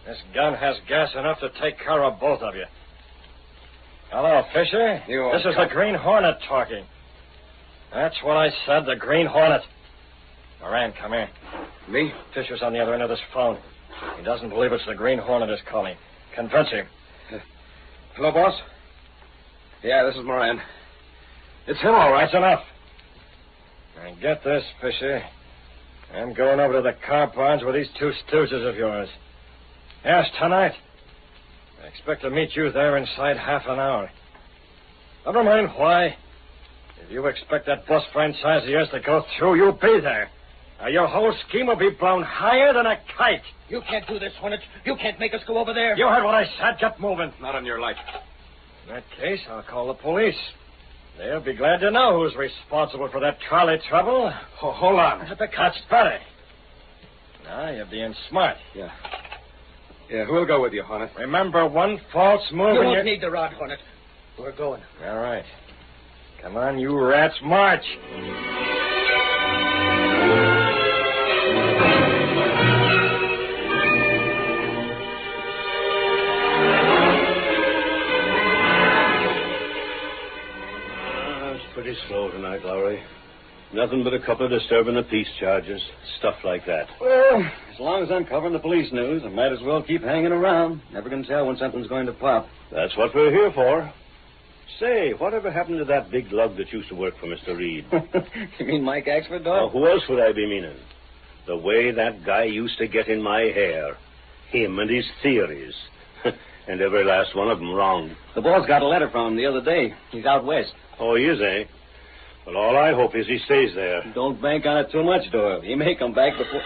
This gun has gas enough to take care of both of you. Hello, Fisher. This is the Green Hornet talking. That's what I said, the Green Hornet. Moran, come here. Me? Fisher's on the other end of this phone. He doesn't believe it's the Green Hornet is calling. Convince him. Hello, boss? Yeah, this is Moran. It's him, all right. That's enough. And get this, Fisher. I'm going over to the car barns with these two stooges of yours. Yes, tonight. I expect to meet you there inside half an hour. Never mind why. If you expect that bus franchise of yours to go through, you'll be there. Now, your whole scheme will be blown higher than a kite. You can't do this, Hornet. You can't make us go over there. You heard what I said. Get moving. Not on your life. In that case, I'll call the police. They'll be glad to know who's responsible for that trolley trouble. Hold on. That's better. Now, you're being smart. Yeah. Yeah, who'll go with you, Hornet? Remember, one false move You and won't need the rod, Hornet. We're going. All right. Come on, you rats, march. It's pretty slow tonight, Lowry. Nothing but a couple of disturbing the peace charges, stuff like that. Well, as long as I'm covering the police news, I might as well keep hanging around. Never can tell when something's going to pop. That's what we're here for. Say, whatever happened to that big lug that used to work for Mr. Reed? You mean Mike Axford, dog? Who else would I be meaning? The way that guy used to get in my hair. Him and his theories. And every last one of them wrong. The boss got a letter from him the other day. He's out west. Oh, he is, eh? Well, all I hope is he stays there. Don't bank on it too much, Doyle. He may come back before...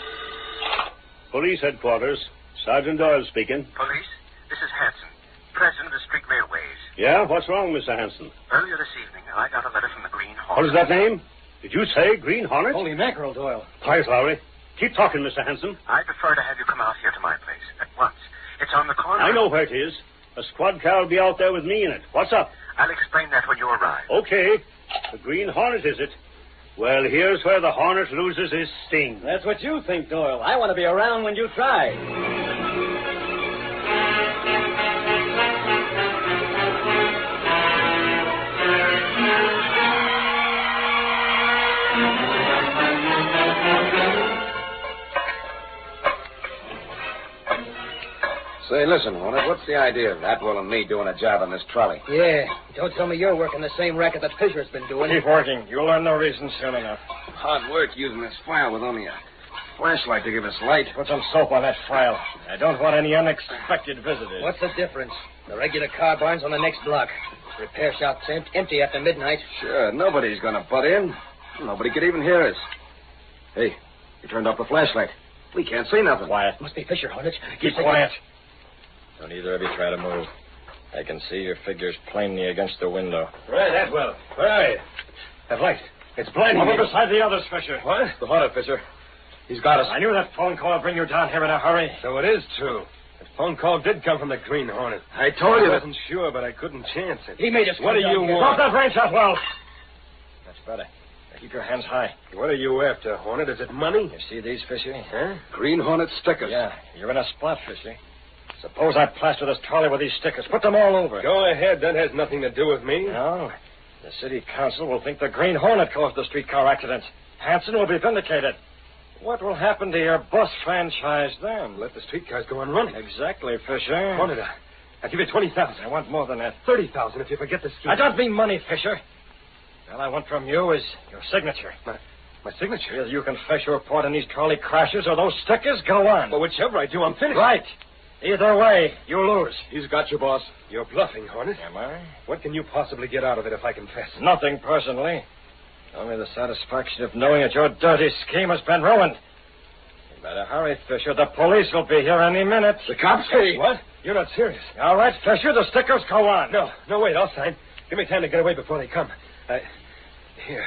Police headquarters. Sergeant Doyle speaking. Police, this is Hanson, president of the Street Railways. Yeah? What's wrong, Mr. Hanson? Earlier this evening, I got a letter from the Green Hornet. What is that name? Did you say Green Hornet? Holy mackerel, Doyle. Quiet, Lowry. Keep talking, Mr. Hanson. I prefer to have you come out here to my place at once. It's on the corner. I know where it is. A squad car will be out there with me in it. What's up? I'll explain that when you arrive. Okay. The Green Hornet, is it? Well, here's where the Hornet loses his sting. That's what you think, Doyle. I want to be around when you try. Say, listen, Hornet, what's the idea of Atwell and me doing a job on this trolley? Yeah. Don't tell me you're working the same racket that Fisher's been doing. Keep working. You'll learn no reason soon enough. Hard work using this file with only a flashlight to give us light. Put some soap on that file. I don't want any unexpected visitors. What's the difference? The regular car barn's on the next block. Repair shop's empty after midnight. Sure, nobody's going to butt in. Nobody could even hear us. Hey, you turned off the flashlight. We can't see nothing. Quiet. Must be Fisher, Hornet. Keep quiet. Don't either of you try to move. I can see your figures plainly against the window. Right, Atwell. Where are you? That light. It's blinding me. Over beside the others, Fisher. What? The Hornet, Fisher. He's got us. I knew that phone call would bring you down here in a hurry. So it is true. That phone call did come from the Green Hornet. I told you I that. wasn't sure, but I couldn't chance it. He made us. What do you want? Drop that range, Atwell. That's better. Now keep your hands high. What are you after, Hornet? Is it money? You see these, Fisher? Huh? Green Hornet stickers. Yeah, you're in a spot, Fisher. Suppose I plaster this trolley with these stickers. Put them all over. Go ahead. That has nothing to do with me. No. The city council will think the Green Hornet caused the streetcar accident. Hanson will be vindicated. What will happen to your bus franchise then? Let the streetcars go on running. Exactly, Fisher. Hornet, I'll give you 20,000. I want more than that. 30,000 if you forget the street. I don't mean money, Fisher. All I want from you is your signature. My signature? Either you confess your part in these trolley crashes or those stickers go on. Well, whichever I do, I'm finished. Right. Either way, you lose. He's got you, boss. You're bluffing, Hornet. Am I? What can you possibly get out of it if I confess? Nothing personally. Only the satisfaction of knowing that your dirty scheme has been ruined. You better hurry, Fisher. The police will be here any minute. The cops? Hey, what? You're not serious. All right, Fisher, the stickers go on. No, wait, I'll sign. Give me time to get away before they come. Here.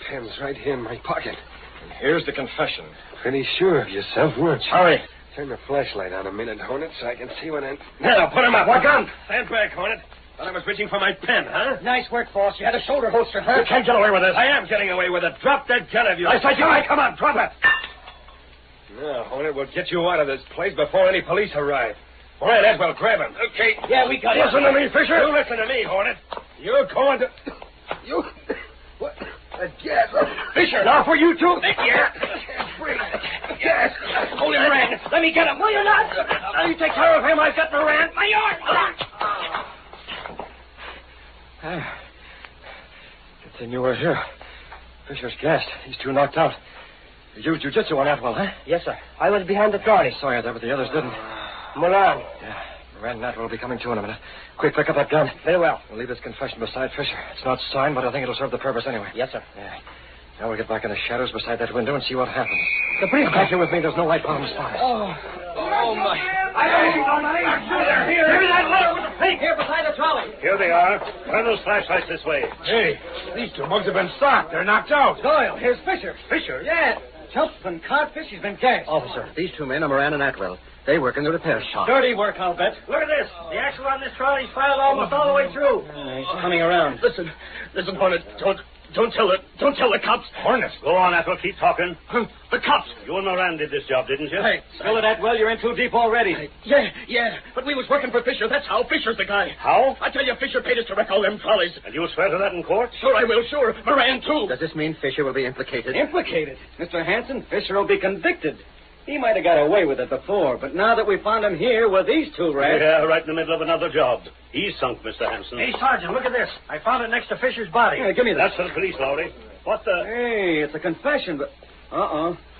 Pen's right here in my pocket. And here's the confession. Pretty sure of yourself, weren't you? Hurry. Turn the flashlight on a minute, Hornet, so I can see what I'm... Now, put him up. What gun? Stand back, Hornet. Thought I was reaching for my pen, huh? Nice work, boss. You had a shoulder holster, huh? You can't get away with this. I am getting away with it. Drop that gun of yours. I said you might. Come on, drop it. No, Hornet, we'll get you out of this place before any police arrive. All right, Atwell, grab him. Okay. Yeah, we got it. Listen to me, Fisher. You listen to me, Hornet. You're going to... You... What? Gas. Fisher. Now for you two. Yeah. Free. Gas. Hold him, Moran. Let me get him. Will you not? Now you take care of him. I've got Moran. My arm. Good thing you were here. Fisher's gassed. He's too knocked out. You used jiu-jitsu on Atwell, huh? Yes, sir. I was behind the trolley. Saw you there, but the others didn't. Moran. Yeah. Moran and Atwell will be coming to in a minute. Quick, pick up that gun. Very well. We'll leave this confession beside Fisher. It's not signed, but I think it'll serve the purpose anyway. Yes, sir. Yeah. Now we'll get back in the shadows beside that window and see what happens. The briefcase. Back here with me. There's no light bomb spies. Oh, my. I'm sure they're here. Give me that letter with the pink here beside the trolley. Here they are. Turn those flashlights this way. Hey, these two mugs have been stopped. They're knocked out. Doyle, here's Fisher. Fisher? Yeah. Jumping codfish. He's been gassed. Officer, these two men are Moran and Atwell. They work in the repair shop. Dirty work, I'll bet. Look at this. The axle on this trolley's filed almost all the way through. He's coming around. Listen, Hornet. Don't tell the cops. Hornet. Go on, Atwell. Keep talking. The cops. You and Moran did this job, didn't you? Hey, spill it that well. You're in too deep already. Yeah. But we was working for Fisher. That's how. Fisher's the guy. How? I tell you, Fisher paid us to wreck all them trolleys. And you'll swear to that in court? Sure I will, sure. Moran, too. Does this mean Fisher will be implicated? Implicated? Mr. Hanson, Fisher will be convicted. He might have got away with it before, but now that we found him here with these two rats... Yeah, right in the middle of another job. He's sunk, Mr. Hanson. Hey, Sergeant, look at this. I found it next to Fisher's body. Yeah, give me that. That's for the police, Lowry. What the... Hey, it's a confession, but...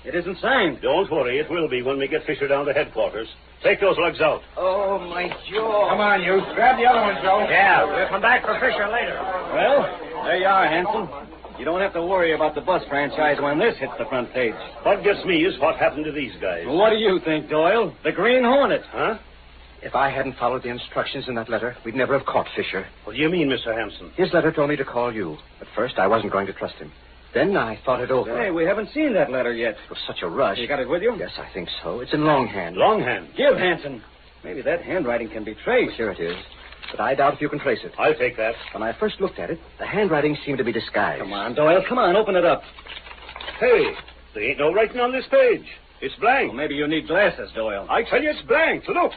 It isn't signed. Don't worry, it will be when we get Fisher down to headquarters. Take those lugs out. Oh, my jaw. Come on, you. Grab the other one, Joe. Yeah, we'll come back for Fisher later. Well, there you are, Hanson. You don't have to worry about the bus franchise when this hits the front page. What gets me is what happened to these guys. What do you think, Doyle? The Green Hornet. Huh? If I hadn't followed the instructions in that letter, we'd never have caught Fisher. What do you mean, Mr. Hanson? His letter told me to call you. At first, I wasn't going to trust him. Then I thought it over. Hey, we haven't seen that letter yet. It was such a rush. You got it with you? Yes, I think so. It's in longhand. Longhand? Give, Hanson. Maybe that handwriting can be traced. Here it is. But I doubt if you can trace it. I'll take that. When I first looked at it, the handwriting seemed to be disguised. Come on, Doyle. Come on, open it up. Hey, there ain't no writing on this page. It's blank. Well, maybe you need glasses, Doyle. I tell you it's blank. Look.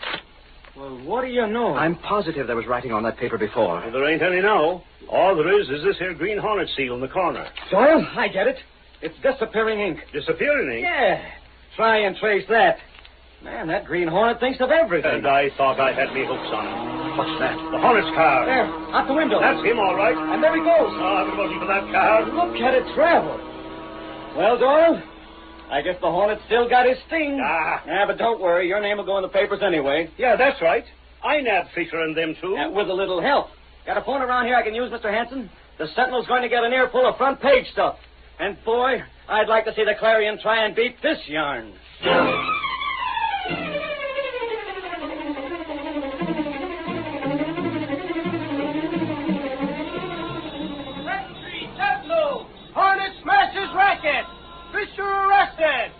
Well, what do you know? I'm positive there was writing on that paper before. Well, there ain't any now. All there is this here Green Hornet seal in the corner. Doyle, I get it. It's disappearing ink. Disappearing ink? Yeah. Try and trace that. Man, that Green Hornet thinks of everything. And I thought I had me hooks on him. What's that? The Hornet's car. There, out the window. That's him, all right. And there he goes. No, I've been looking for that car. Look at it travel. Well, Doyle, I guess the Hornet still got his sting. But don't worry. Your name will go in the papers anyway. Yeah, that's right. I nabbed Fisher and them, too. With a little help. Got a phone around here I can use, Mr. Hanson? The Sentinel's going to get an earful of front page stuff. And, boy, I'd like to see the Clarion try and beat this yarn. Hornet smashes racket. Fisher arrested.